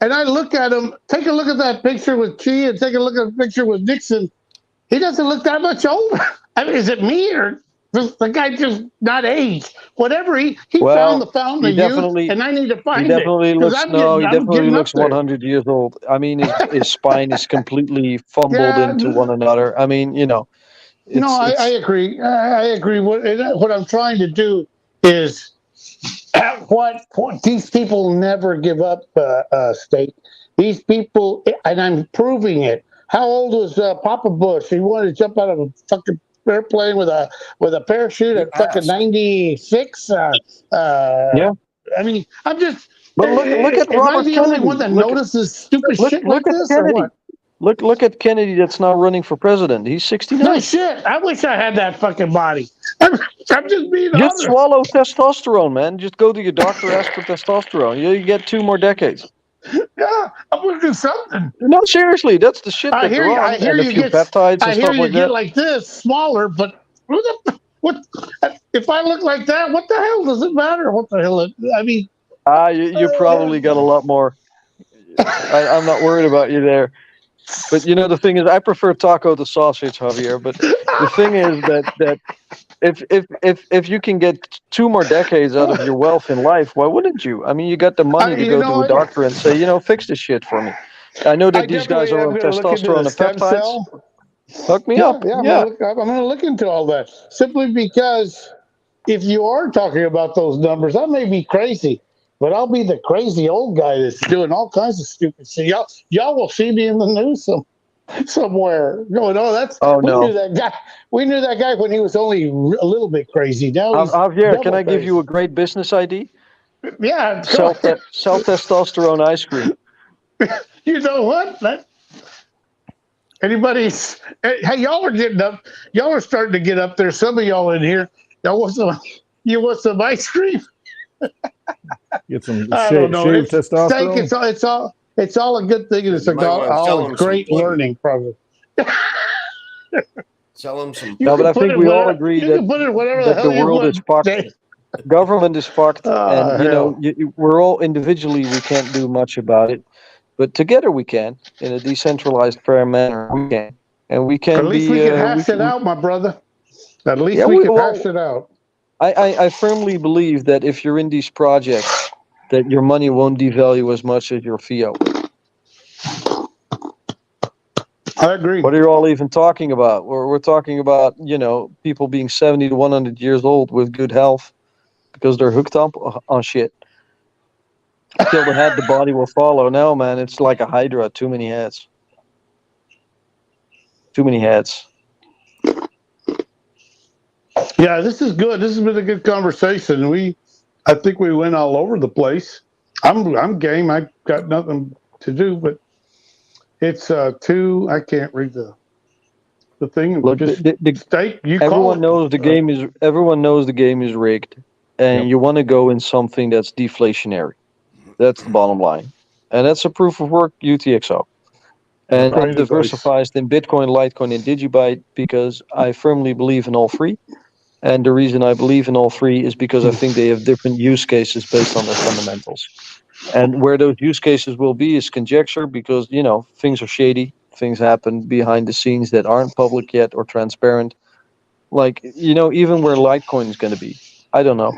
And I look at him, take a look at that picture with Xi and take a look at the picture with Nixon. He doesn't look that much older. I mean, is it me or the guy just not aged? Whatever, he found the fountain of youth, and I need to find it. He definitely looks 100 years old. I mean, his spine is completely fumbled into one another. I mean, I agree. I agree. What I'm trying to do is what these people never give up, State. These people, and I'm proving it. How old was Papa Bush? He wanted to jump out of a fucking airplane with a parachute at fucking 96. Yeah. I mean, I'm just. But look at am Robert I the Kennedy. only one that notices stupid shit like this? Kennedy. Or what? Look at Kennedy that's now running for president. He's 69. No shit. I wish I had that fucking body. I'm just being honest. Just swallow testosterone, man. Just go to your doctor, ask for testosterone. You get 2 more decades. Yeah, I'm gonna do something. No, seriously, that's the shit. I hear you get peptides. I hear you get like this, smaller. But what? If I look like that, what the hell does it matter? What the hell? I mean, you probably got a lot more. I'm not worried about you there. But the thing is, I prefer taco to sausage, Javier. But the thing is that if you can get 2 more decades out of your wealth in life, why wouldn't you? I mean, you got the money to go to a doctor and say, fix this shit for me. I know that these guys are on testosterone and peptides. Hook me up. I'm Yeah. gonna look into all that simply because if you are talking about those numbers, I may be crazy, but I'll be the crazy old guy that's doing all kinds of stupid shit. Y'all will see me in the news somewhere going, oh, Oh we knew no. that guy. We knew that guy when he was only a little bit crazy. Now he's Javier, can double I give you a crazy. great business ID? Yeah, go Sell ahead. sell testosterone ice cream. You know what? Anybody's hey, y'all are getting up. Y'all are starting to get up there. Some of y'all in here, y'all want some? You want some ice cream? Get some I don't know. shaved It's steak. testosterone. It's all a good thing, and it's You might want to all sell a them some great pudding. learning process. Sell them some You No, but can I put think it we all whatever. agree You can put it whatever the that the hell you world is want. fucked. Dave. Government is fucked, and Hell. we're all individually. We can't do much about it, but together we can, in a decentralized, fair manner. We can, and we At can least be. we can We hash it can. out, my brother. At least Yeah, we we can hash well. it out. I firmly believe that if you're in these projects, that your money won't devalue as much as your fiat will. I agree. What are you all even talking about? We're talking about, people being 70 to 100 years old with good health because they're hooked up on shit. Kill the head, the body will follow. No, man, it's like a hydra. Too many heads. Too many heads. Yeah, this is good. This has been a good conversation. I think we went all over the place. I'm game. I got nothing to do, but it's two. I can't read the thing. Look, Just steak. You call everyone it. knows the game is everyone knows the game is rigged, and Yep. you want to go in something that's deflationary. That's the bottom line, and that's a proof of work UTXO. And I'm Great advice. diversified in Bitcoin, Litecoin, and Digibyte because I firmly believe in all three. And the reason I believe in all three is because I think they have different use cases based on their fundamentals. And where those use cases will be is conjecture because, things are shady. Things happen behind the scenes that aren't public yet or transparent. Like, even where Litecoin is going to be. I don't know.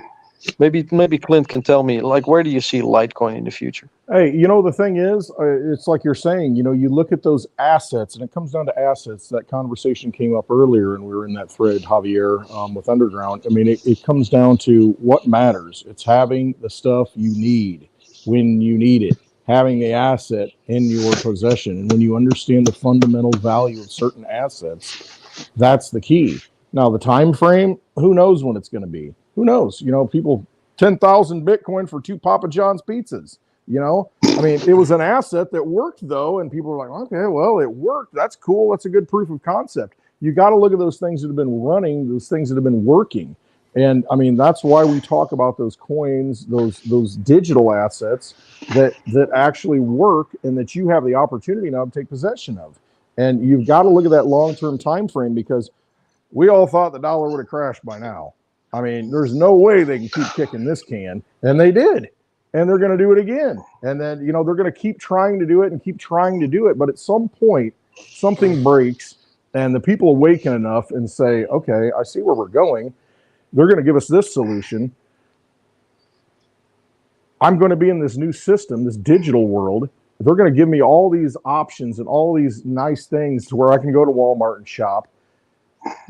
Maybe Clint can tell me, like, where do you see Litecoin in the future? Hey, the thing is, it's like you're saying, you look at those assets, and it comes down to assets. That conversation came up earlier, and we were in that thread, Javier, with Underground. I mean, it comes down to what matters. It's having the stuff you need when you need it, having the asset in your possession. And when you understand the fundamental value of certain assets, that's the key. Now, the time frame, who knows when it's going to be? Who knows? People, 10,000 Bitcoin for 2 Papa John's pizzas. I mean, it was an asset that worked, though, and people were like, okay, well, it worked. That's cool. That's a good proof of concept. You got to look at those things that have been running, those things that have been working. And I mean, that's why we talk about those coins, those digital assets that actually work and that you have the opportunity now to take possession of. And you've got to look at that long-term time frame because we all thought the dollar would have crashed by now. I mean, there's no way they can keep kicking this can, and they did. And they're going to do it again. And then, they're going to keep trying to do it and keep trying to do it. But at some point, something breaks and the people awaken enough and say, okay, I see where we're going. They're going to give us this solution. I'm going to be in this new system, this digital world. They're going to give me all these options and all these nice things to where I can go to Walmart and shop.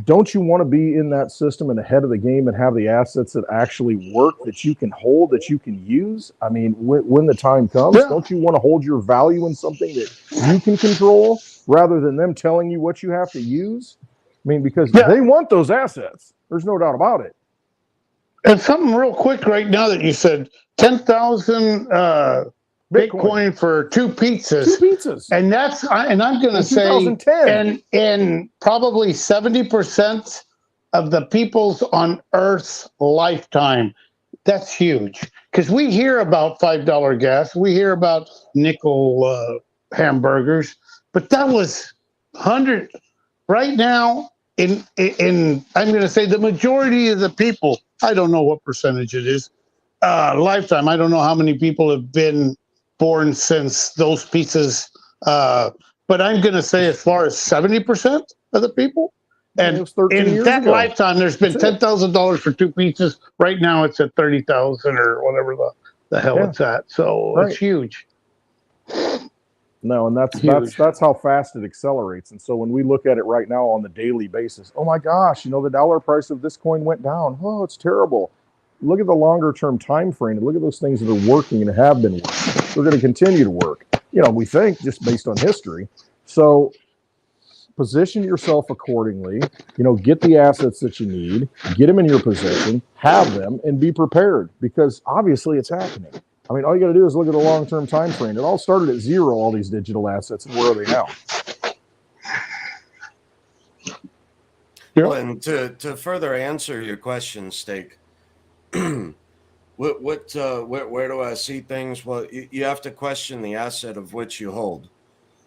Don't you want to be in that system and ahead of the game and have the assets that actually work, that you can hold, that you can use? I mean, when the time comes, don't you want to hold your value in something that you can control rather than them telling you what you have to use? I mean, because they want those assets. There's no doubt about it. And something real quick right now that you said, 10,000 Bitcoin for 2 pizzas. 2 pizzas. And I'm going to say, in probably 70% of the people's on Earth's lifetime, that's huge. Because we hear about $5 gas, we hear about nickel hamburgers, but that was 100 right now. In I'm going to say the majority of the people, I don't know what percentage it is, lifetime. I don't know how many people have been born since those pizzas, but I'm going to say as far as 70% of the people. And in that lifetime, there's been $10,000 for 2 pizzas. Right now, it's at 30,000 or whatever the hell it's at. So it's huge. No, and Huge. that's how fast it accelerates. And so when we look at it right now on the daily basis, oh my gosh, you know, the dollar price of this coin went down. Oh, it's terrible. Look at the longer term time frame and look at those things that are working and have been working. They're going to continue to work. You know, we think just based on history. So position yourself accordingly, you know, get the assets that you need, get them in your possession, have them, and be prepared, because obviously it's happening. I mean, all you got to do is look at the long-term time frame. It all started at zero, all these digital assets, and where are they now? Well, and to further answer your question, Steak, where do I see things? Well, you have to question the asset of which you hold.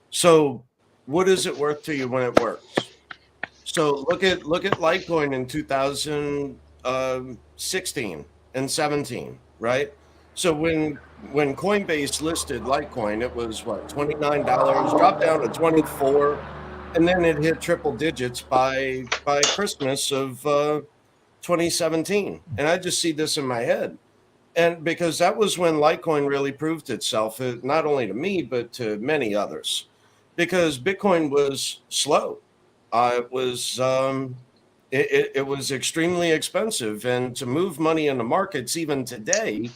So what is it worth to you when it works? So look at Litecoin in 2016 and 17, right? So when Coinbase listed Litecoin, it was what, $29, dropped down to 24, and then it hit triple digits by Christmas of 2017. And I just see this in my head. And because that was when Litecoin really proved itself, not only to me, but to many others, because Bitcoin was slow. It was extremely expensive. And to move money in the markets, even today,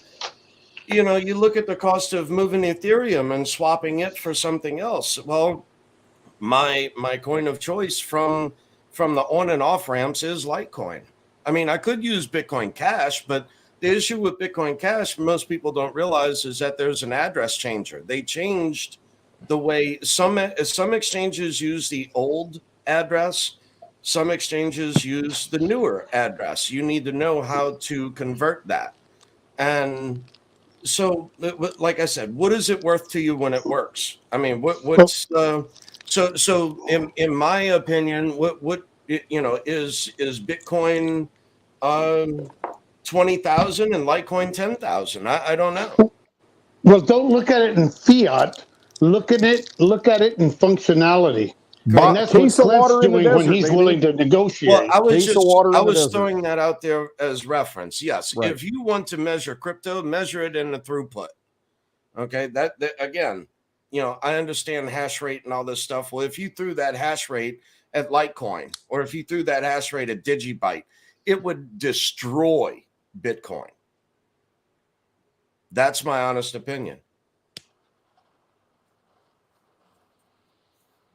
you know, you look at the cost of moving Ethereum and swapping it for something else. Well, my coin of choice from the on and off ramps is Litecoin. I mean, I could use Bitcoin Cash, but the issue with Bitcoin Cash, most people don't realize, is that there's an address changer. They changed the way some exchanges use the old address, some exchanges use the newer address. You need to know how to convert that. And so, like I said, what is it worth to you when it works? I mean, what's so in my opinion, what you know, is Bitcoin 20,000 and Litecoin 10,000? I don't know. Well, don't look at it in fiat. Look at it in functionality. And that's what Case of Clint's water in the doing when desert, he's baby. willing to negotiate. Well, I was Case of water in the desert. throwing that out there as reference. Yes, Right. if you want to measure crypto, measure it in the throughput. Okay, that again, you know, I understand hash rate and all this stuff. Well, if you threw that hash rate at Litecoin, or if you threw that hash rate at Digibyte, it would destroy Bitcoin. That's my honest opinion.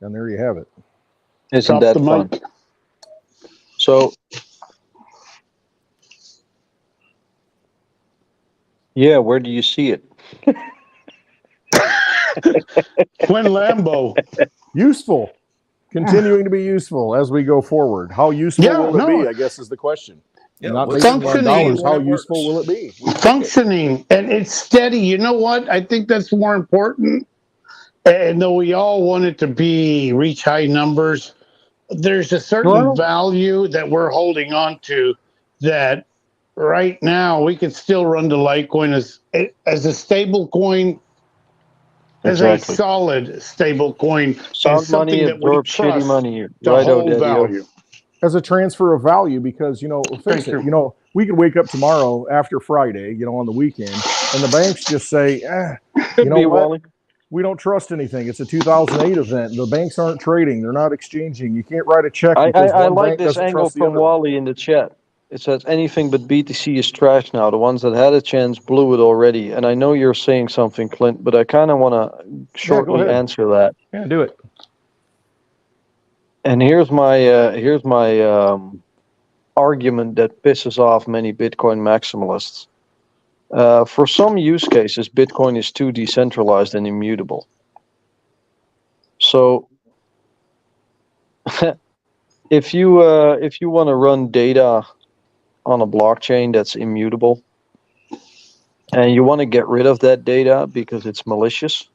And there you have it. Isn't Drop that the fun? mic. So, yeah, where do you see it? When Lambo. Useful. Continuing to be useful as we go forward. How useful will it be, I guess, is the question. Yeah, Not what's based on functioning dollars, how when it useful works? will it be? Functioning, and it's steady. You know what? I think that's more important. And though we all want it to reach high numbers, there's a certain value that we're holding on to that right now we could still run to Litecoin as a stable coin, as a solid stable coin, Sound as something money that we absorbs shitty trust money. to Right, hold Odette? value. As a transfer of value, because, you know, face it, you know, we could wake up tomorrow after Friday, you know, on the weekend, and the banks just say, you know what? Wally. We don't trust anything. It's a 2008 event. The banks aren't trading. They're not exchanging. You can't write a check because I one like bank this doesn't angle trust the from other. Wally in the chat. It says anything but BTC is trash now. The ones that had a chance blew it already. And I know you're saying something, Clint, but I kind of want to shortly ahead. answer that. Yeah, do it. And here's my argument that pisses off many Bitcoin maximalists. For some use cases, Bitcoin is too decentralized and immutable. So if you want to run data on a blockchain that's immutable, and you want to get rid of that data because it's malicious,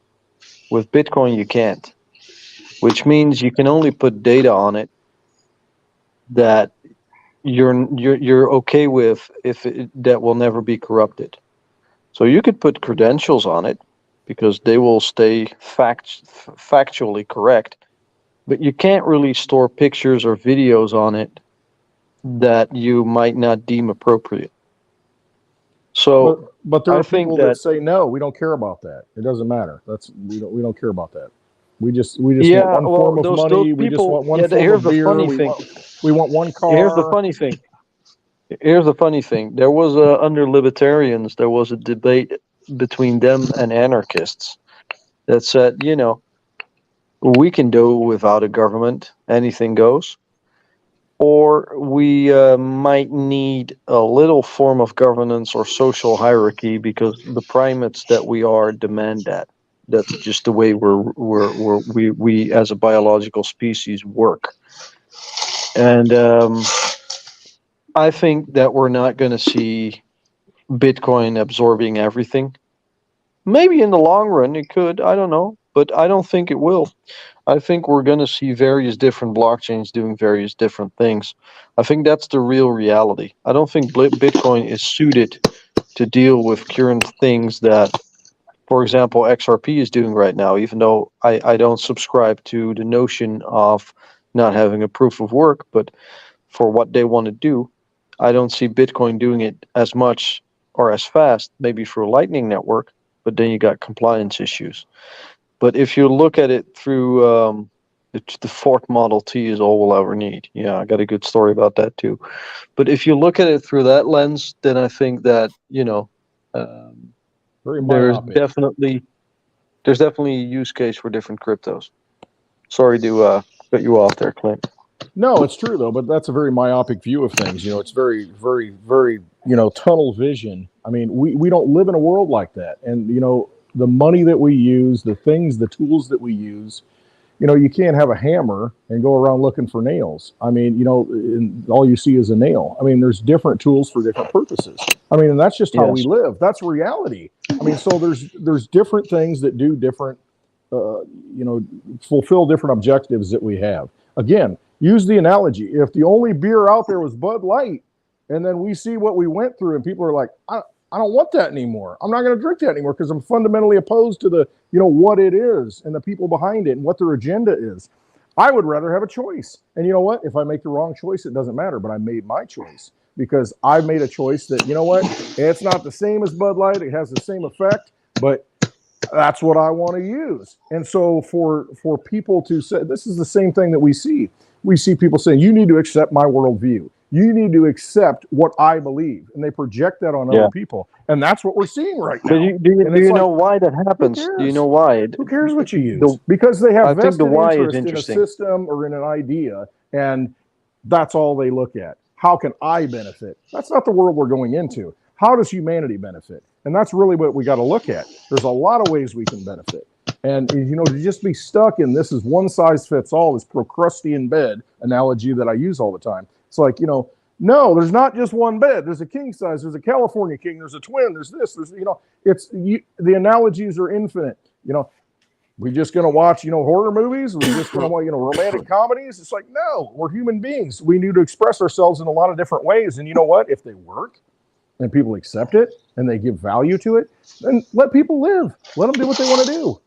with Bitcoin you can't. Which means you can only put data on it that you're okay with that will never be corrupted. So you could put credentials on it because they will stay factually correct, but you can't really store pictures or videos on it that you might not deem appropriate. So, but there I are think people that say no, we don't care about that. It doesn't matter. We don't care about that. We just Yeah, want one well, form of those money. We just people. want one Yeah, form here's of the beer. funny thing. We want one car. Here's the funny thing. Here's the funny thing. There was under libertarians, there was a debate between them and anarchists that said, you know, we can do without a government, anything goes, or we might need a little form of governance or social hierarchy because the primates that we are demand that. That's just the way we as a biological species work. And I think that we're not going to see Bitcoin absorbing everything. Maybe in the long run it could, I don't know, but I don't think it will. I think we're going to see various different blockchains doing various different things. I think that's the real reality. I don't think Bitcoin is suited to deal with current things that, for example, XRP is doing right now, even though I don't subscribe to the notion of not having a proof of work, but for what they want to do, I don't see Bitcoin doing it as much or as fast, maybe for a Lightning Network, but then you got compliance issues. But if you look at it through the Ford Model T is all we'll ever need. Yeah, I got a good story about that too. But if you look at it through that lens, then I think that, you know, Very there's myopic. definitely a use case for different cryptos. Sorry to cut you off there, Clint. No, it's true though, but that's a very myopic view of things. You know, it's very, very, very, tunnel vision. I mean, we don't live in a world like that. And, the money that we use, the tools that we use, you can't have a hammer and go around looking for nails. I mean, and all you see is a nail. I mean, there's different tools for different purposes. I mean, and that's just how we live. That's reality. I mean, so there's different things that do different, fulfill different objectives that we have. Again, use the analogy. If the only beer out there was Bud Light, and then we see what we went through, and people are like, I don't want that anymore. I'm not going to drink that anymore because I'm fundamentally opposed to the, what it is and the people behind it and what their agenda is. I would rather have a choice. And you know what? If I make the wrong choice, it doesn't matter, but I made my choice because I made a choice that, it's not the same as Bud Light. It has the same effect, but that's what I want to use. And so for people to say, this is the same thing that we see. We see people saying, you need to accept my worldview. You need to accept what I believe. And they project that on other people. And that's what we're seeing right now. But do you know why that happens? Do you know why? Who cares what you use? Because they have vested interest in a interesting. system or in an idea. And that's all they look at. How can I benefit? That's not the world we're going into. How does humanity benefit? And that's really what we got to look at. There's a lot of ways we can benefit. And, to just be stuck in this is one size fits all, this Procrustean bed analogy that I use all the time. It's like, no, there's not just one bed. There's a king size. There's a California king. There's a twin. There's this. The analogies are infinite. We just going to watch, horror movies. We're just going to watch, romantic comedies. It's like, no, we're human beings. We need to express ourselves in a lot of different ways. And you know what? If they work and people accept it and they give value to it, then let people live. Let them do what they want to do.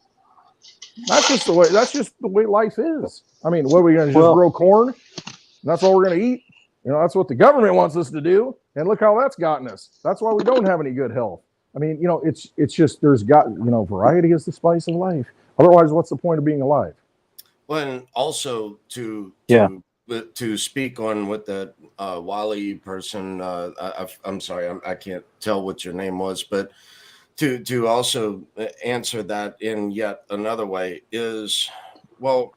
That's just the way life is. I mean, what are we going to just grow corn? That's all we're going to eat. That's what the government wants us to do. And look how that's gotten us. That's why we don't have any good health. I mean, it's just, variety is the spice of life. Otherwise, what's the point of being alive? Well, and also to speak on what that Wally person, I'm sorry, I can't tell what your name was, but to also answer that in yet another way is, well,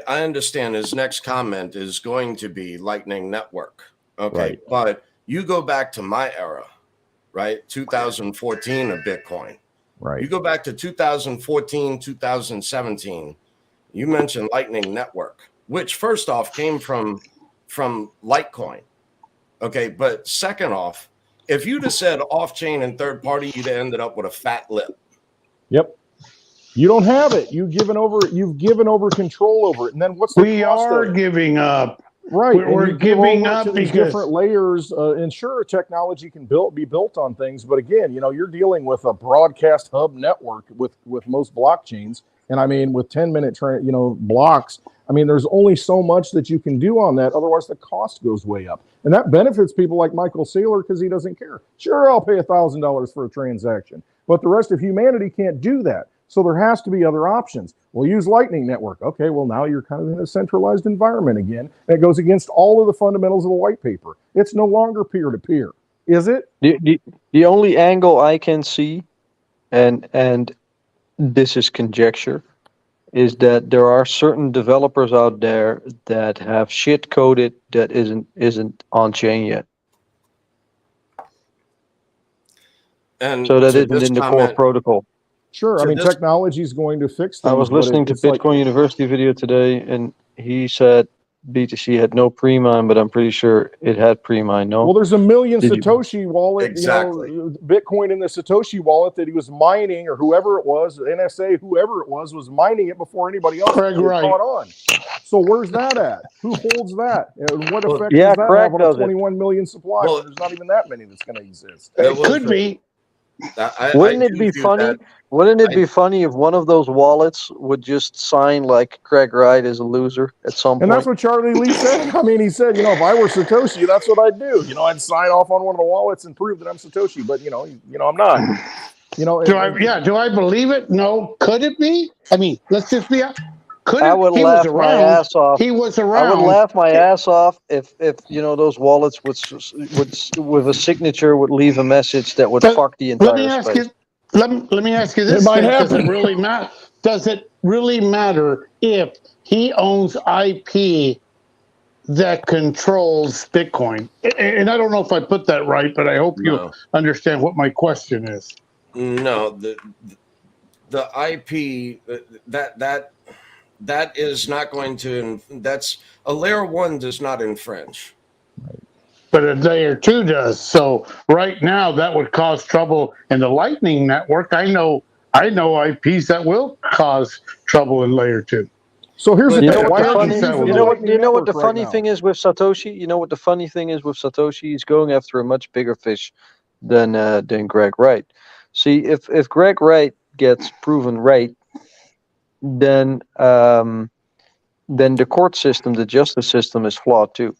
I understand his next comment is going to be Lightning Network. Okay. Right. But you go back to my era, right? 2014 of Bitcoin. Right. You go back to 2014, 2017. You mentioned Lightning Network, which first off came from Litecoin. Okay. But second off, if you'd have said off-chain and third party, you'd have ended up with a fat lip. Yep. You don't have it. You've given over control over it. And then what's the we cost are of it? Giving up. Right. We're giving up to these different layers. And sure, technology can be built on things. But again, you're dealing with a broadcast hub network with most blockchains. And I mean, with 10-minute, blocks, I mean, there's only so much that you can do on that. Otherwise, the cost goes way up. And that benefits people like Michael Saylor because he doesn't care. Sure, I'll pay $1,000 for a transaction. But the rest of humanity can't do that. So there has to be other options. We'll use Lightning Network. Okay, well, now you're kind of in a centralized environment again. And it goes against all of the fundamentals of the white paper. It's no longer peer-to-peer, is it? The only angle I can see, and this is conjecture, is that there are certain developers out there that have shit coded that isn't on chain yet. And So that to isn't this in the core comment, protocol. Sure, I mean, technology is going to fix things. I was listening to Bitcoin University video today, and he said BTC had no pre-mine, but I'm pretty sure it had pre-mine. No. Well, there's a million Did you- Satoshi wallet, Exactly. Bitcoin in the Satoshi wallet that he was mining, or whoever it was, NSA, whoever it was mining it before anybody else Craig Wright. caught on. So where's that at? Who holds that? And what effect yeah, does that Craig have on a does it. 21 million supply? Well- When there's not even that many that's going to exist. That It was could the- be. Wouldn't it do be view funny? that- Wouldn't it be funny if one of those wallets would just sign like Craig Wright is a loser at some And point? that's what Charlie Lee said. I mean, he said, if I were Satoshi, that's what I'd do. I'd sign off on one of the wallets and prove that I'm Satoshi, but I'm not. Do I believe it? No. Could it be? I mean, let's just be. Could I it? would He laugh was my around. ass off. He was I around. would laugh my ass off if those wallets would with a signature would leave a message that would But fuck the Let me entire ask space. you. Let me ask you this: It might Does it happen. really matter? Does it really matter if he owns IP that controls Bitcoin? And I don't know if I put that right, but I hope you No. understand what my question is. No, the IP that is not going to. That's a layer 1 does not infringe. But a layer 2 does. So right now, that would cause trouble in the Lightning Network. I know IPs that will cause trouble in layer 2. So here's the You thing. know Why what aren't the you funny- using You the know what? Lightning You know what the Network right funny now? thing is with Satoshi? You know what the funny thing is with Satoshi? He's going after a much bigger fish than Greg Wright. See, if Greg Wright gets proven right, then the court system, the justice system, is flawed too.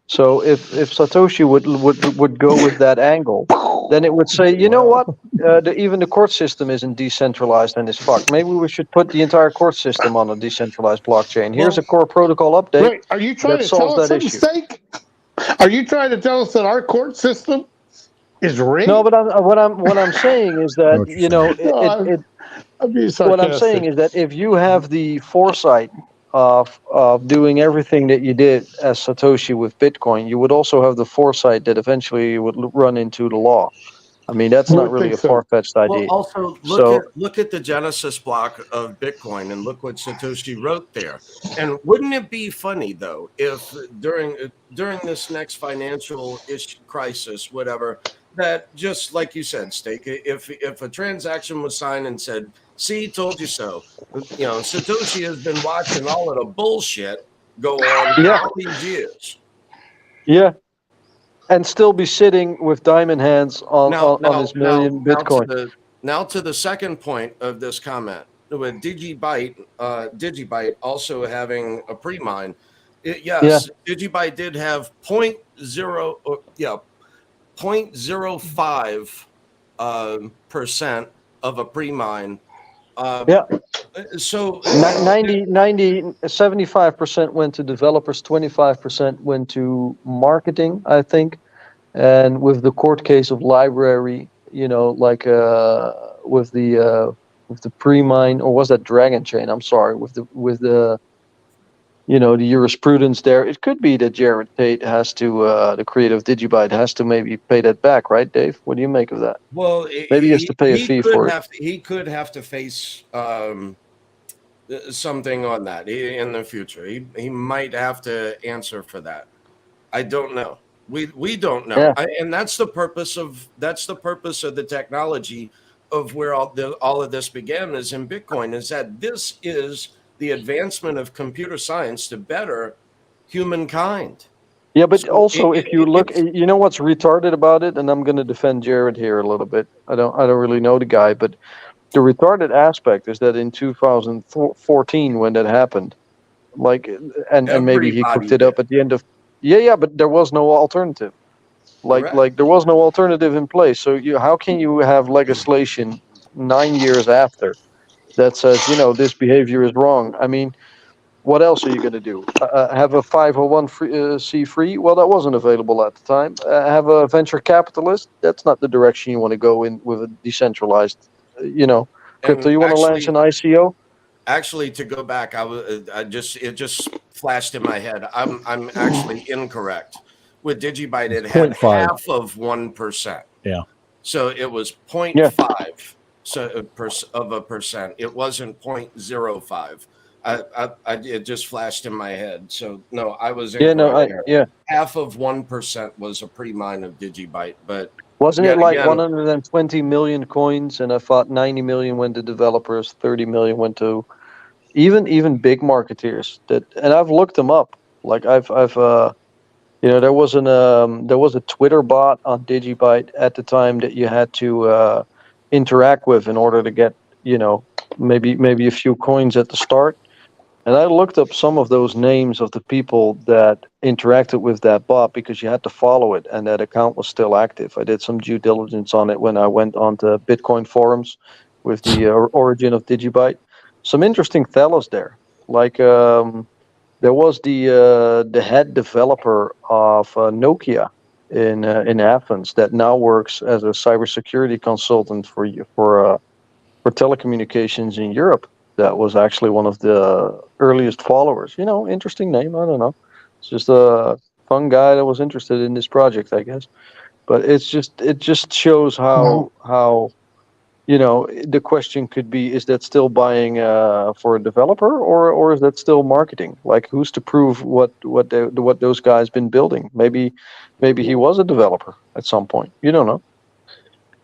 So if Satoshi would go with that angle, then it would say, you know what? Even the court system isn't decentralized and is fucked. Maybe we should put the entire court system on a decentralized blockchain. Here's a core protocol update. Wait, are you trying that to tell solves us that something, issue. Steak? Are you trying to tell us that our court system is rigged? No, but what I'm saying is that what you're saying. I'm being what I'm sarcastic. saying is that if you have the foresight of doing everything that you did as Satoshi with Bitcoin, you would also have the foresight that eventually you would run into the law. I mean, that's I not would really think a so. far-fetched idea. Well, also look at the Genesis block of Bitcoin and look what Satoshi wrote there. And wouldn't it be funny though if during this next financial crisis, whatever, that just like you said, Steak, if a transaction was signed and said, "See, told you so," Satoshi has been watching all of the bullshit go on for all these years. Yeah. And still be sitting with diamond hands on his million Bitcoin. Now to the second point of this comment, with Digibyte also having a pre-mine. Digibyte did have 0.05% of a pre-mine. So 75% went to developers, 25% went to marketing, I think. And with the court case of library, like with the pre-mine, or was that Dragon Chain? I'm sorry, with the the jurisprudence there, it could be that Jared Tate has to, the creative Digibyte has to maybe pay that back, right, Dave? What do you make of that? Well, maybe he has to pay a fee for it. He could have to face something on that in the future. He might have to answer for that. I don't know. We don't know. Yeah. And that's the purpose of the technology of where all of this began is in Bitcoin, is that this is the advancement of computer science to better humankind. Yeah, but so also if you look, what's retarded about it, and I'm going to defend Jared here a little bit. I don't really know the guy, but the retarded aspect is that in 2014 when that happened, and maybe he cooked it up at the end of, but there was no alternative. Like there was no alternative in place. So how can you have legislation 9 years after that says, you know, this behavior is wrong. I mean, what else are you going to do? Have a 501c free? Well, that wasn't available at the time. Have a venture capitalist? That's not the direction you want to go in with a decentralized, crypto. And You want to launch an ICO? actually, to go back, it just flashed in my head. I'm actually incorrect. With Digibyte, it had 0.5. half of 1%. Yeah. So it was Yeah. 0.5 of a percent. It wasn't 0.05. It just flashed in my head. So no, I was incorrect there. Half of 1% was a pre-mine of Digibyte, but wasn't yet it like again, 120 million coins? And I thought 90 million went to developers, 30 million went to even big marketeers. And I've looked them up. Like there was a Twitter bot on Digibyte at the time that you had to interact with in order to get, maybe a few coins at the start. And I looked up some of those names of the people that interacted with that bot because you had to follow it, and that account was still active. I did some due diligence on it when I went onto Bitcoin forums with the origin of Digibyte. Some interesting fellows there. Like there was the head developer of Nokia in Athens that now works as a cybersecurity consultant for telecommunications in Europe. That was actually one of the earliest followers. Interesting name. I don't know. It's just a fun guy that was interested in this project, I guess. But it just shows how the question could be: is that still buying for a developer, or is that still marketing? Like, who's to prove what those guys been building? Maybe he was a developer at some point. You don't know.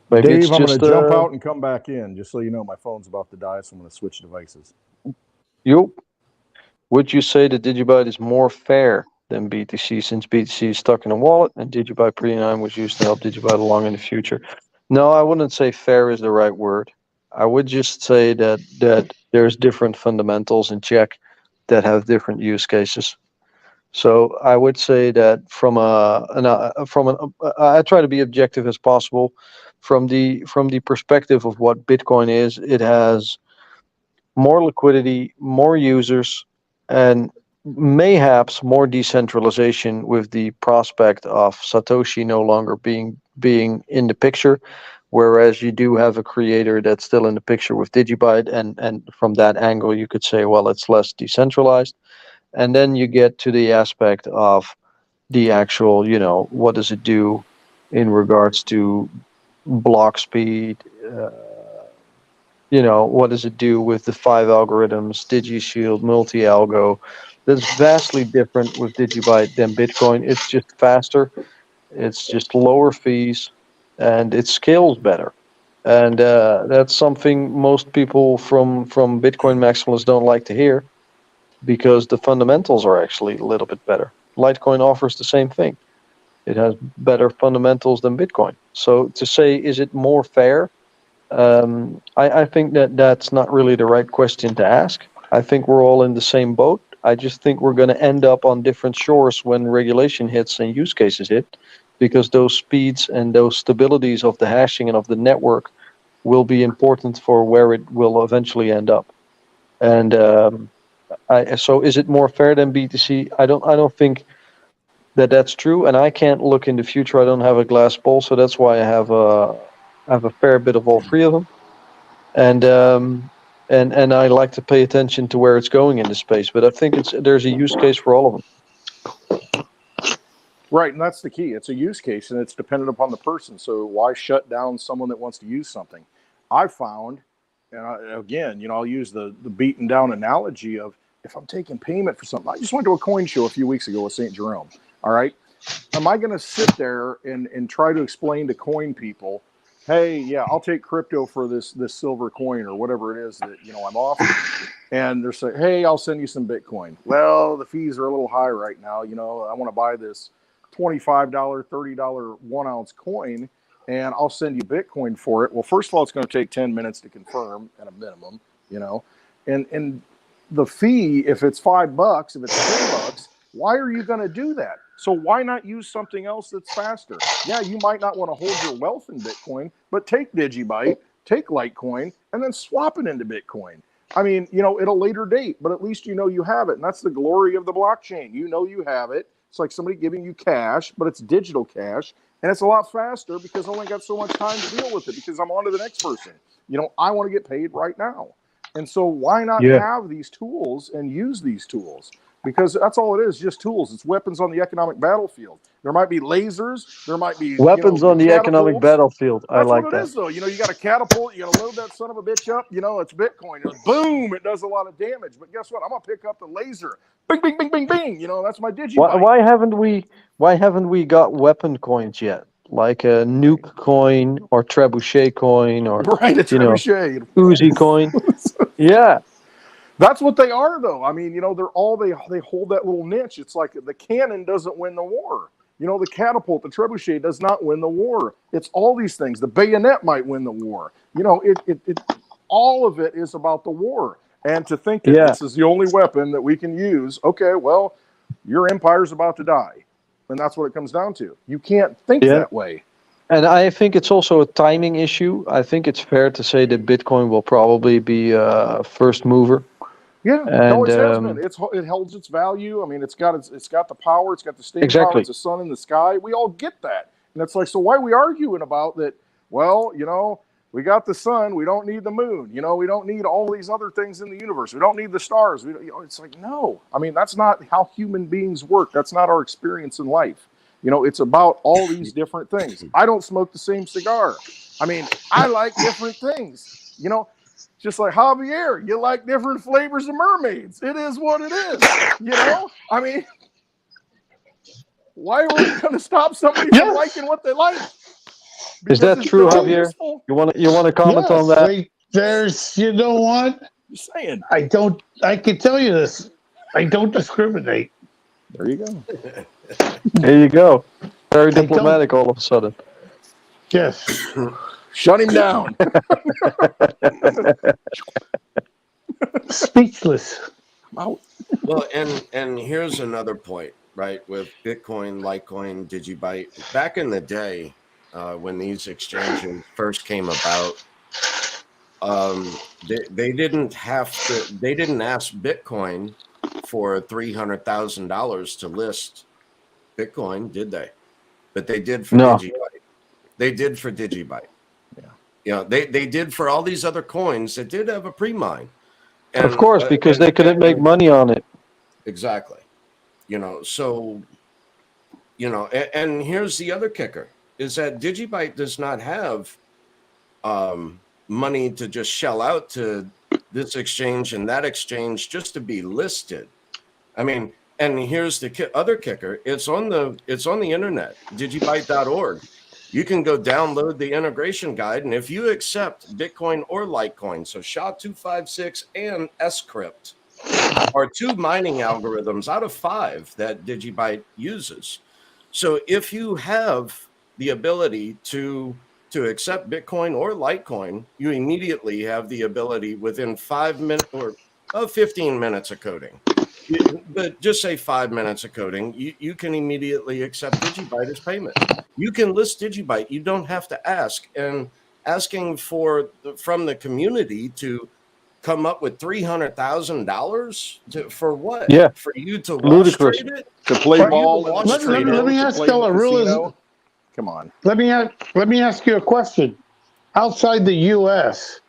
Maybe Dave, it's I'm going just to jump out and come back in, just so you know. My phone's about to die, so I'm going to switch devices. Would you say that Digibyte is more fair than BTC, since BTC is stuck in a wallet and Digibyte Pre9 was used to help Digibyte along in the future? No, I wouldn't say fair is the right word. I would just say that there's different fundamentals in check that have different use cases. So I would say that I try to be objective as possible from the perspective of what Bitcoin is. It has more liquidity, more users, and mayhaps more decentralization, with the prospect of Satoshi no longer being in the picture. Whereas you do have a creator that's still in the picture with Digibyte, and from that angle you could say, well, it's less decentralized. And then you get to the aspect of the actual, what does it do in regards to block speed? What does it do with the 5 algorithms, DigiShield, multi-algo? That's vastly different with Digibyte than Bitcoin. It's just faster, it's just lower fees, and it scales better. And that's something most people from Bitcoin maximalists don't like to hear, because the fundamentals are actually a little bit better. Litecoin offers the same thing. It has better fundamentals than Bitcoin. So to say, is it more fair? I think that's not really the right question to ask. I think we're all in the same boat. I just think we're going to end up on different shores when regulation hits and use cases hit, because those speeds and those stabilities of the hashing and of the network will be important for where it will eventually end up. And so is it more fair than BTC? I don't think that's true, and I can't look in the future. I don't have a glass bowl, so that's why I have a fair bit of all three of them. And I like to pay attention to where it's going in the space. But I think there's a use case for all of them. Right, and that's the key. It's a use case, and it's dependent upon the person. So why shut down someone that wants to use something? I found, and again, I'll use the beaten down analogy of, if I'm taking payment for something. I just went to a coin show a few weeks ago with St. Jerome. All right, am I going to sit there and try to explain to coin people, hey, yeah, I'll take crypto for this silver coin or whatever it is that I'm offering, and they're saying, hey, I'll send you some Bitcoin. Well, the fees are a little high right now. I want to buy this $25, $30 1 ounce coin, and I'll send you Bitcoin for it. Well, first of all, it's going to take 10 minutes to confirm at a minimum, and the fee, if it's $5, if it's $10, why are you going to do that? So why not use something else that's faster? Yeah, you might not want to hold your wealth in Bitcoin, but take Digibyte, take Litecoin and then swap it into Bitcoin. I mean, at a later date, but at least you have it. And that's the glory of the blockchain. You have it. It's like somebody giving you cash, but it's digital cash. And it's a lot faster because I only got so much time to deal with it because I'm on to the next person. I want to get paid right now. And so why not have these tools and use these tools? Because that's all it is, just tools. It's weapons on the economic battlefield. There might be lasers. There might be weapons on the economic battlefield. I like that. That's what it is, though. You got a catapult. You got to load that son of a bitch up. It's Bitcoin. Boom! It does a lot of damage. But guess what? I'm gonna pick up the laser. Bing, bing, bing, bing, bing. That's my digibyte. Why haven't we got weapon coins yet? Like a nuke coin or trebuchet coin or a trebuchet. Uzi coin. Yeah. That's what they are, though. I mean, they hold that little niche. It's like the cannon doesn't win the war. The catapult, the trebuchet does not win the war. It's all these things. The bayonet might win the war. All of it is about the war. And to think that this is the only weapon that we can use, okay, well, your empire's about to die. And that's what it comes down to. You can't think that way. And I think it's also a timing issue. I think it's fair to say that Bitcoin will probably be first mover. Yeah, it has been. It holds its value. I mean, it's got the power. It's got the staying power. It's the sun in the sky. We all get that. And it's like, so why are we arguing about that? Well, we got the sun. We don't need the moon. We don't need all these other things in the universe. We don't need the stars. It's like, no. I mean, that's not how human beings work. That's not our experience in life. It's about all these different things. I don't smoke the same cigar. I mean, I like different things. Just like Javier, you like different flavors of mermaids. It is what it is. I mean, why are we going to stop somebody from liking what they like? Is that true, Javier? Useful. You want to comment on that? There's, you know what? Just saying. I can tell you this. I don't discriminate. There you go. There you go. Very diplomatic all of a sudden. Yes. Shut him down. Speechless. Well, and here's another point, right? With Bitcoin, Litecoin, Digibyte. Back in the day, when these exchanges first came about, they didn't ask Bitcoin for $300,000 to list Bitcoin, did they? But they did for Digibyte. They did for Digibyte. They did for all these other coins that did have a pre-mine. And, of course, because they couldn't make money on it. Exactly. So, and here's the other kicker, is that Digibyte does not have money to just shell out to this exchange and that exchange just to be listed. I mean, and here's the other kicker. It's on the internet, digibyte.org. You can go download the integration guide, and if you accept Bitcoin or Litecoin, so SHA-256 and Scrypt are two mining algorithms out of 5 that Digibyte uses. So if you have the ability to accept Bitcoin or Litecoin, you immediately have the ability within 5 minutes or 15 minutes of coding. But just say 5 minutes of coding, you can immediately accept Digibyte as payment. You can list Digibyte. You don't have to ask. And asking from the community to come up with $300,000 for what? Yeah, for you to ludicrous it? To play ball. Let me ask y'all a real. Come on. Let me ask you a question. Outside the U.S.,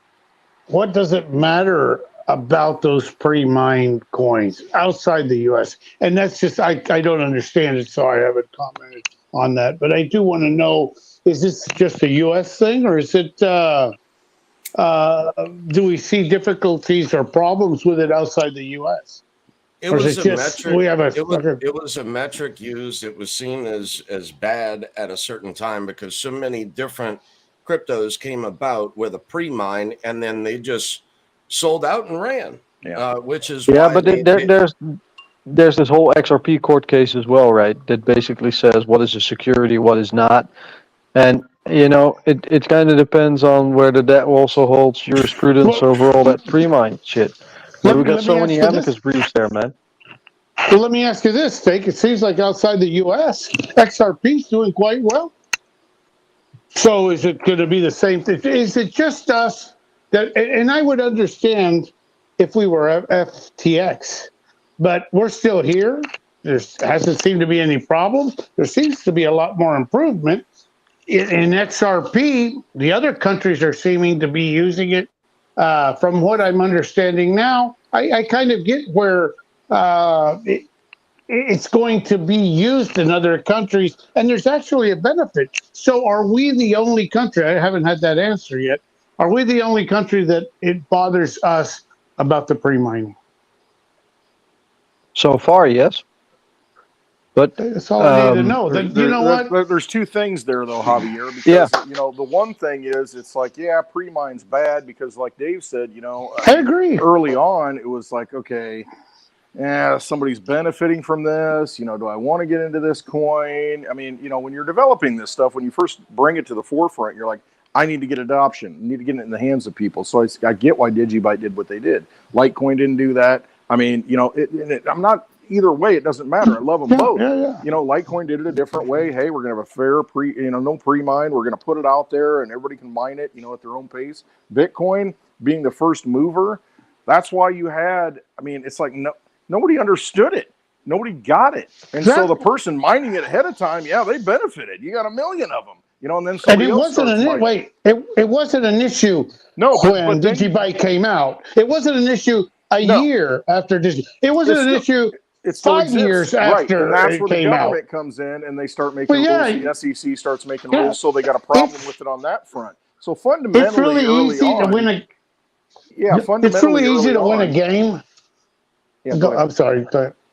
what does it matter about those pre-mined coins outside the U.S.? And that's just I don't understand it, so I haven't commented on that. But I do want to know: is this just a U.S. thing, or is it? Do we see difficulties or problems with it outside the U.S.? It was a metric. It was a metric used. It was seen as bad at a certain time because so many different cryptos came about with a pre-mine, and then they just sold out and ran. Which is but there's this whole XRP court case as well, right? That basically says what is a security, what is not, and it kind of depends on whether that also holds jurisprudence over all that pre-mine shit. We got so many amicus briefs there, man. Well, let me ask you this, Steak. It seems like outside the U.S., XRP is doing quite well. So is it going to be the same thing? Is it just us that? And I would understand if we were FTX, but we're still here. There hasn't seemed to be any problem. There seems to be a lot more improvement in XRP. The other countries are seeming to be using it. From what I'm understanding now, I kind of get where it's going to be used in other countries, and there's actually a benefit. So are we the only country? I haven't had that answer yet. Are we the only country that it bothers us about the pre-mining? So far, yes. But that's all I need to know. You know what? There's two things there, though, Javier. Because, you know, the one thing is, it's like, yeah, pre-mine's bad because, like Dave said, you know, I agree. Early on, it was like, okay, yeah, somebody's benefiting from this. You know, do I want to get into this coin? I mean, you know, when you're developing this stuff, when you first bring it to the forefront, you're like, I need to get adoption. I need to get it in the hands of people. So I get why Digibyte did what they did. Litecoin didn't do that. I mean, you know, I'm not either way. It doesn't matter. I love them both. Yeah. You know, Litecoin did it a different way. Hey, we're going to have a fair no pre-mine. We're going to put it out there and everybody can mine it, you know, at their own pace. Bitcoin being the first mover. That's why you had, I mean, it's like, nobody understood it. Nobody got it. And so the person mining it ahead of time, yeah, they benefited. You got a million of them, you know, and then somebody else starts mining. It wasn't an issue when Digibyte came out. It wasn't an issue a year after Digi. It wasn't an issue 5 years after and that's where the government comes in and they start making rules. The SEC starts making rules, so they got a problem with it on that front. So fundamentally, it's really easy to win a. It's really easy to win a game. I'm sorry.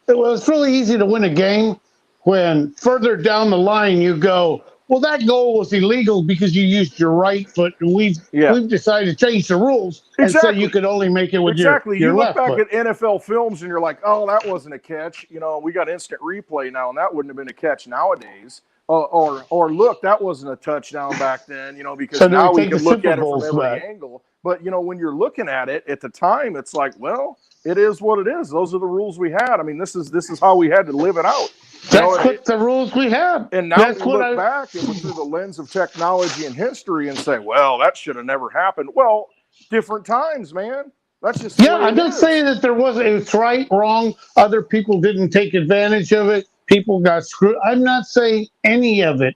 Well, it's really easy to win a game when further down the line you go, well, that goal was illegal because you used your right foot, and we've decided to change the rules and say you could only make it with your left foot. You look back at NFL films and you're like, oh, that wasn't a catch. You know, we got instant replay now, and that wouldn't have been a catch nowadays. Or look, that wasn't a touchdown back then, you know, because now we can look at it from every angle. But, you know, when you're looking at it at the time, it's like, well, it is what it is. Those are the rules we had. I mean, this is how we had to live it out. That's the rules we had. And now we look back and through the lens of technology and history and say, well, that should have never happened. Well, different times, man. That's just I'm not saying that it's right, wrong. Other people didn't take advantage of it. People got screwed. I'm not saying any of it.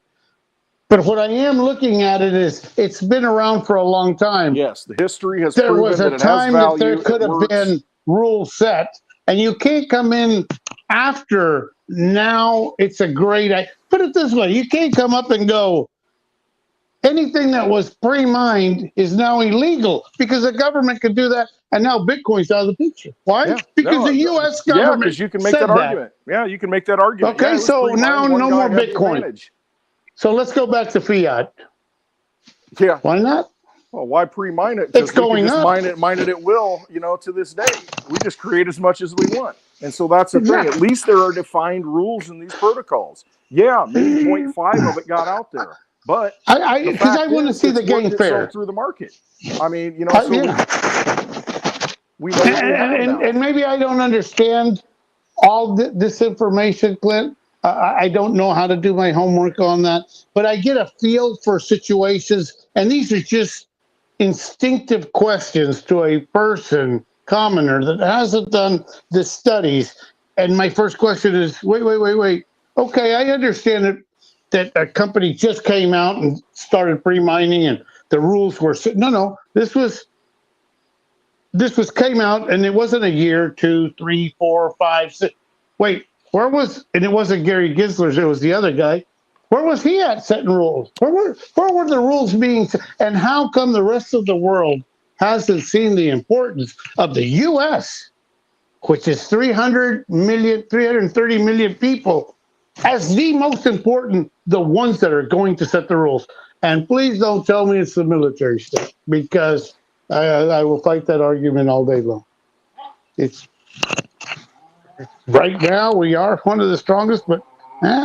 But what I am looking at it is it's been around for a long time. Yes, the history has proven that it has value. There was a time that there could have been rules set, and you can't come in after. Now it's a great. Put it this way: you can't come up and go. Anything that was pre-mined is now illegal because the government could do that, and now Bitcoin's out of the picture. Why? Yeah, because the U.S. government. Yeah, because you can make that argument. Yeah, you can make that argument. Okay, so now no more Bitcoin. So let's go back to fiat. Yeah. Why not? Well, why pre-mine it? It's going up. Mine it at will, you know, to this day. We just create as much as we want. And so that's the thing. At least there are defined rules in these protocols. Yeah, maybe 0.5 of it got out there. But because I want to see the game fair through the market. I mean, you know, we know and maybe I don't understand all this information, Clint. I don't know how to do my homework on that, but I get a feel for situations, and these are just instinctive questions to a person, commoner, that hasn't done the studies. And my first question is, wait. Okay, I understand that a company just came out and started pre-mining, and the rules were no. This came out, and it wasn't a year, 2, 3, 4, 5, 6. Wait. And it wasn't Gary Gensler, it was the other guy. Where was he at setting rules? Where were the rules being set? And how come the rest of the world hasn't seen the importance of the U.S., which is 330 million people, as the most important, the ones that are going to set the rules? And please don't tell me it's the military state, because I will fight that argument all day long. Right now, we are one of the strongest, but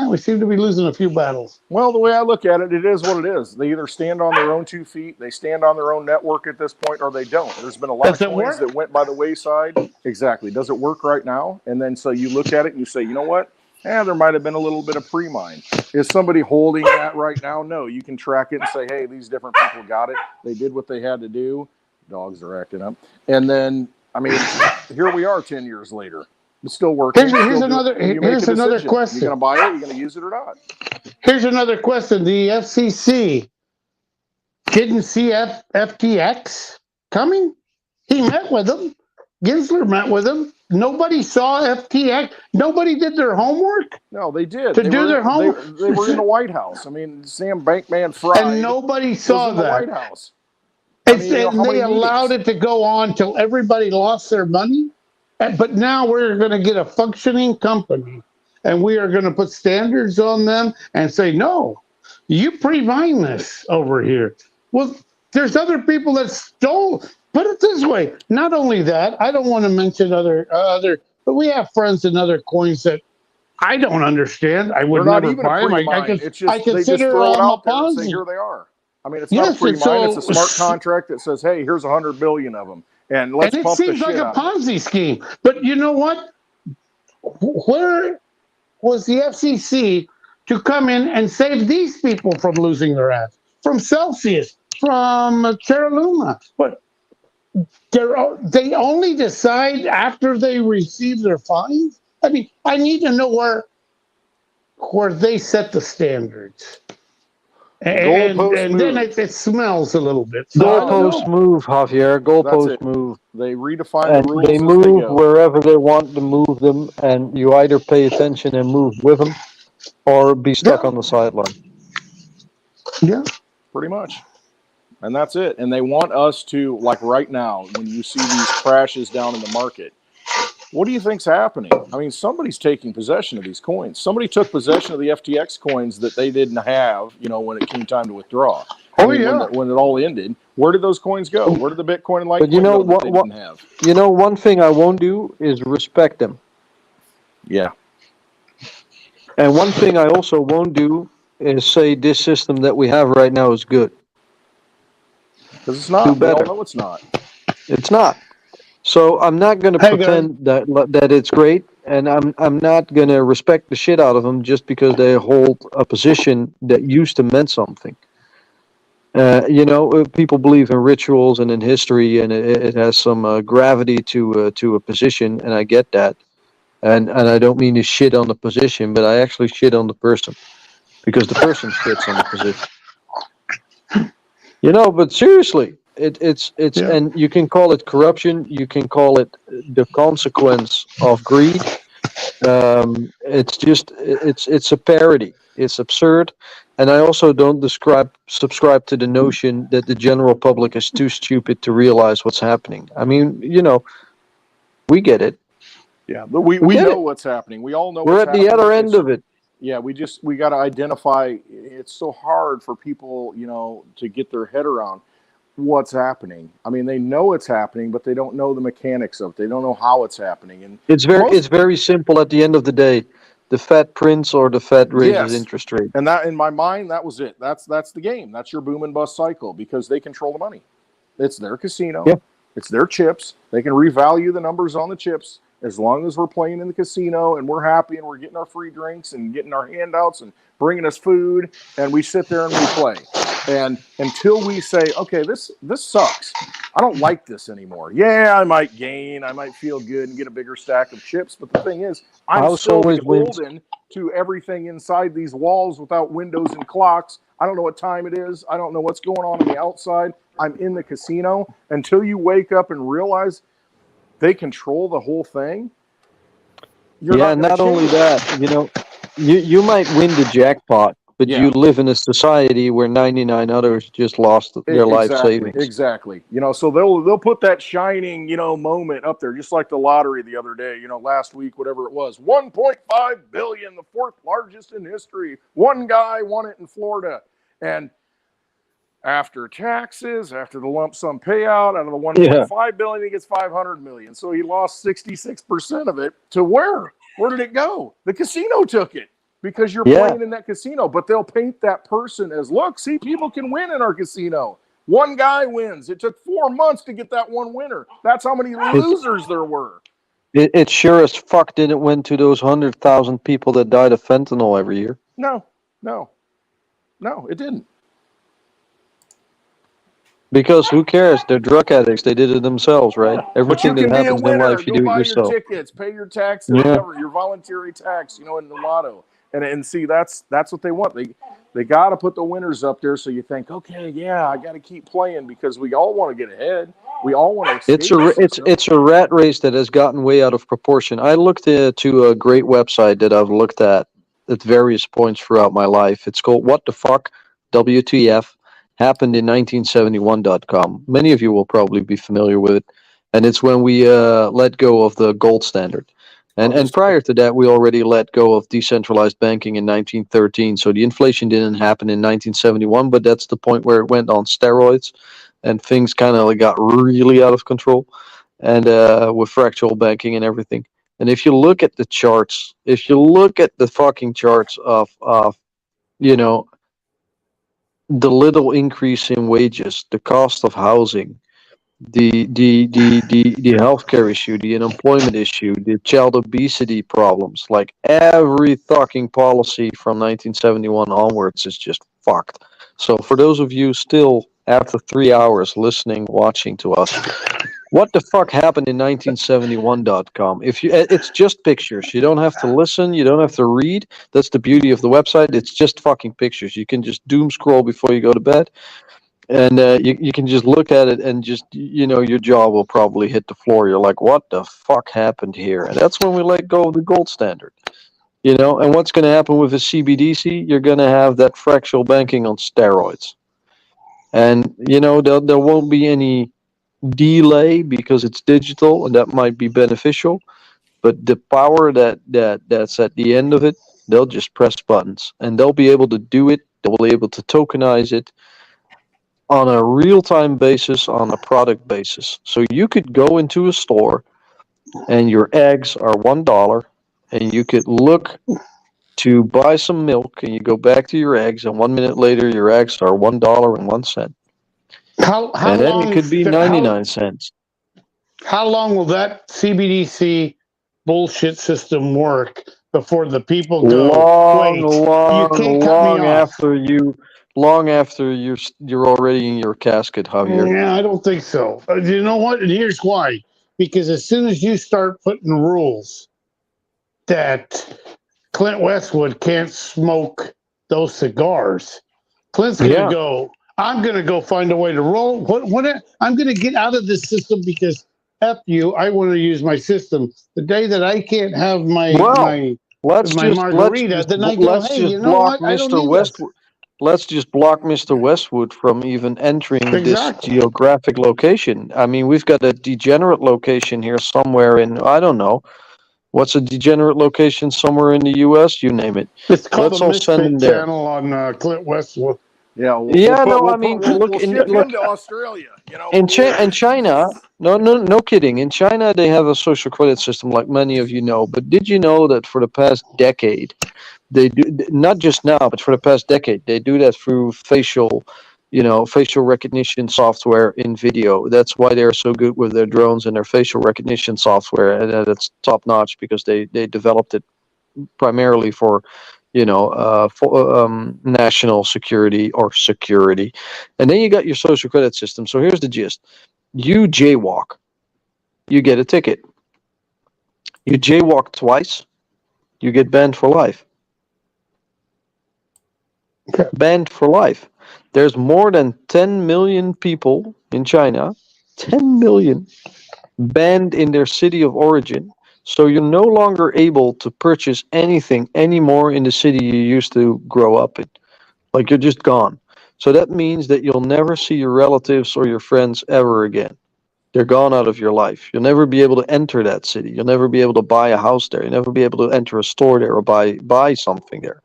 we seem to be losing a few battles. Well, the way I look at it, it is what it is. They either stand on their own 2 feet, they stand on their own network at this point, or they don't. There's been a lot of coins that went by the wayside. Exactly. Does it work right now? And then so you look at it and you say, you know what? there might have been a little bit of pre-mine. Is somebody holding that right now? No. You can track it and say, hey, these different people got it. They did what they had to do. Dogs are acting up. And then, I mean, here we are 10 years later. It's still working. Here's another question. You're going to buy it? You're going to use it or not? Here's another question. The FCC didn't see FTX coming. He met with them. Gensler met with them. Nobody saw FTX. Nobody did their homework. No, they did. They were in the White House. I mean, Sam Bankman-Fried. And nobody saw was in that. the White House. And they allowed it to go on till everybody lost their money. But now we're going to get a functioning company, and we are going to put standards on them and say, no, you pre-mine this over here. Well, there's other people that stole. Put it this way. Not only that, I don't want to mention other, but we have friends in other coins that I don't understand. I would never buy them. I consider them a Ponzi. Here they are. I mean, it's not a pre-mine. It's a smart contract that says, hey, here's 100 billion of them. And let's it seems like a Ponzi scheme. But you know what? Where was the FCC to come in and save these people from losing their ass? From Celsius, from Terraluma. But they only decide after they receive their fines? I mean, I need to know where they set the standards. And then it smells a little bit. So Goalposts move, Javier. Goalposts move. They redefine the rules. They move wherever they want to move them, and you either pay attention and move with them, or be stuck on the sideline. Yeah, pretty much. And that's it. And they want us to, like right now, when you see these crashes down in the market, what do you think's happening? I mean, somebody's taking possession of these coins. Somebody took possession of the FTX coins that they didn't have, when it came time to withdraw. When it all ended, where did those coins go? Where did the Bitcoin and Litecoin go that they didn't have? One thing I won't do is respect them. Yeah. And one thing I also won't do is say this system that we have right now is good. Because it's not. We all know it's not. It's not. So I'm not going to pretend that it's great, and I'm not going to respect the shit out of them just because they hold a position that used to meant something. People believe in rituals and in history, and it has some gravity to a position, and I get that. And I don't mean to shit on the position, but I actually shit on the person because the person shits on the position. But seriously. It's and you can call it corruption. You can call it the consequence of greed. It's a parody. It's absurd, and I also don't subscribe to the notion that the general public is too stupid to realize what's happening. I mean, we get it. Yeah, but we know what's happening. We all know. We're at the other end of it. Yeah, we got to identify. It's so hard for people, to get their head around what's happening. I mean, they know it's happening, but they don't know the mechanics of it. They don't know how it's happening. And it's very simple at the end of the day. The Fed prints or the Fed raises interest rate. And that, in my mind, that was it. That's the game. That's your boom and bust cycle because they control the money. It's their casino. Yeah. It's their chips. They can revalue the numbers on the chips as long as we're playing in the casino and we're happy and we're getting our free drinks and getting our handouts and bringing us food, and we sit there and we play. And until we say, okay, this sucks. I don't like this anymore. Yeah, I might gain. I might feel good and get a bigger stack of chips. But the thing is, I'm still beholden to everything inside these walls without windows and clocks. I don't know what time it is. I don't know what's going on the outside. I'm in the casino. Until you wake up and realize they control the whole thing. Not only that, you might win the jackpot. But you live in a society where 99 others just lost their life savings. Exactly. So they'll put that shining, moment up there, just like the lottery the other day, last week, whatever it was. 1.5 billion, the fourth largest in history. One guy won it in Florida. And after taxes, after the lump sum payout, out of the 1.5 billion, he gets 500 million. So he lost 66% of it to where? Where did it go? The casino took it. Because you're playing in that casino, but they'll paint that person as, look, see, people can win in our casino. One guy wins. It took 4 months to get that one winner. That's how many losers there were. It sure as fuck didn't went to those 100,000 people that died of fentanyl every year. No, it didn't. Because who cares? They're drug addicts. They did it themselves, right? But you Everything can that be a happens in winner. life, you Go do it buy your yourself. tickets, pay your tax to the Yeah. government, your voluntary tax, in the lotto. And see, that's what they want. They got to put the winners up there, so you think, okay, yeah, I got to keep playing because we all want to get ahead. We all want to escape It's a rat race that has gotten way out of proportion. I looked to a great website that I've looked at various points throughout my life. It's called What the Fuck WTF Happened in 1971.com. Many of you will probably be familiar with it, and it's when we let go of the gold standard. And prior to that, we already let go of decentralized banking in 1913. So the inflation didn't happen in 1971, but that's the point where it went on steroids, and things kind of got really out of control, and with fractional banking and everything. And if you look at the charts, if you look at the fucking charts of the little increase in wages, the cost of housing, the healthcare issue, the unemployment issue, the child obesity problems, like every fucking policy from 1971 onwards is just fucked. So for those of you still after 3 hours listening, watching to us, what the fuck happened in 1971.com? It's just pictures. You don't have to listen, you don't have to read. That's the beauty of the website. It's just fucking pictures. You can just doom scroll before you go to bed, and you can just look at it, and just your jaw will probably hit the floor. You're like, what the fuck happened here? And that's when we let go of the gold standard. And what's going to happen with the CBDC? You're going to have that fractional banking on steroids, and there won't be any delay because it's digital, and that might be beneficial. But the power that's at the end of it, they'll just press buttons, and they'll be able to do it. They'll be able to tokenize it on a real-time basis, on a product basis. So you could go into a store and your eggs are $1, and you could look to buy some milk, and you go back to your eggs, and 1 minute later your eggs are $1.01. How And then long it could be 99 cents. How long will that CBDC bullshit system work before the people go, wait, you can't cut me off? Long after you're already in your casket, Javier. Yeah, I don't think so. You know what? And here's why. Because as soon as you start putting rules that Clint Westwood can't smoke those cigars, Clint's going to go, I'm going to go find a way to roll. I'm going to get out of this system because F you, I want to use my system. The day that I can't have my margarita, then I go, hey, you know what? I don't need Westwood. Let's just block Mr. Westwood from even entering this geographic location. I mean, we've got a degenerate location here somewhere in, I don't know, what's a degenerate location somewhere in the U.S.? You name it. It's called the Misfit Channel on Clint Westwood. Yeah, we'll ship him to Australia. In China, no kidding. In China, they have a social credit system, like many of you know. But did you know that for the past decade, they do, not just now, but for the past decade, they do that through facial recognition software in video. That's why they're so good with their drones and their facial recognition software, and it's top notch because they developed it primarily for national security or security. And then you got your social credit system. So here's the gist. You jaywalk, you get a ticket. You jaywalk twice, you get banned for life. Okay. Banned for life. There's more than 10 million people in China, 10 million, banned in their city of origin. So you're no longer able to purchase anything anymore in the city you used to grow up in. Like, you're just gone. So that means that you'll never see your relatives or your friends ever again. They're gone out of your life. You'll never be able to enter that city. You'll never be able to buy a house there. You'll never be able to enter a store there or buy something there.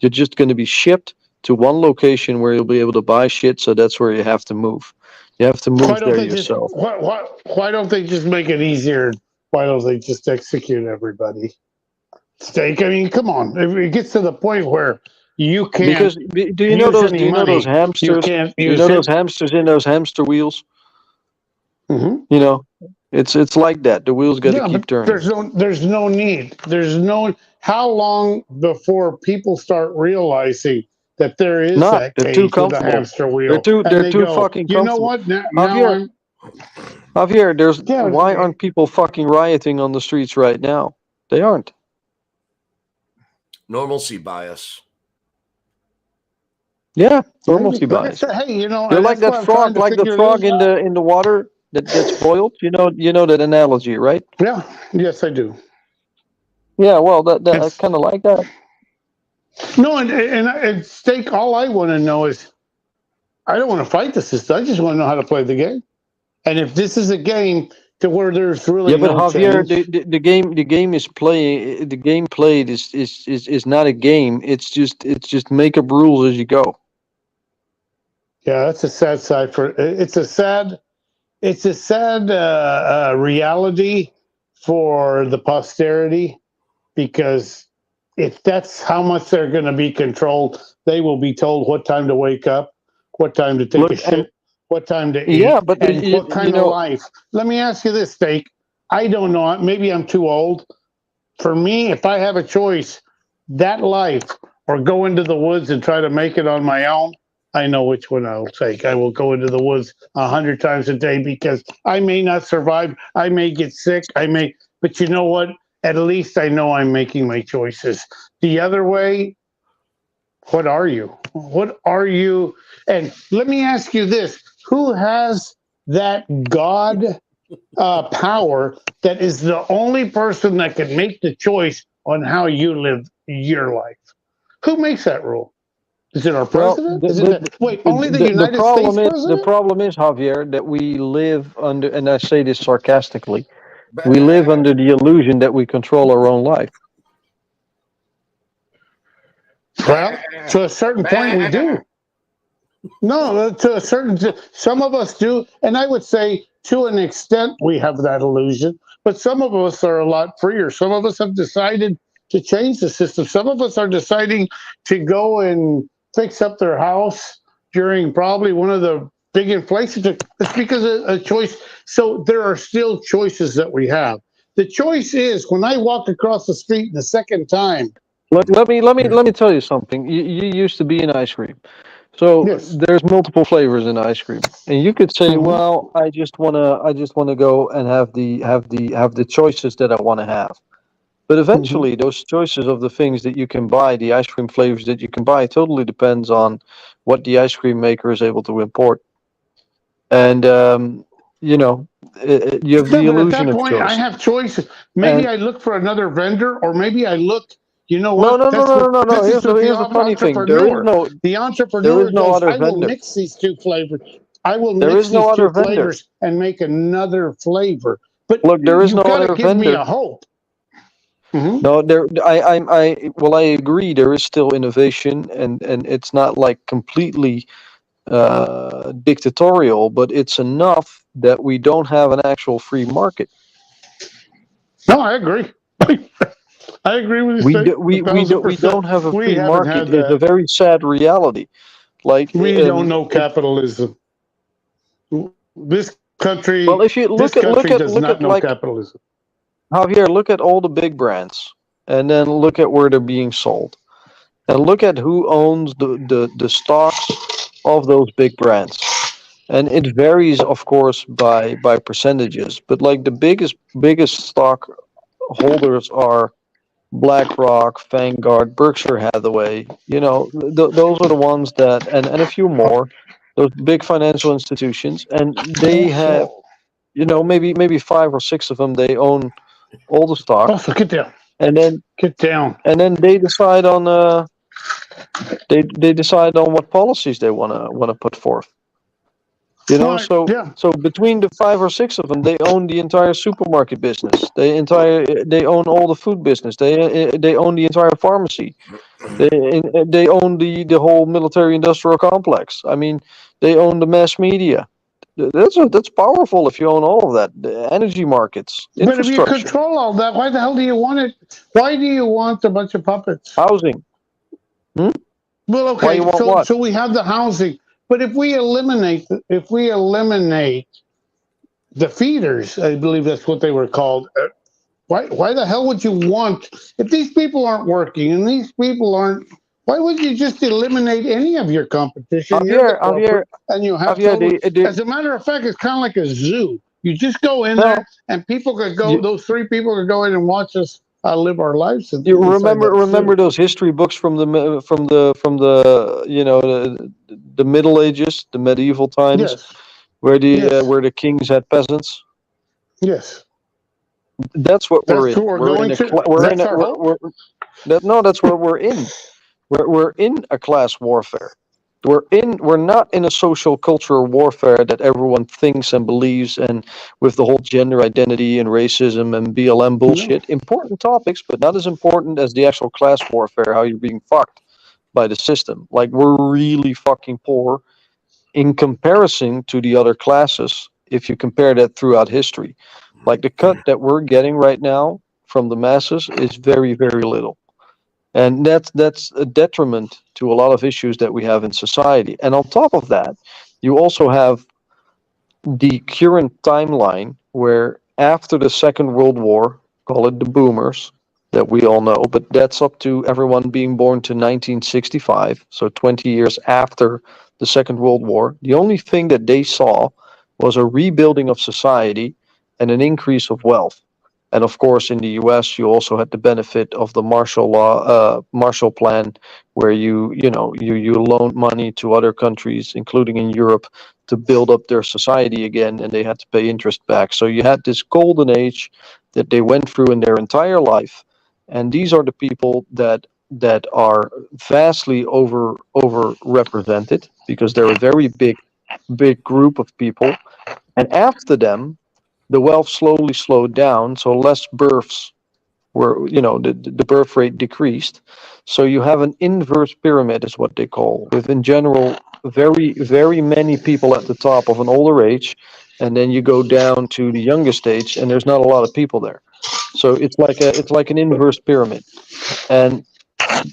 You're just going to be shipped to one location where you'll be able to buy shit, so that's where you have to move. You have to move there yourself. Why don't they just make it easier? Why don't they just execute everybody? Steak. I mean, come on. If it gets to the point where you can't. Because do you know those hamsters? You know those hamsters in those hamster wheels? Mm-hmm. You know, It's like that. The wheels got to Yeah, keep but turning. there's no need. There's no. How long before people start realizing that there is Not. that They're too cage with a comfortable. hamster wheel, and They're they too go, fucking you know comfortable. what? Now Javier, I'm. Javier, Yeah, why aren't people fucking rioting on the streets right now? They aren't. Normalcy bias. Yeah, maybe. normalcy Like I bias. said, hey, They're like that's that what I'm trying frog, to like the figure frog this out. in the water that gets boiled. You know that analogy, right? Yeah, yes, I do. Yeah, well, that It's kind of like that. no, and Steak. All I want to know is, I don't want to fight the system. I just want to know how to play the game. And if this is a game to where there's really Yeah, but no Javier, change, the game is playing. The game played is not a game. It's just make up rules as you go. yeah, that's a sad side for. It's a sad reality for the posterity, because if that's how much they're going to be controlled, they will be told what time to wake up, what time to take a Look, and shit, what time to yeah, eat, but and what you kind of know, life. Let me ask you this, Steak. I don't know. Maybe I'm too old. For me, if I have a choice, that life or go into the woods and try to make it on my own, I know which one I'll take. I will go into the woods 100 times a day, because I may not survive. I may get sick. But you know what? At least I know I'm making my choices. The other way, what are you? What are you? And let me ask you this: who has that God power that is the only person that can make the choice on how you live your life? Who makes that rule? Is it our well, president? Is it only the United States the president? problem is Javier that we live under, and I say this sarcastically, we live under the illusion that we control our own life. Well, to a certain point, we do. No, to a certain, some of us do, and I would say to an extent we have that illusion. But some of us are a lot freer. Some of us have decided to change the system. Some of us are deciding to go and fix up their house during probably one of the big inflation. It's because of a choice. So there are still choices that we have. The choice is when I walk across the street the second time. Let me tell you something. You used to be in ice cream. So Yes. there's multiple flavors in ice cream, and you could say, Mm-hmm. "Well, I just wanna go and have the choices that I want to have." But Mm-hmm. eventually, those choices of the things that you can buy, the ice cream flavors that you can buy, totally depends on what the ice cream maker is able to import. And you know, you have Yeah, the but at illusion that of point, I choice. have choices. Maybe And I look for another vendor, or maybe I look. You know no, what? no, no, That's no, no, what no, no. this is. What the Here's the funny thing. entrepreneur. The There is entrepreneur no goes, other I will vendor. mix these two flavors. I will There is mix no these other two vendor. flavors and make another flavor. But Look, there is you've no got to other give me vendor. a hope. Hmm. No, well, I agree. There is still innovation, and it's not like completely dictatorial, but it's enough that we don't have an actual free market. No, I agree. I agree with you, State, We 1,000%. don't have a We free haven't market. had It's a that. very sad reality. Like, We don't know capitalism. This well, country, if you this country does not know like capitalism. Javier, look at all the big brands, and then look at where they're being sold, and look at who owns the stocks of those big brands. And it varies, of course, by percentages. But like the biggest stock holders are BlackRock, Vanguard, Berkshire Hathaway. You know, those are the ones that, and a few more, those big financial institutions, and they have, Also, you know, maybe five or six of them. They own all the stock, also, get down. and then Get down. they decide on they decide on what policies they wanna put forth. You know, Right. Yeah. so between the five or six of them, they own the entire supermarket business. They own all the food business. They own the entire pharmacy. They own the whole military industrial complex. I mean, they own the mass media. That's powerful if you own all of that. The energy markets, But if you infrastructure, control all that, why the hell do you want it? Why do you want a bunch of puppets? housing. Hmm? Well, Why you okay, want what? so we have the housing, but if we eliminate the feeders, I believe that's what they were called. Why the hell would you want, if these people aren't working and these people aren't, why would you just eliminate any of your competition? You're the corporate, and you have Javier, to. As a matter of fact, it's kind of like a zoo. You just go in well, there, and people could go. Those three people could go in and watch us live our lives. you Inside that remember zoo. those history books from the you know the Middle Ages, the medieval times, Yes, where yes, the kings had peasants. yes. That's what we're That's in. what we're We're in going a to. we're in That's a our hope. that's where we're in. We're in a class warfare. We're not in a social cultural warfare that everyone thinks and believes, and with the whole gender identity and racism and BLM No, bullshit. Important topics, but not as important as the actual class warfare, how you're being fucked by the system. Like, we're really fucking poor in comparison to the other classes if you compare that throughout history. Like, the cut that we're getting right now from the masses is very, very little. And that's a detriment to a lot of issues that we have in society. And on top of that, you also have the current timeline where after the Second World War, call it the boomers, that we all know, but that's up to everyone being born to 1965, so 20 years after the Second World War, the only thing that they saw was a rebuilding of society and an increase of wealth. And of course, in the U.S., you also had the benefit of the Marshall Plan, where you loaned money to other countries, including in Europe, to build up their society again, and they had to pay interest back. So you had this golden age that they went through in their entire life, and these are the people that are vastly overrepresented because they're a very big group of people. And after them, the wealth slowly slowed down, so less births were, the birth rate decreased. So you have an inverse pyramid, is what they call, with in general very, very many people at the top of an older age, and then you go down to the youngest age, and there's not a lot of people there. So it's like an inverse pyramid, and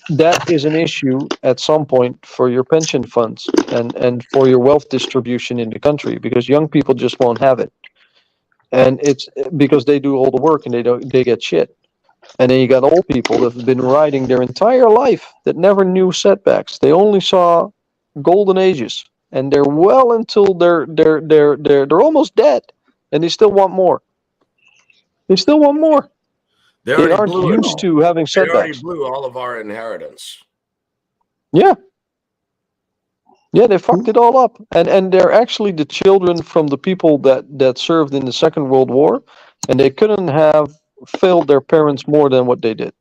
that is an issue at some point for your pension funds and for your wealth distribution in the country, because young people just won't have it, and it's because they do all the work and they get shit. And then you got old people that have been riding their entire life that never knew setbacks. They only saw golden ages, and they're well until they're almost dead, and they still want more. They still want more. They They already aren't blew it. used to having They already setbacks. blew all of our inheritance. Yeah. Yeah, they fucked it all up, and they're actually the children from the people that served in the Second World War, and they couldn't have failed their parents more than what they did.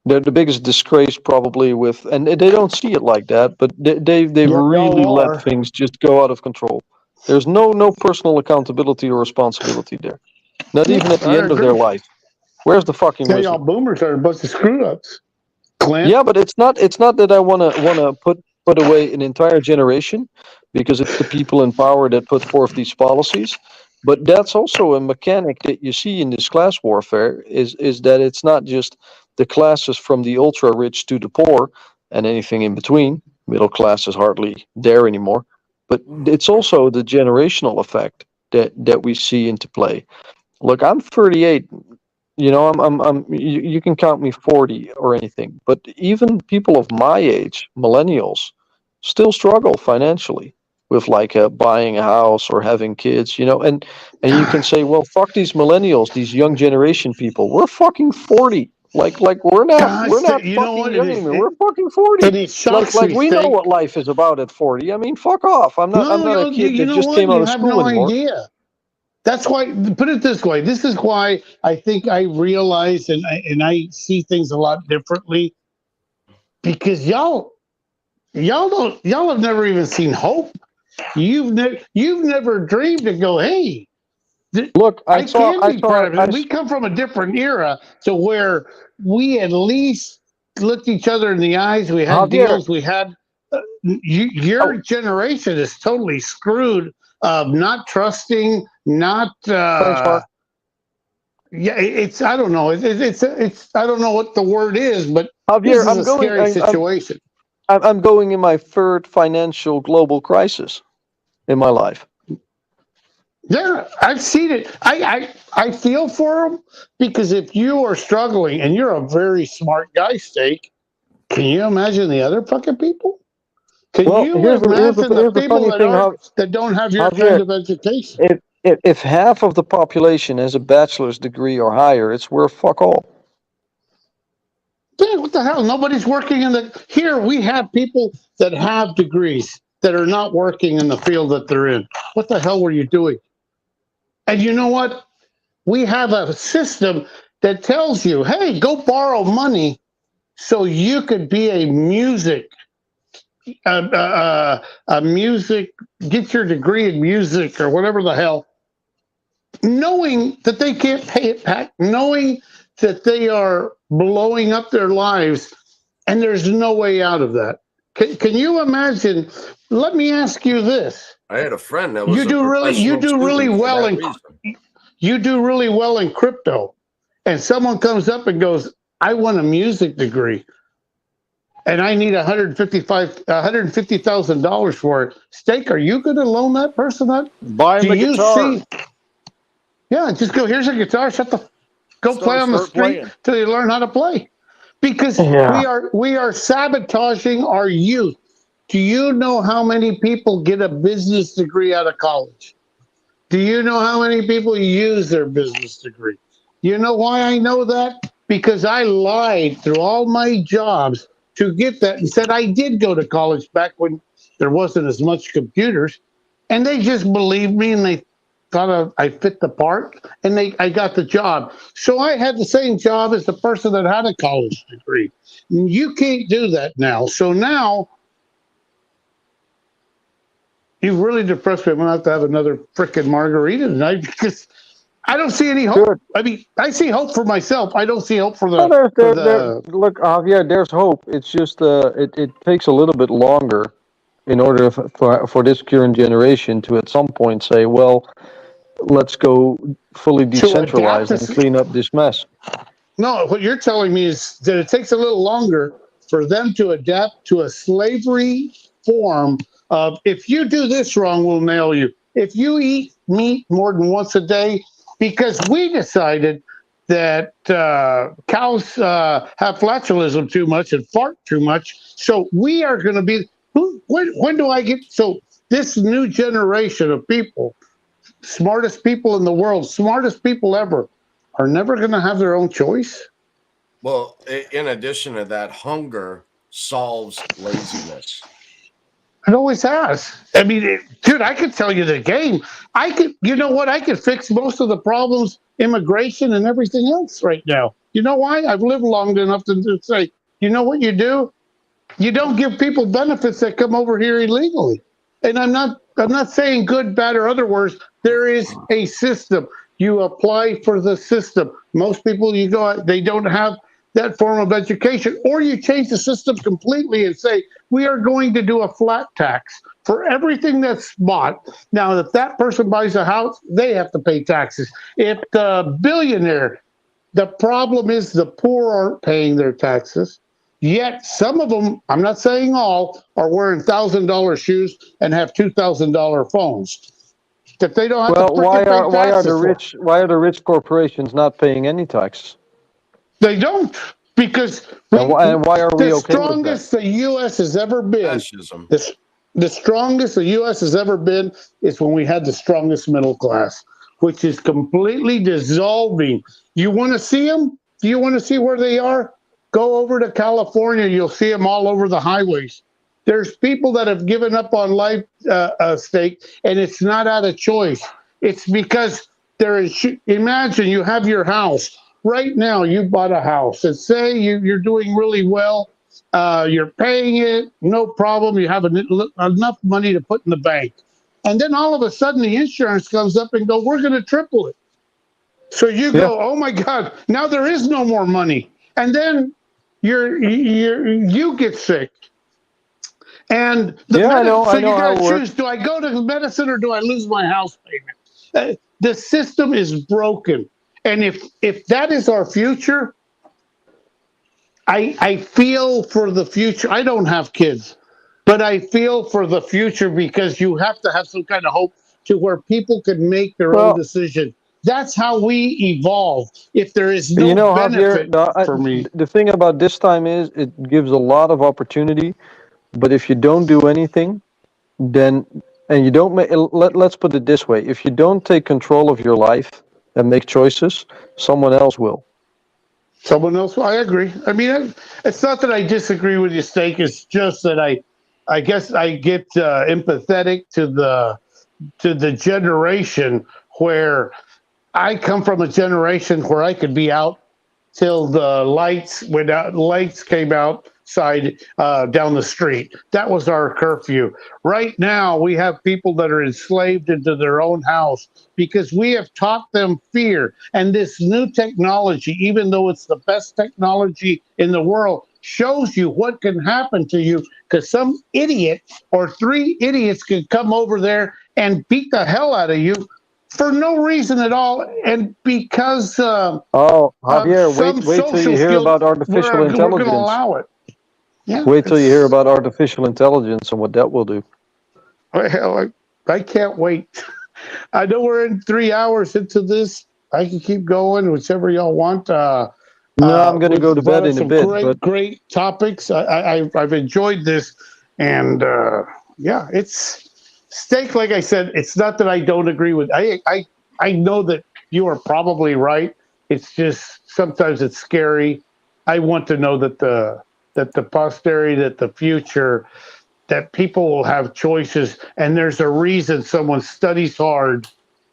They're the biggest disgrace probably with, and they don't see it like that, but they've really y'all let are. things just go out of control. There's no personal accountability or responsibility there, not even at the I end of their agree. life. Where's the fucking Yeah, y'all wisdom? boomers are a bunch of screw ups. Clint. Yeah, but it's not that I wanna put away an entire generation, because it's the people in power that put forth these policies. But that's also a mechanic that you see in this class warfare, is that it's not just the classes from the ultra rich to the poor and anything in between. Middle class is hardly there anymore. But it's also the generational effect that we see into play. Look, I'm 38. You can count me 40 or anything, but even people of my age, millennials, still struggle financially with like buying a house or having kids, and you can say, well, fuck these millennials, these young generation people. We're fucking 40. Like we're Gosh, not you know fucking what? It young is, anymore. We're fucking 40. and it Like shocks like me, we know Stink. what life is about at 40. I mean, fuck off. I'm No, not a kid you that know just what? came out You of have school no anymore. idea. That's why. Put it this way. This is why I think I realize and I see things a lot differently, because y'all have never even seen hope. You've never dreamed to go, hey, Look, I can be part of it. We come from a different era to where we at least looked each other in the eyes. We had Javier. deals. We had Oh, your generation is totally screwed. Not trusting, not thanks, Mark. yeah. It's I don't know. It's I don't know what the word is, but this Javier, is a scary situation. I'm going in my third financial global crisis in my life. Yeah, I've seen it. I feel for them because if you are struggling and you're a very smart guy, Steak, can you imagine the other fucking people? Can Well, you imagine the here's the people funny that thing, aren't that don't have your kind Javier. of education? If half of the population has a bachelor's degree or higher, it's worth fuck all. Yeah, what the hell? Nobody's working in the. Here we have people that have degrees that are not working in the field that they're in. What the hell were you doing? And you know what? We have a system that tells you, hey, go borrow money so you could be a music, get your degree in music or whatever the hell, knowing that they can't pay it back, knowing that they are blowing up their lives, and there's no way out of that. Can you imagine? Let me ask you this: I had a friend that was you a do really, you professional do really student for well that in, reason. you do really well in crypto, and someone comes up and goes, "I want a music degree." And I need $150,000 for it. Steak, are you going to loan that person that? Buy him Do the you guitar. see? Yeah, just go. Here's a guitar. Go play on the Start street playing. till you learn how to play. Because Yeah. we are sabotaging our youth. Do you know how many people get a business degree out of college? Do you know how many people use their business degree? You know why I know that? Because I lied through all my jobs to get that and said I did go to college back when there wasn't as much computers. And they just believed me and they thought I fit the part and I got the job. So I had the same job as the person that had a college degree. You can't do that now. So now you've really depressed me. I'm going to have another freaking margarita tonight because I don't see any hope. Good. I mean, I see hope for myself. I don't see hope for Well, the. look, Javier, there's hope. It's just it takes a little bit longer in order for this current generation to at some point say, well, let's go fully To adapt decentralized and to. clean up this mess. No, what you're telling me is that it takes a little longer for them to adapt to a slavery form of if you do this wrong, we'll nail you. If you eat meat more than once a day, because we decided that cows have flatulism too much and fart too much, so we are going to be. When do I get? So this new generation of people, smartest people in the world, smartest people ever, are never going to have their own choice. Well, in addition to that, hunger solves laziness. It always has. I mean, dude, I could tell you the game. I could, you know what? I could fix most of the problems, immigration and everything else right now. You know why? I've lived long enough to say, you know what you do? You don't give people benefits that come over here illegally. And I'm not saying good, bad, or other words. There is a system. You apply for the system. Most people you go out, they don't have that form of education, or you change the system completely and say we are going to do a flat tax for everything that's bought. Now, if that person buys a house, they have to pay taxes. If the billionaire, the problem is the poor aren't paying their taxes. Yet some of them, I'm not saying all, are wearing $1,000 shoes and have $2,000 phones that they don't have Well, to freaking pay taxes for. why are the rich corporations not paying any taxes? They don't, because And why are we the okay with that? strongest the U.S. has ever been, Fascism. the strongest the U.S. has ever been is when we had the strongest middle class, which is completely dissolving. You want to see them? Do you want to see where they are? Go over to California. You'll see them all over the highways. There's people that have given up on life stake, and it's not out of choice. It's because there is. Imagine you have your house right now. You bought a house, and say you're doing really well. You're paying it, no problem. You have enough money to put in the bank, and then all of a sudden the insurance comes up and go, "We're going to triple it." So you go, "Oh my God! Now there is no more money," and then you get sick. And the so you got to choose: do I go to medicine or do I lose my house payment? The system is broken, and if that is our future, I feel for the future. I don't have kids, but I feel for the future because you have to have some kind of hope to where people can make their own decision. That's how we evolve. If there is no benefit Javier, for me, the thing about this time is it gives a lot of opportunity, but if you don't do anything, then and you don't make let's put it this way, if you don't take control of your life and make choices, someone else will. someone else. I agree. I mean, it's not that I disagree with you, Steak. It's just that I guess I get empathetic to the generation where I come from a generation where I could be out till the lights went out. Lights came outside down the street. That was our curfew. Right now, we have people that are enslaved into their own house because we have taught them fear. And this new technology, even though it's the best technology in the world, shows you what can happen to you because some idiot or three idiots can come over there and beat the hell out of you for no reason at all, and because Javier, wait till you hear about artificial intelligence. We're going to allow it. Yeah, wait till you hear about artificial intelligence and what that will do. Well, I can't wait. I know we're in 3 hours into this. I can keep going, whichever y'all want. No, I'm going to go to bed in a bit. Great topics. I've enjoyed this, and yeah, it's. Steak, like I said, it's not that I don't agree with. I know that you are probably right. It's just sometimes it's scary. I want to know that the posterity, that the future, that people will have choices, and there's a reason someone studies hard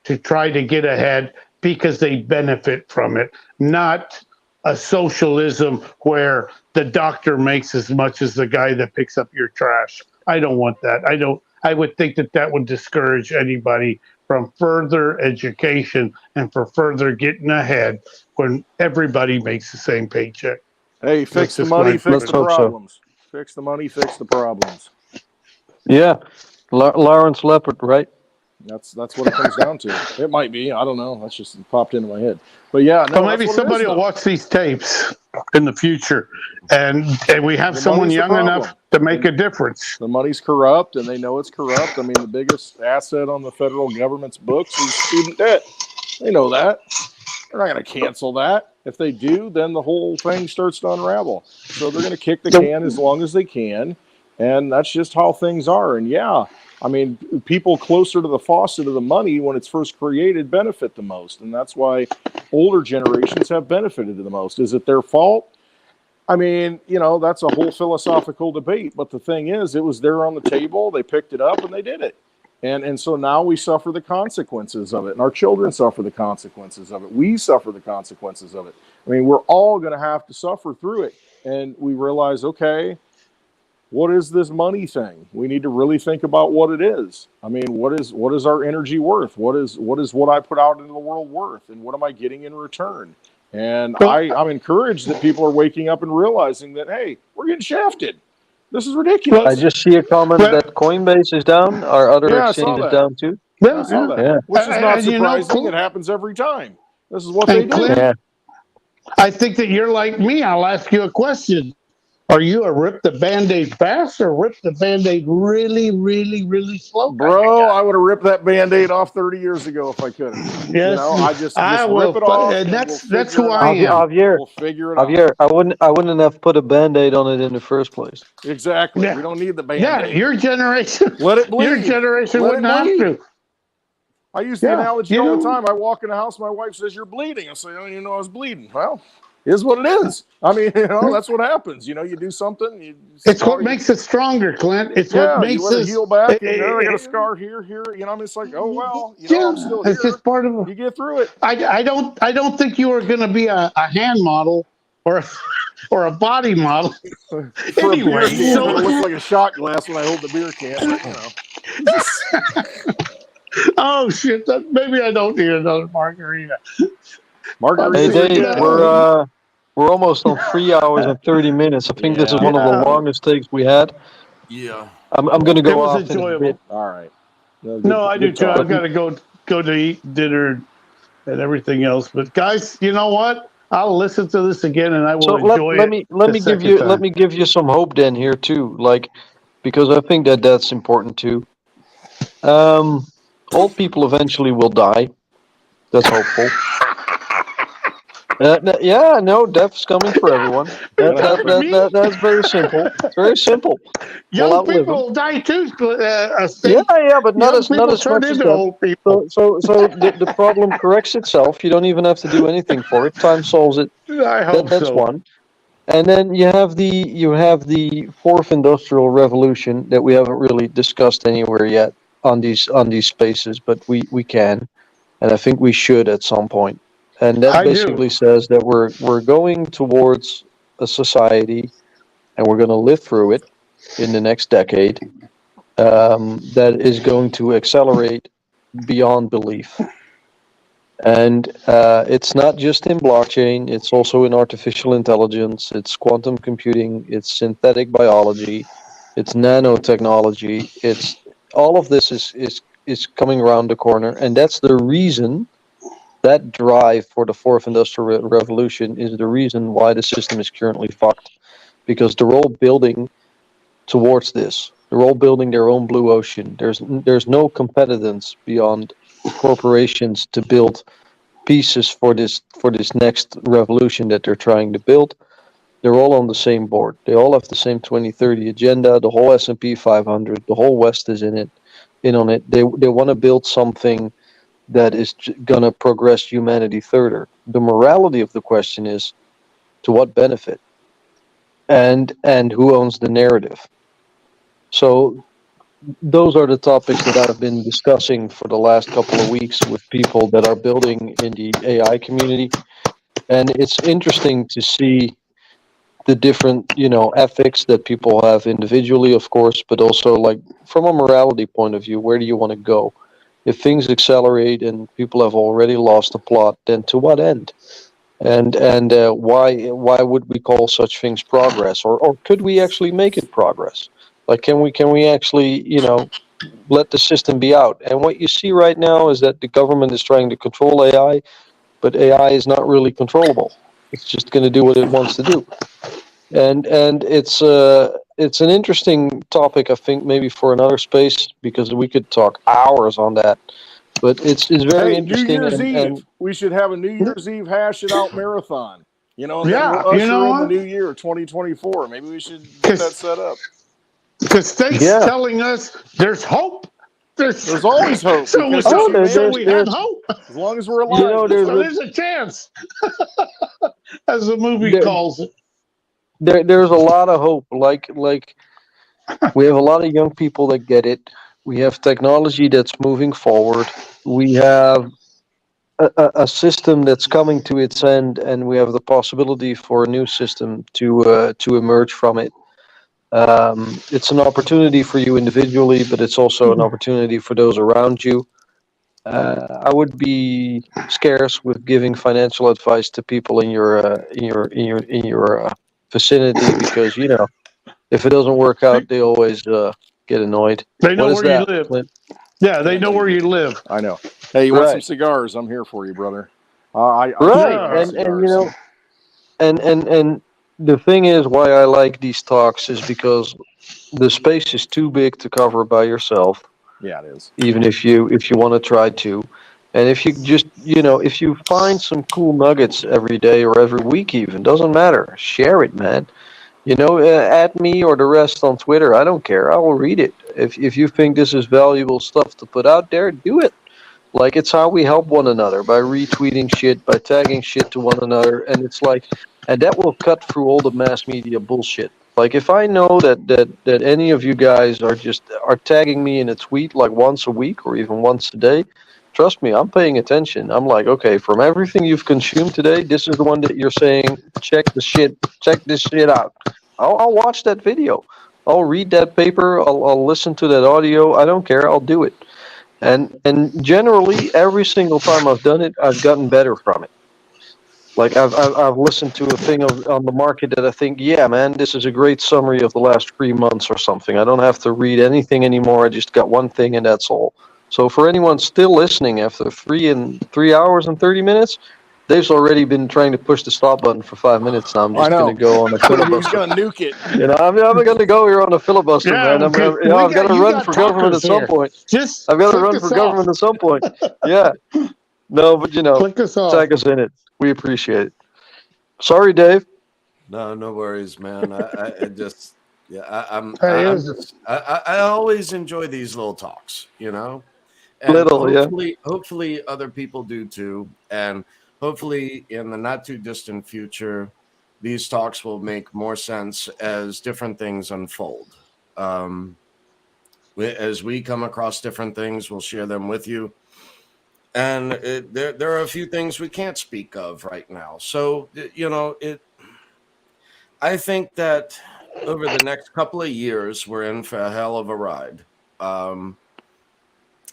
to try to get ahead because they benefit from it, not a socialism where the doctor makes as much as the guy that picks up your trash. I don't want that. I would think that would discourage anybody from further education and for further getting ahead when everybody makes the same paycheck. Hey, fix the money, fix the problems. Fix the money, fix the problems. Yeah, Lawrence Leopard, right? That's what it comes down to. It might be. I don't know. That's just popped into my head. But yeah, no, well, maybe somebody will watch these tapes in the future, and we have someone young enough to make a difference. The money's corrupt, and they know it's corrupt. I mean, the biggest asset on the federal government's books is student debt. They know that. They're not going to cancel that. If they do, then the whole thing starts to unravel. So they're going to kick the can as long as they can, and that's just how things are. And yeah, I mean, people closer to the faucet of the money when it's first created benefit the most. And that's why older generations have benefited the most. Is it their fault? I mean, that's a whole philosophical debate. But the thing is, it was there on the table. They picked it up and they did it. And so now we suffer the consequences of it. And our children suffer the consequences of it. We suffer the consequences of it. I mean, we're all going to have to suffer through it. And we realize, okay, what is this money thing? We need to really think about what it is. I mean, what is our energy worth? What is what I put out into the world worth? And what am I getting in return? And I'm encouraged that people are waking up and realizing that, hey, we're getting shafted. This is ridiculous. I just see a comment that Coinbase is down. Our other exchange is down too. I saw that. Yeah. Which is not surprising. It happens every time. This is what they do. Yeah. I think that you're like me. I'll ask you a question. Are you a rip the Band-Aid fast or rip the Band-Aid really, really, really slow? Bro, I would have ripped that Band-Aid off 30 years ago if I could. Yes. I just rip it off. And that's who I am. Javier, we'll figure it out. Javier, I wouldn't have put a Band-Aid on it in the first place. Exactly. Yeah. We don't need the Band-Aid. Yeah, your generation. Let it bleed. Your generation wouldn't have to. I use the analogy all the time. I walk in the house, my wife says, "You're bleeding." I say, "I didn't know I was bleeding." Well, is what it is. I mean, that's what happens. You do something. It's what makes it stronger, Clint. It's what makes it heal back. I got a scar here. It's like, oh well. I'm still here. It's just part of. You get through it. I don't think you are going to be a hand model or a body model. Anyway, it looks like a shot glass when I hold the beer can. Oh shit! Maybe I don't need another margarita. Hey Dave, we're almost on 3 hours and 30 minutes. I think this is one of the longest takes we had. Yeah, I'm going to go off. It was enjoyable. All right. No, I do too. I've got to go to eat dinner and everything else. But guys, you know what? I'll listen to this again and I will enjoy it. Let me give you some hope then here too, because I think that's important too. Old people eventually will die. That's hopeful. Yeah, no, death's coming for everyone. That's very simple. It's very simple. We'll Young outlive people them. will die too. Yeah, but not Young as people much turn as into that. old people. So the problem corrects itself. You don't even have to do anything for it. Time solves it. I hope That's so. one. And then you have the fourth industrial revolution that we haven't really discussed anywhere yet on these spaces, but we can, and I think we should at some point. And that I do. basically says that we're going towards a society, and we're going to live through it in the next decade. That is going to accelerate beyond belief. And it's not just in blockchain, it's also in artificial intelligence, it's quantum computing, it's synthetic biology, it's nanotechnology, it's all of this is coming around the corner. And that's the reason that drive for the fourth industrial revolution is the reason why the system is currently fucked. Because they're all building towards this. They're all building their own blue ocean. There's no competence beyond corporations to build pieces for this next revolution that they're trying to build. They're all on the same board. They all have the same 2030 agenda. The whole S&P 500, the whole West is in on it. They want to build something that is going to progress humanity further. The morality of the question is, to what benefit? And who owns the narrative? So those are the topics that I've been discussing for the last couple of weeks with people that are building in the AI community. And it's interesting to see the different, ethics that people have individually, of course, but also like from a morality point of view, where do you want to go? If things accelerate and people have already lost the plot, then to what end? And why would we call such things progress, or could we actually make it progress? Like, can we actually, let the system be out? And what you see right now is that the government is trying to control AI, but AI is not really controllable. It's just going to do what it wants to do. And it's an interesting topic, I think, maybe for another space, because we could talk hours on that. But it's very interesting. New Year's Eve. And We should have a New Year's Eve hash it out marathon. And then Yeah, we'll you know usher in the what? new year, 2024. Maybe we should get that set up. The state's Yeah. telling us there's hope. There's always hope. So, because so, it's so we have humanity. hope. As long as we're alive. There's a chance, as the movie calls it. There's a lot of hope. Like we have a lot of young people that get it. We have technology that's moving forward. We have a system that's coming to its end, and we have the possibility for a new system to emerge from it. It's an opportunity for you individually, but it's also an opportunity for those around you. I would be scarce with giving financial advice to people in your vicinity, because if it doesn't work out, they always get annoyed. They know What is where you that, live. Clint? Yeah, they know where you live. I know. Hey, you want some Right. cigars? I'm here for you, brother. I Right, cigars. and the thing is, why I like these talks is because the space is too big to cover by yourself. Yeah, it is. Even if you want to try to, and if you just if you find some cool nuggets every day or every week, even doesn't matter, share it, man. At me or the rest on Twitter, I don't care, I will read it. If you think this is valuable stuff to put out there, do it. Like, it's how we help one another, by retweeting shit, by tagging shit to one another. And it's like, and that will cut through all the mass media bullshit. Like, if I know that any of you guys are tagging me in a tweet like once a week or even once a day, trust me, I'm paying attention. I'm like, okay, from everything you've consumed today, this is the one that you're saying, check this shit out. I'll watch that video. I'll read that paper. I'll listen to that audio. I don't care. I'll do it. And generally, every single time I've done it, I've gotten better from it. Like, I've listened to a thing on the market that I think, yeah, man, this is a great summary of the last 3 months or something. I don't have to read anything anymore. I just got one thing, and that's all. So for anyone still listening after 3 hours and 30 minutes, Dave's already been trying to push the stop button for 5 minutes now. I'm just going to go on a He's filibuster. gonna nuke it. You know, I'm going to go here on a filibuster, man. I've got to run for government at some point. Just I've got to click run us for off. government at some point. Yeah. No, but Click us off. tag us in it. We appreciate it. Sorry, Dave. No worries, man. I just, yeah, I always enjoy these little talks, you know, and hopefully other people do too. And hopefully in the not too distant future, these talks will make more sense as different things unfold. As we come across different things, we'll share them with you. And there are a few things we can't speak of right now. So, you know, I think that over the next couple of years, we're in for a hell of a ride.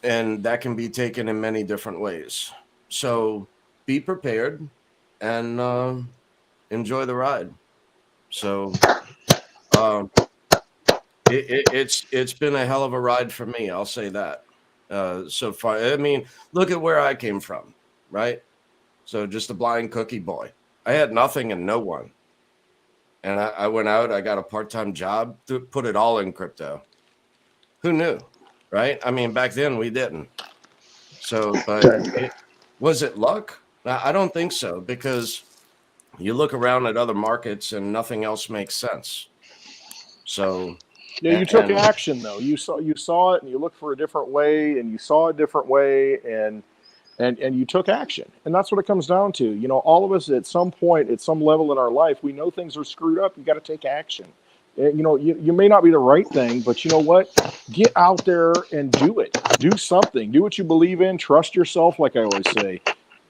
And that can be taken in many different ways. So be prepared and enjoy the ride. So it's been a hell of a ride for me. I'll say that. So far, I mean, look at where I came from, right? So just a blind cookie boy. I had nothing and no one. And I went out, I got a part-time job to put it all in crypto. Who knew, right? I mean, back then we didn't. So, but was it luck? I don't think so, because you look around at other markets and nothing else makes sense. So yeah, you took action though. You saw it, and you looked for a different way, and you saw a different way, and you took action. And that's what it comes down to. You know, all of us at some point, at some level in our life, we know things are screwed up. You got to take action. And, you know, you may not be the right thing, but you know what? Get out there and do it. Do something. Do what you believe in. Trust yourself, like I always say.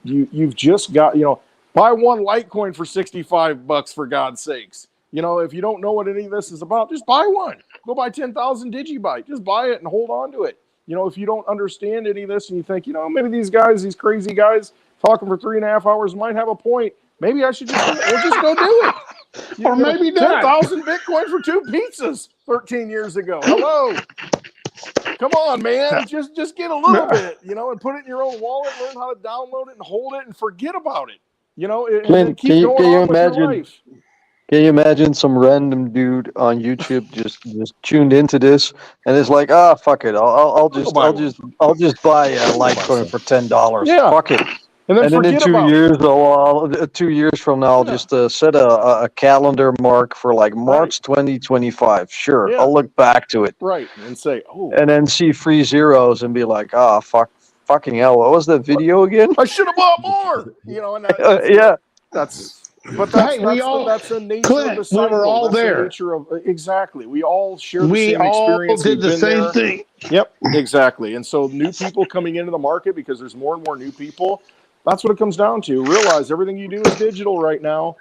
You've just got, you know, buy one Litecoin for $65, for God's sakes. You know, if you don't know what any of this is about, just buy one. Go buy 10,000 Digibyte. Just buy it and hold on to it. You know, if you don't understand any of this and you think, you know, maybe these guys, these crazy guys talking for 3.5 hours might have a point. Maybe I should just go do it. Or maybe not. 10,000 Bitcoin for 2 pizzas 13 years ago. Hello. Come on, man. Just get a little bit, you know, and put it in your own wallet, learn how to download it and hold it and forget about it. You know, and keep going on with your life. Can you imagine some random dude on YouTube just tuned into this and is like, fuck it, I'll just buy a Litecoin for $10. Yeah. Fuck it. And then in 2 years, 2 years from now, I'll just set a calendar mark for like March 2025. Sure, I'll look back to it. Right, and say, oh. And then see 3 zeros and be like, fucking hell, what was that video again? I should have bought more. You know, and that's the nature Clint, of the cycle. We were all there. Exactly. We all share the same experience. We all did the same thing. Yep, exactly. And so new people coming into the market, because there's more and more new people, that's what it comes down to. Realize everything you do is digital right now,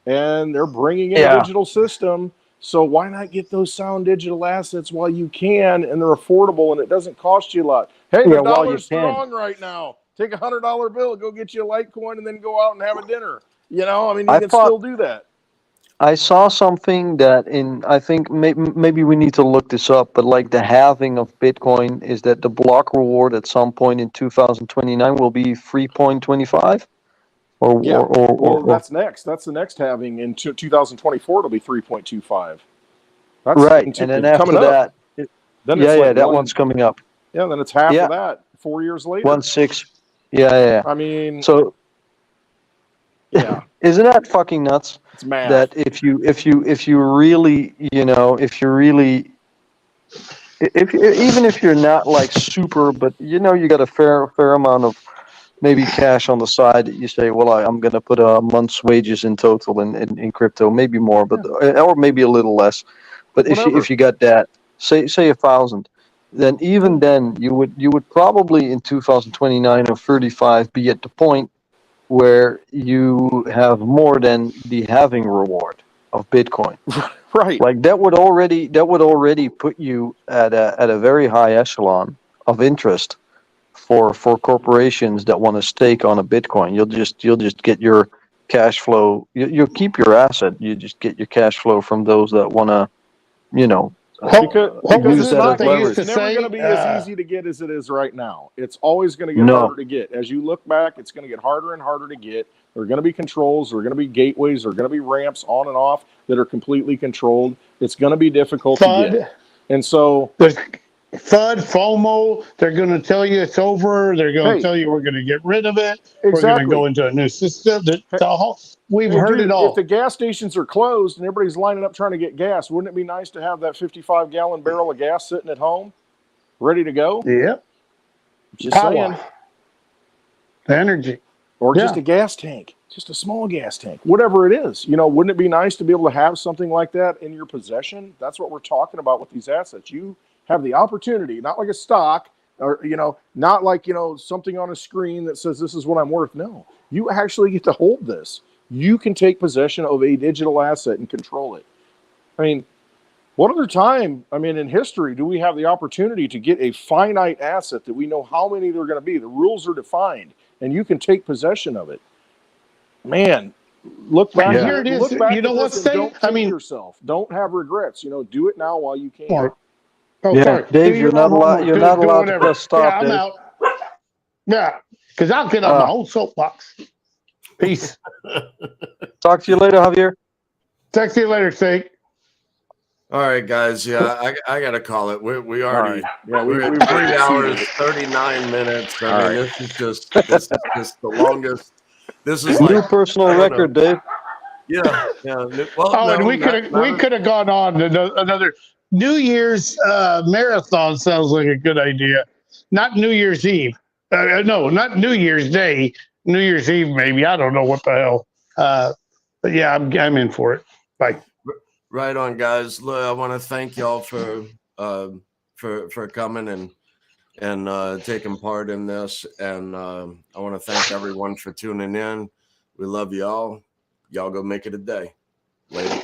and they're bringing in a digital system. So why not get those sound digital assets while you can, and they're affordable, and it doesn't cost you a lot. Hey, the dollar's strong right now. Take $100 bill, go get you a Litecoin, and then go out and have a dinner. You know, I mean, you can still do that. I saw something that I think maybe we need to look this up, but like the halving of Bitcoin is that the block reward at some point in 2029 will be 3.25? Or that's next. That's the next halving. In 2024, it'll be 3.25. That's right, and then after that, that one's coming up. Yeah, then it's half of that 4 years later. 1.6. Yeah. I mean, so yeah, isn't that fucking nuts? It's math. That if you really, you know, even if you're not like super, but you know, you got a fair amount of maybe cash on the side that you say, well, I'm going to put a month's wages in total in crypto, maybe more, but or maybe a little less. But if you got that, say 1,000, then even then you would probably in 2029 or 35 be at the point where you have more than the halving reward of Bitcoin. Right. Like that would already put you at a very high echelon of interest for corporations that want to stake on a Bitcoin. You'll just get your cash flow. You'll keep your asset. You just get your cash flow from those that want to, you know, Because use it's that not as leverage. it's never going to be as easy to get as it is right now. It's always going to get harder to get. As you look back, it's going to get harder and harder to get. There are going to be controls, there are going to be gateways, there are going to be ramps on and off that are completely controlled. It's going to be difficult to get. And so there's FUD, FOMO, they're going to tell you it's over. They're going to tell you we're going to get rid of it. We're going to go into a new system. We've heard it all. If the gas stations are closed and everybody's lining up trying to get gas, wouldn't it be nice to have that 55-gallon barrel of gas sitting at home, ready to go? Yep. Just saying. Energy. Or just a gas tank, just a small gas tank, whatever it is. You know, wouldn't it be nice to be able to have something like that in your possession? That's what we're talking about with these assets. You have the opportunity, not like a stock or, you know, not like, you know, something on a screen that says this is what I'm worth. No, you actually get to hold this. You can take possession of a digital asset and control it. I mean, what other time, I mean, in history, do we have the opportunity to get a finite asset that we know how many there are going to be? The rules are defined and you can take possession of it. Man, look back. Here it is. Look back, you know what? Don't kill yourself. Don't have regrets. You know, do it now while you can. Sorry. Dave, you're not allowed. You're not allowed to press stop. I'm out. Yeah, because I'll get on my whole soapbox. Peace. Talk to you later, Javier. Text you later, Sake. All right, guys. Yeah, I got to call it. We already we're at 3 hours 39 minutes. I mean, this is just the longest. This is new personal record, Dave. Yeah. Well, and we could have gone on another New Year's marathon. Sounds like a good idea. Not New Year's Eve. No, not New Year's Day. New Year's Eve, maybe. I don't know what the hell. But yeah, I'm in for it. Bye. Right on, guys. Look, I want to thank y'all for coming and taking part in this, and I want to thank everyone for tuning in. We love y'all. Y'all go make it a day. Later.